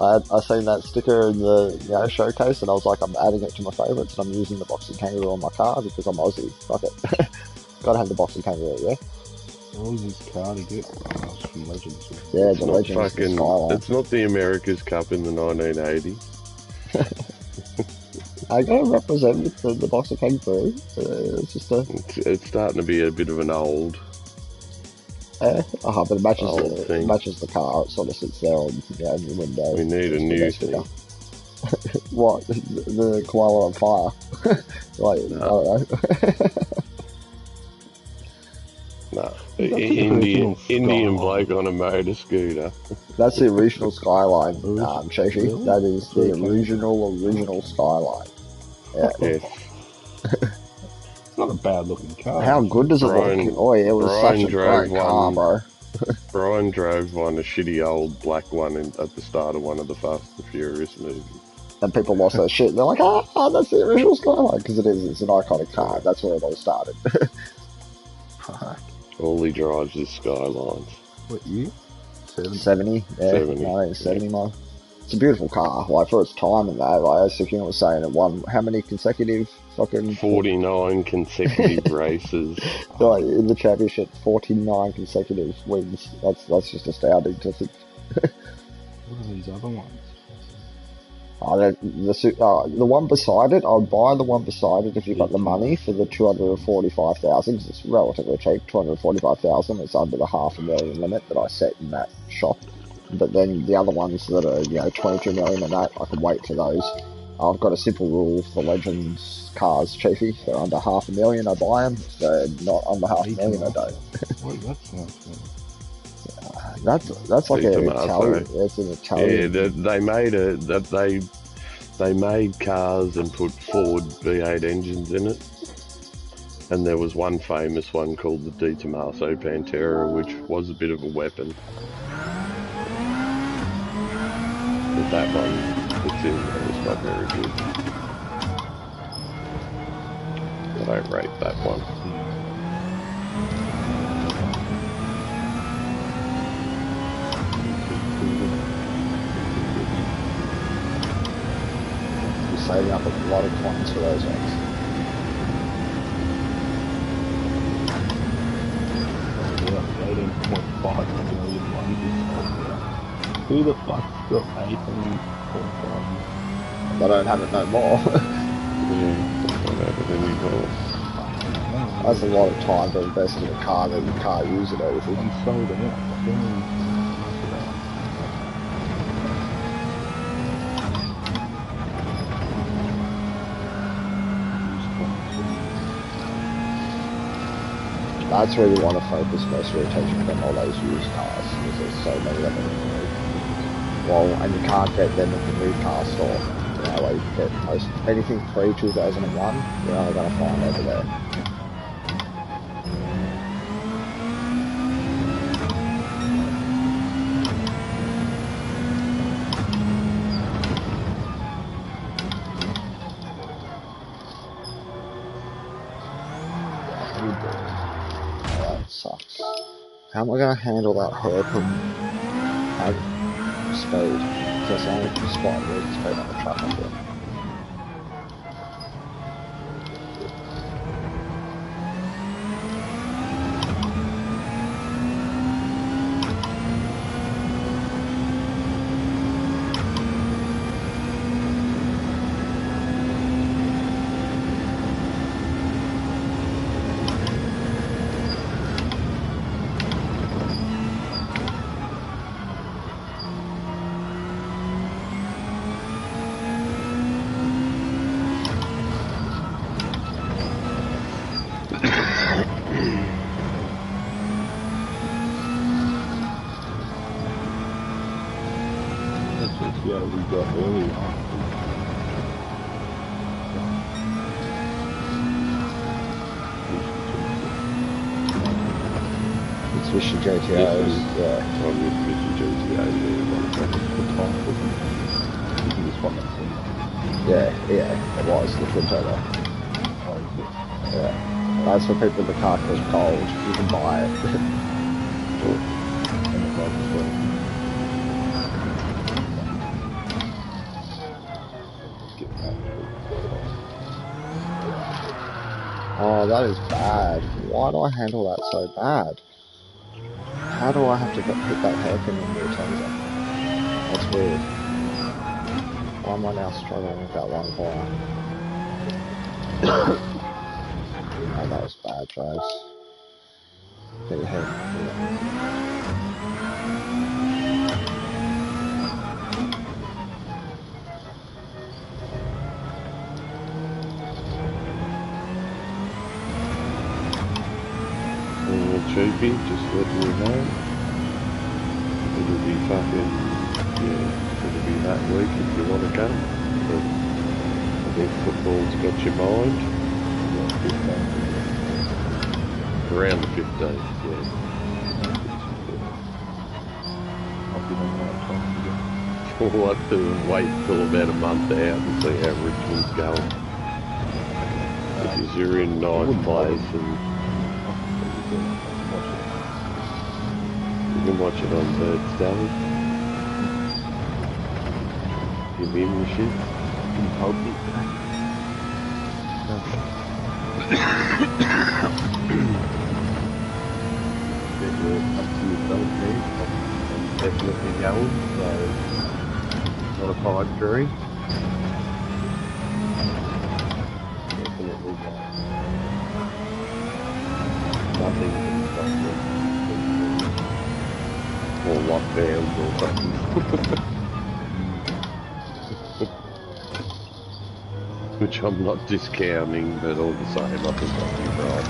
I seen that sticker in the showcase, and I was like, I'm adding it to my favourites, and I'm using the boxing kangaroo on my car because I'm Aussie. Fuck it. Gotta have the boxing kangaroo, yeah? What was his car to get? Oh, it's from Legends. Yeah, the Legends. It's not the America's Cup in the 1980s. I gotta represent with the boxer kangaroo. It's just it's starting to be a bit of an old. But it matches the car. It sort of sits there on the window. We need a new thing. What? The koala on fire? Like, no. I don't know. No, Indian bloke on a motor scooter. That's the original Skyline, Shashi. Really? That is the original Skyline. Yeah. It's not a bad looking car. How good does it look? Oh yeah, it was such a great car, bro. Brian drove one, a shitty old black one, at the start of one of the Fast and Furious movies. And people lost their shit. They're like, that's the original Skyline. Because it is. It's an iconic car. That's where it all started. Fuck. All he drives is Skylines. What year? 70, yeah, 70, 1970 model. It's a beautiful car, like for its time and that. Like as Sukino was saying, it won how many consecutive fucking 49 consecutive races. like in the championship, 49 consecutive wins. That's just astounding to think. What are these other ones? The one beside it, I'd buy the one beside it if you've got the money for the 245,000 because it's relatively cheap. 245,000. It's under the $500,000 limit that I set in that shop. But then the other ones that are 22 million and that, I can wait for those. I've got a simple rule for Legends cars, Chiefy. If they're under $500,000, I buy them. If they're not under $500,000, I don't. What that sounds like? That's like an Tomato. Italian. It's an Italian. Yeah, they made cars and put Ford V8 engines in it. And there was one famous one called the Di Tommaso Pantera, which was a bit of a weapon. But that one that's in there is not very good. I don't rate that one. You're saving up a lot of coins for those ones. Yeah, 18.5 million ones. Who the fuck's got 18.5? They don't have it no more. Yeah, don't have it anymore. That's a lot of time to invest in a car that you can't use and everything. And sold it out. That's where you want to focus most of your attention on all those used cars, because there's so many of them. Well, and you can't get them at the new car store. Where you can get anything pre-2001, you're only going to find over there. Sucks. How am I going to handle that hairpin at speed? Because that's only the spot where it's speed on the truck up there. Yeah, we got earlier. Mitsubishi GTOs, yeah. On the Mitsubishi GTA, The top of this one that's in. Yeah, it was the twin turbo. Yeah. That's for people the car goes cold, you can buy it. And the top as well. Oh, that is bad. Why do I handle that so bad? How do I have to hit that hairpin when it turns up? That's weird. Why am I now struggling with that one corner? Oh, that was bad, Trace. Get your head. Cheapy, just letting you know. It'll be fucking, it'll be that week if you want to come. But I think football's got your mind. Around the 15th, yeah. We'll have to wait till about a month out and see how Richmond's going. Because you're in ninth place and you can watch it on Birds Daily. Give him the shit. Definitely going, so not a pipe dream. Definitely going. Nothing can stop me. Or lockdowns or something. Which I'm not discounting, but all the same, I think I'll be right.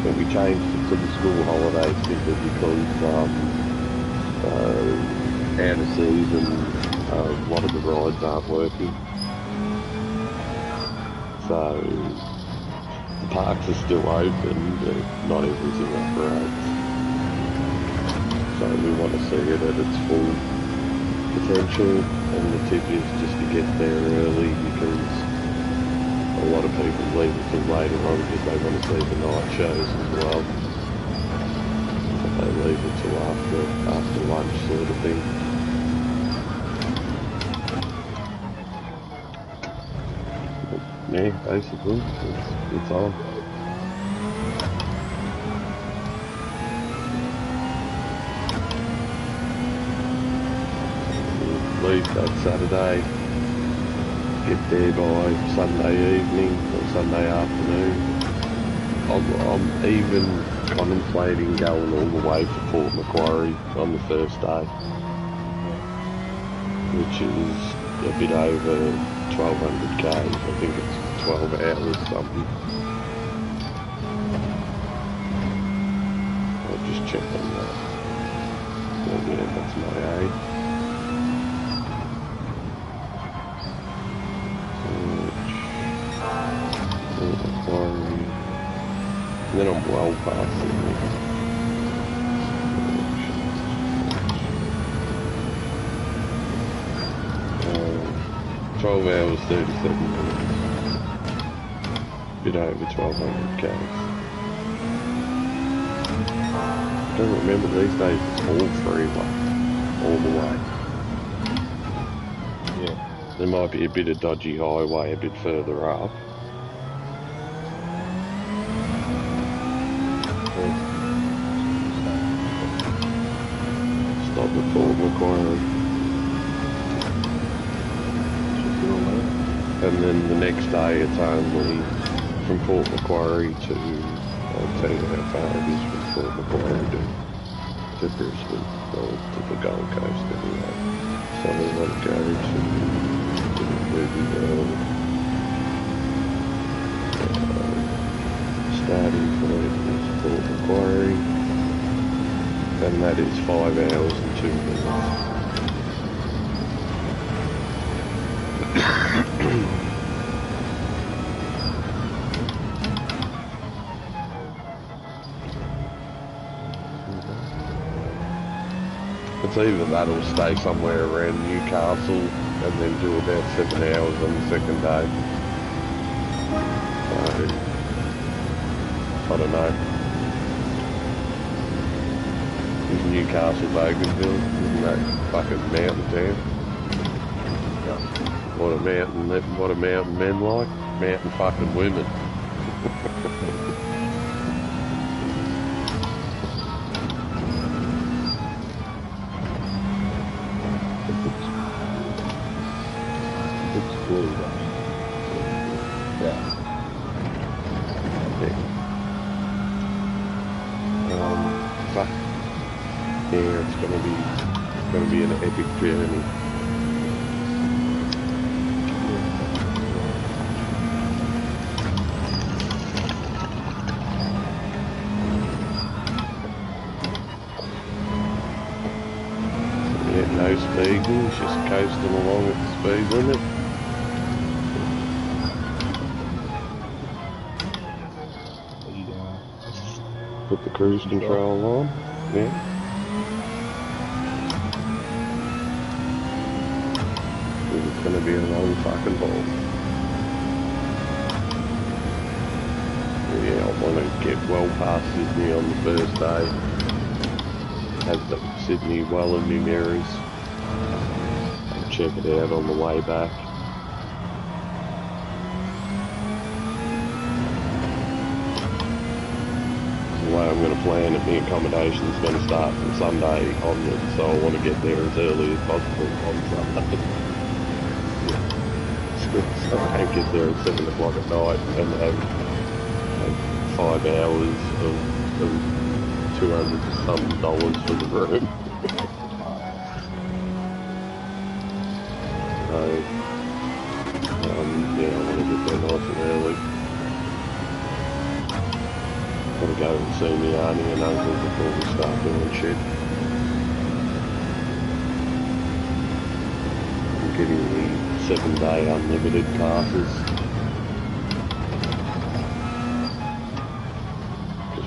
But we changed it to the school holidays simply because out of season, a lot of the rides aren't working. So the parks are still open, but not everything operates. So we want to see it at its full potential, and the tip is just to get there early because a lot of people leave it till later on because they want to see the night shows as well. So they leave it till after lunch sort of thing. But yeah, basically, it's on. Leave that Saturday, get there by Sunday evening or Sunday afternoon. I'm even contemplating going all the way to Port Macquarie on the first day, which is a bit over 1200 k's. I think it's 12 hours something. I'll just check on that. Well, yeah, that's my age. And then I'm well past it. 12 hours, 37 minutes. Bit over 1200 k's. I don't remember these days it's all freeway. All the way. Yeah. There might be a bit of dodgy highway a bit further up. Stop at Port Macquarie. And then the next day it's only from Port Macquarie to, I'll tell you how far it is from Port Macquarie to Brisbane, or to the Gold Coast anyway. So we want to go to Ruby World. Starting point is Port Macquarie. And that is 5 hours and 2 minutes. It's either that or stay somewhere around Newcastle and then do about 7 hours on the second day. So, I don't know. Is Newcastle Bougainville? Isn't that fucking mountain town? Yeah. What a mountain men like? Mountain fucking women. It's cool, yeah. Fuck. Yeah, it's gonna be an epic journey. Yeah, no speeding, it's just coasting along at the speed limit. Put the cruise control on. Yeah. It's gonna be a long fucking ball. Yeah, I want to get well past Sydney on the first day. Have the Sydney well in my mirrors. I'll check it out on the way back. The way I'm going to plan it, the accommodation's going to start from Sunday onwards, so I want to get there as early as possible on Sunday. So I can't get there at 7 o'clock at night and have 5 hours of $200 some for the room. So, yeah, I want to get there nice and early. Got to go and see my auntie and uncle before we start doing shit. I'm getting the 7-day unlimited passes.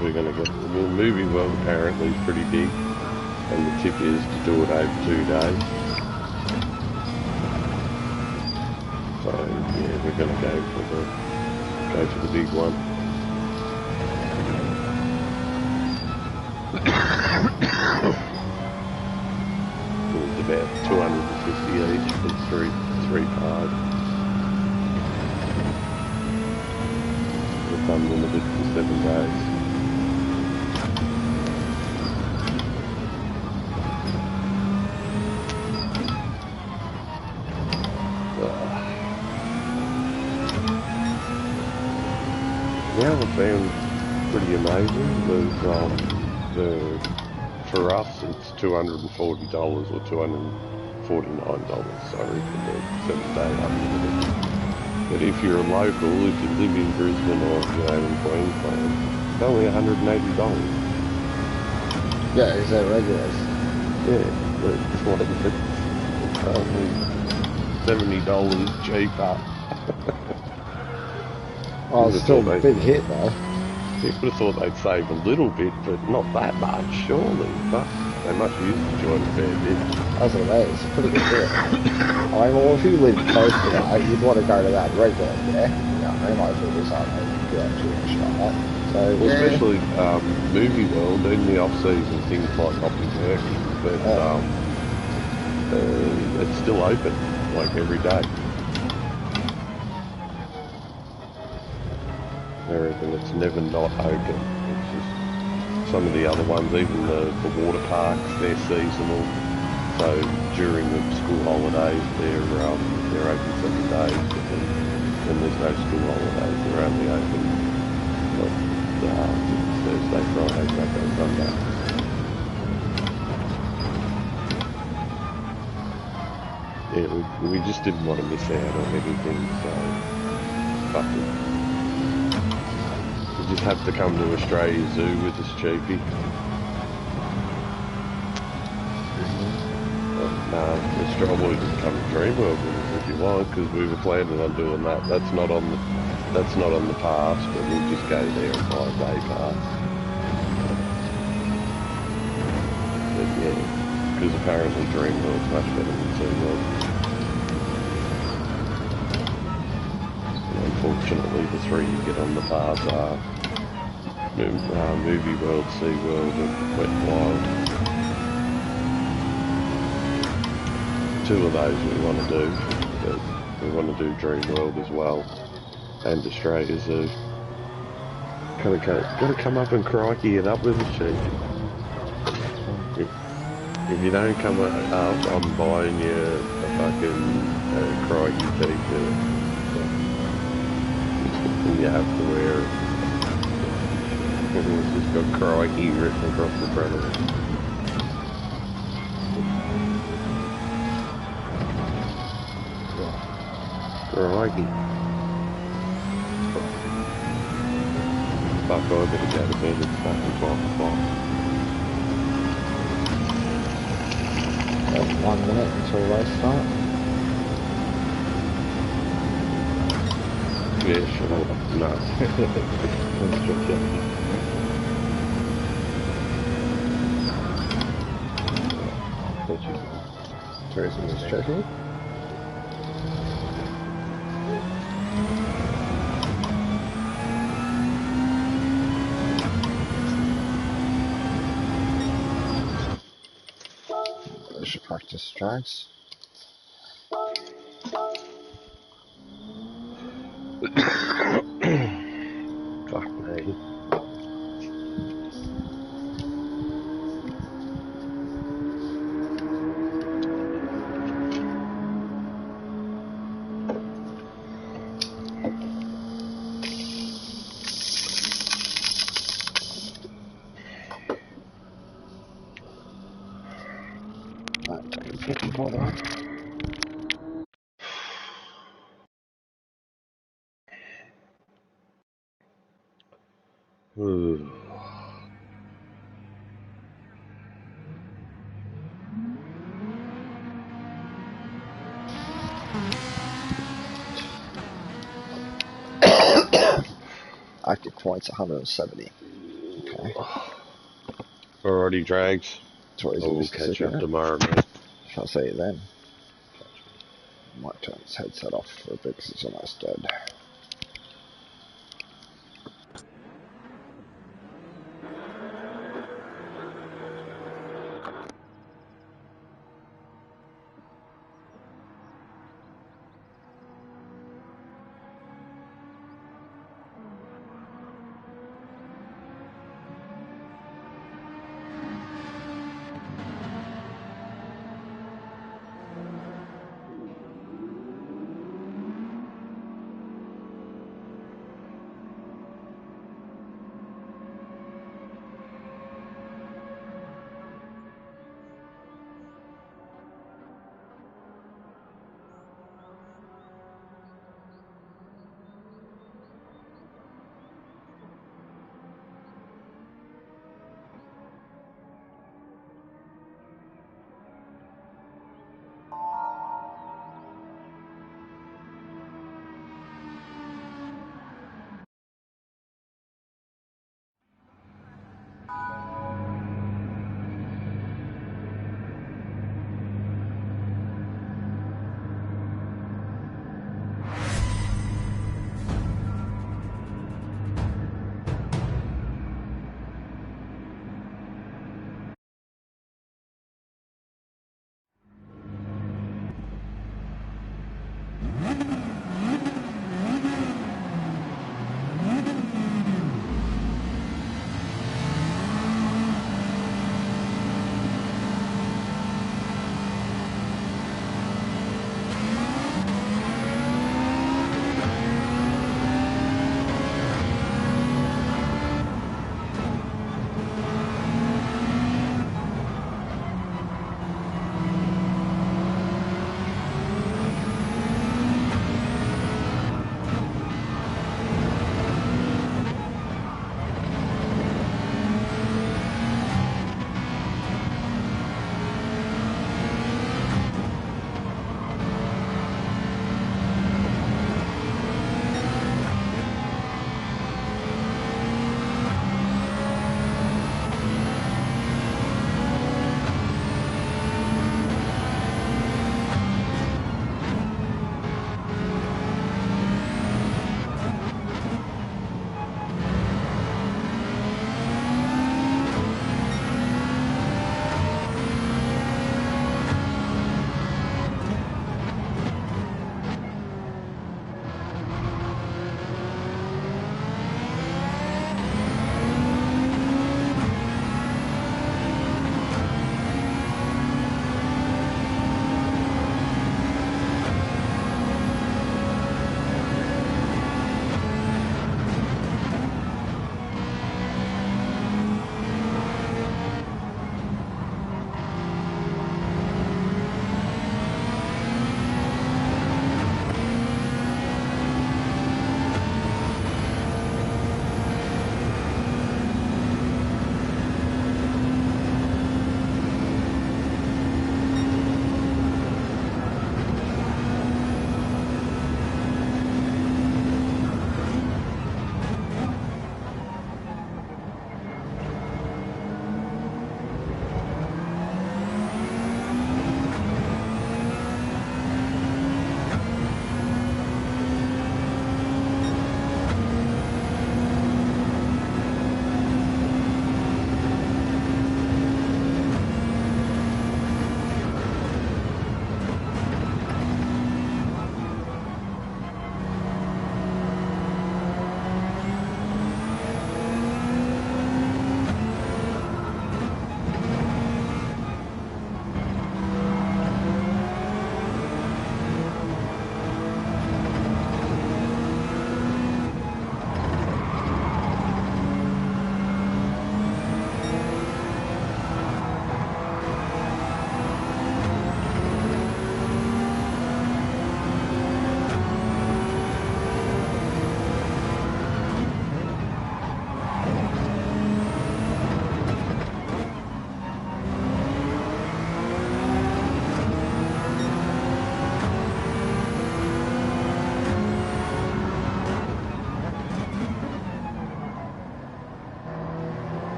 We're going to get, the movie world apparently is pretty big, and the tip is to do it over 2 days. So yeah, we're going to go for the big one. It's about $250 each for three cards. It's unlimited for 7 days. Now I found pretty amazing was for us it's $240 or $249, sorry, for the 7-day unlimited. But if you're a local, if you live in Brisbane or in Queensland, it's only $180. Yeah, is that regulars? Yeah, but it's like it's only $70 cheaper. Oh, it's still a big hit though. You would have thought they'd save a little bit, but not that much, surely. But they must use the joint a fair bit. That's what it is. It's a pretty good hit. I mean, well, if you live close to that, you'd want to go to that regular, yeah? Yeah, they might as well do something and get up to a shot like that. So, well, yeah. especially Movie World, in the off-season, things might not be working, but it's still open, like every day. I reckon it's never not open. It's just some of the other ones, even the water parks, they're seasonal. So during the school holidays, they're open 7 days. But then when there's no school holidays, they're only open like Thursday, Friday, Saturday, Sunday. Yeah, we just didn't want to miss out on anything, so fuck it. You just have to come to Australia Zoo with us, cheapie. Australia, we can come to Dreamworld with us if you want, because we were planning on doing that. That's not on the pass, but we'll just go there and buy a day pass. But yeah, because apparently Dreamworld's much better than SeaWorld. Unfortunately, the 3 you get on the pass are Movie World, SeaWorld and Wet n Wild. 2 of those we want to do, but we want to do Dreamworld as well, and Australia Zoo. Gotta come up and crikey it up with us, Chief. If you don't come up, I'm buying you a fucking crikey t-shirt. And you have to wear it. It's just got crikey written across the front of it. Crikey. Fuck, I better go to bed, it's fucking 12 o'clock. That's 1 minute until they start. Yeah, shut up. No. stretchy. Tourism is stretchy. I should practice tracks. Fuck me. Don't fucking bother. Ooh. Active points 170. Okay. Alrighty, drags. Tourism We'll is catch up considered. tomorrow, mate. Shall I see you then? Might turn his headset off for a bit because it's almost dead.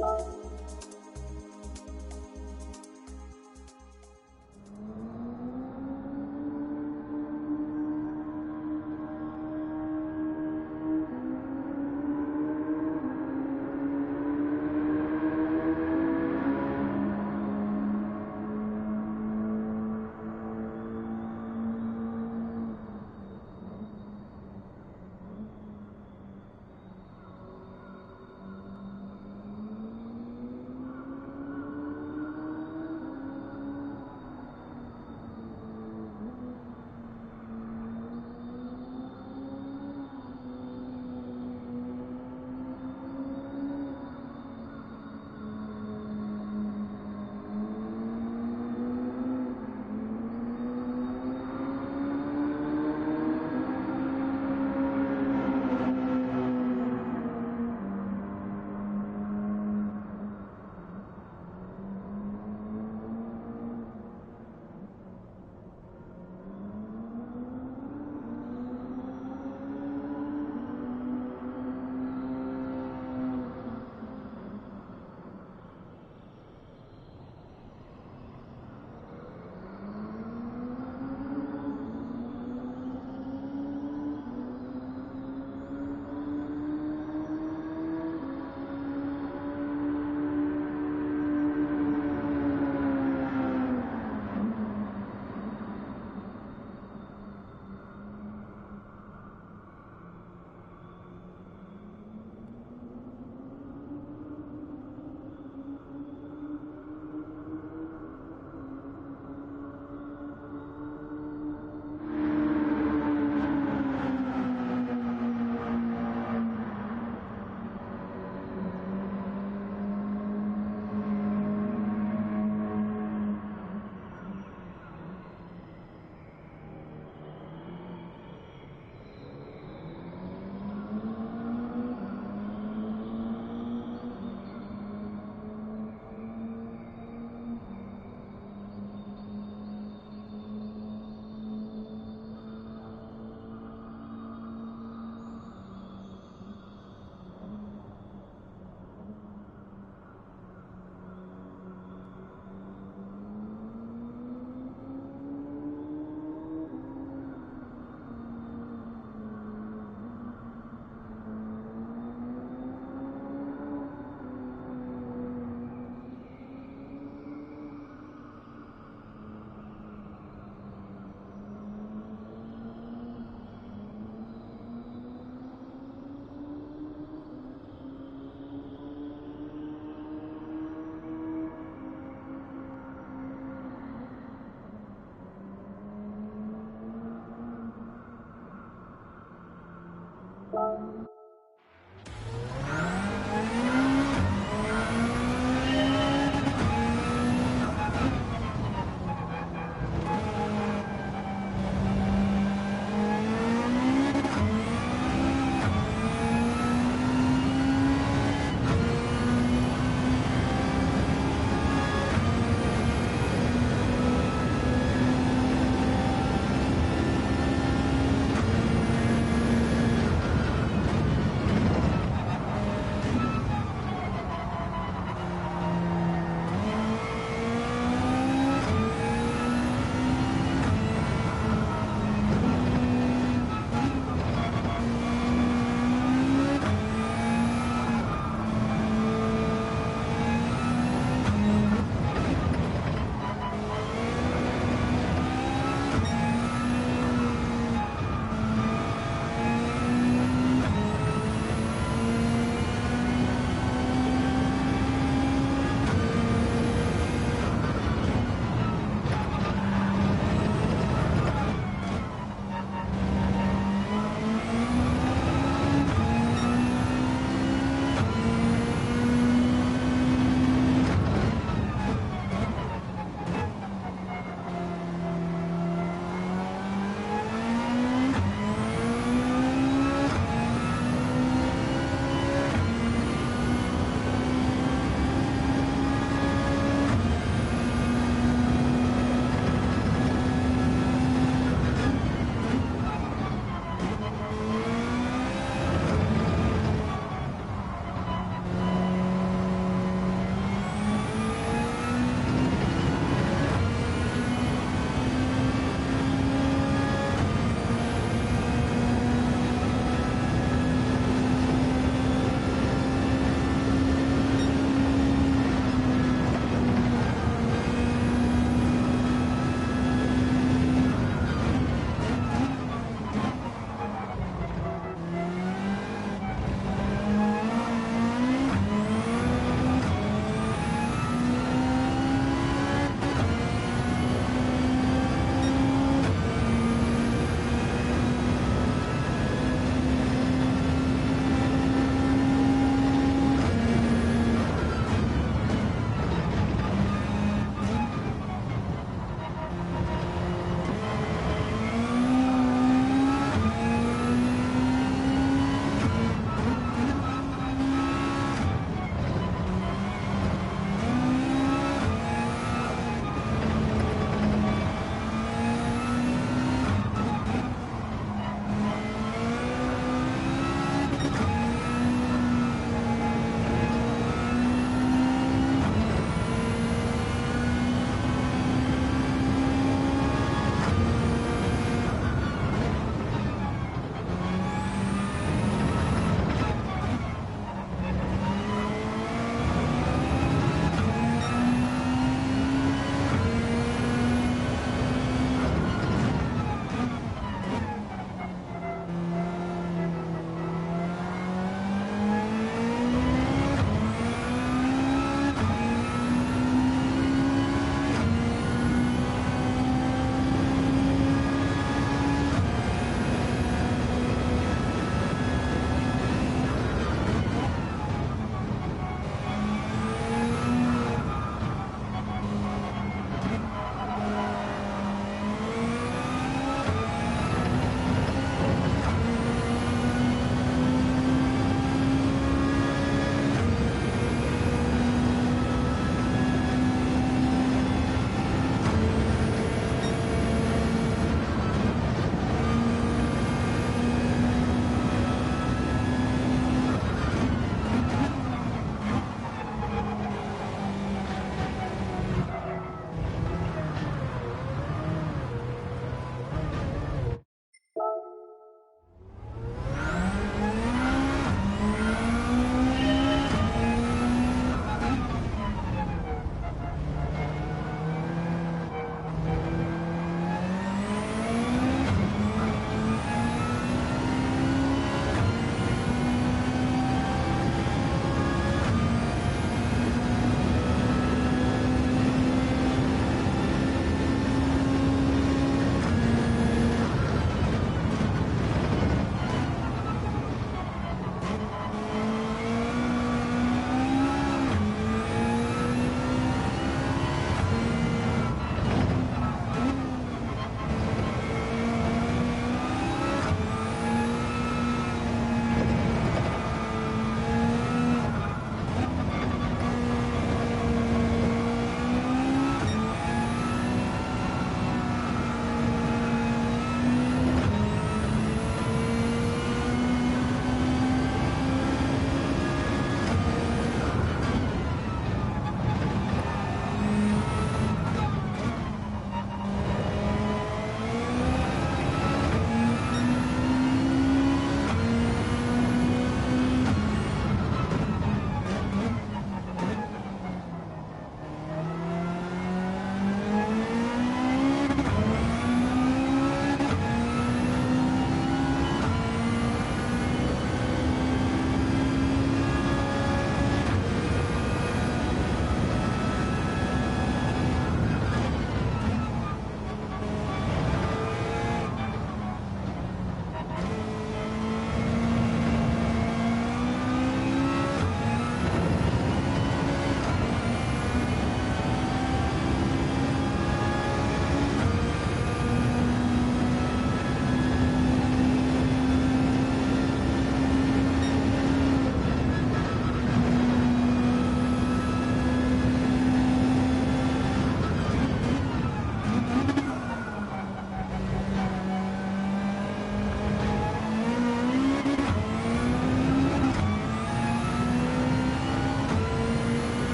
Bye.